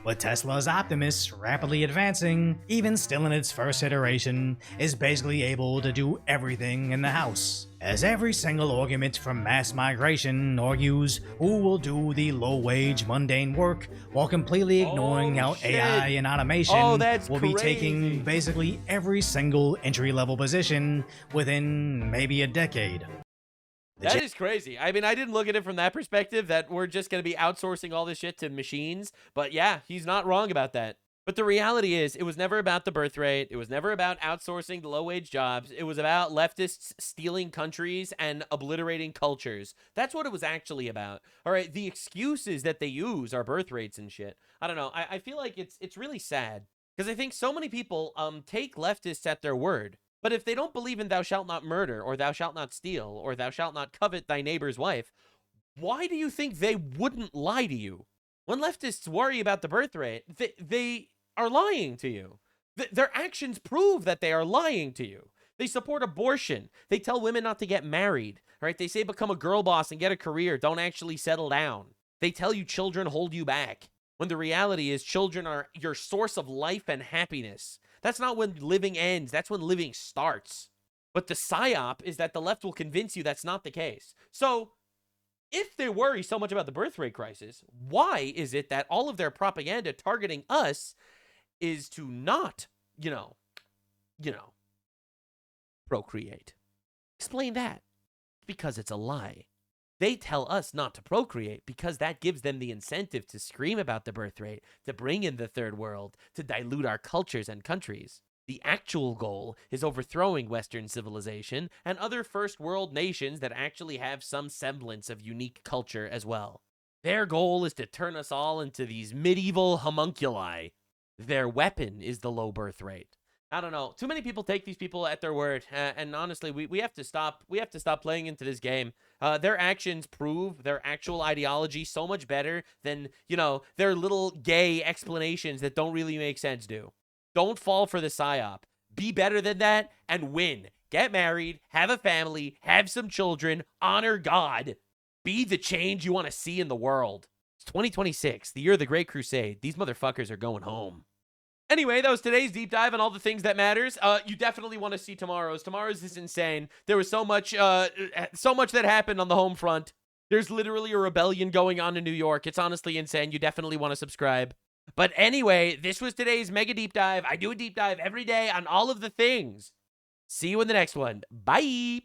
But Tesla's Optimus, rapidly advancing, even still in its first iteration, is basically able to do everything in the house. As every single argument from mass migration argues who will do the low-wage, mundane work, while completely ignoring how AI and automation will be taking basically every single entry-level position within maybe a decade. That is crazy. I mean, I didn't look at it from that perspective, that we're just going to be outsourcing all this shit to machines. But yeah, he's not wrong about that. But the reality is, it was never about the birth rate. It was never about outsourcing the low-wage jobs. It was about leftists stealing countries and obliterating cultures. That's what it was actually about. All right, the excuses that they use are birth rates and shit. I don't know. I feel like it's really sad, because I think so many people take leftists at their word. But if they don't believe in thou shalt not murder, or thou shalt not steal, or thou shalt not covet thy neighbor's wife, why do you think they wouldn't lie to you? When leftists worry about the birth rate, they are lying to you. Their actions prove that they are lying to you. They support abortion. They tell women not to get married, right? They say become a girl boss and get a career. Don't actually settle down. They tell you children hold you back, when the reality is children are your source of life and happiness. That's not when living ends. That's when living starts. But the psyop is that the left will convince you that's not the case. So if they worry so much about the birth rate crisis, why is it that all of their propaganda targeting us is to not, procreate? Explain that. Because it's a lie. They tell us not to procreate because that gives them the incentive to scream about the birth rate, to bring in the third world, to dilute our cultures and countries. The actual goal is overthrowing Western civilization and other first world nations that actually have some semblance of unique culture as well. Their goal is to turn us all into these medieval homunculi. Their weapon is the low birth rate. I don't know. Too many people take these people at their word, and honestly, we have to stop. We have to stop playing into this game. Their actions prove their actual ideology so much better than, their little gay explanations that don't really make sense do. Don't fall for the psyop. Be better than that and win. Get married, have a family, have some children, honor God. Be the change you want to see in the world. It's 2026, the year of the Great Crusade. These motherfuckers are going home. Anyway, that was today's deep dive on all the things that matters. You definitely want to see tomorrow's. Tomorrow's is insane. There was so much that happened on the home front. There's literally a rebellion going on in New York. It's honestly insane. You definitely want to subscribe. But anyway, this was today's mega deep dive. I do a deep dive every day on all of the things. See you in the next one. Bye.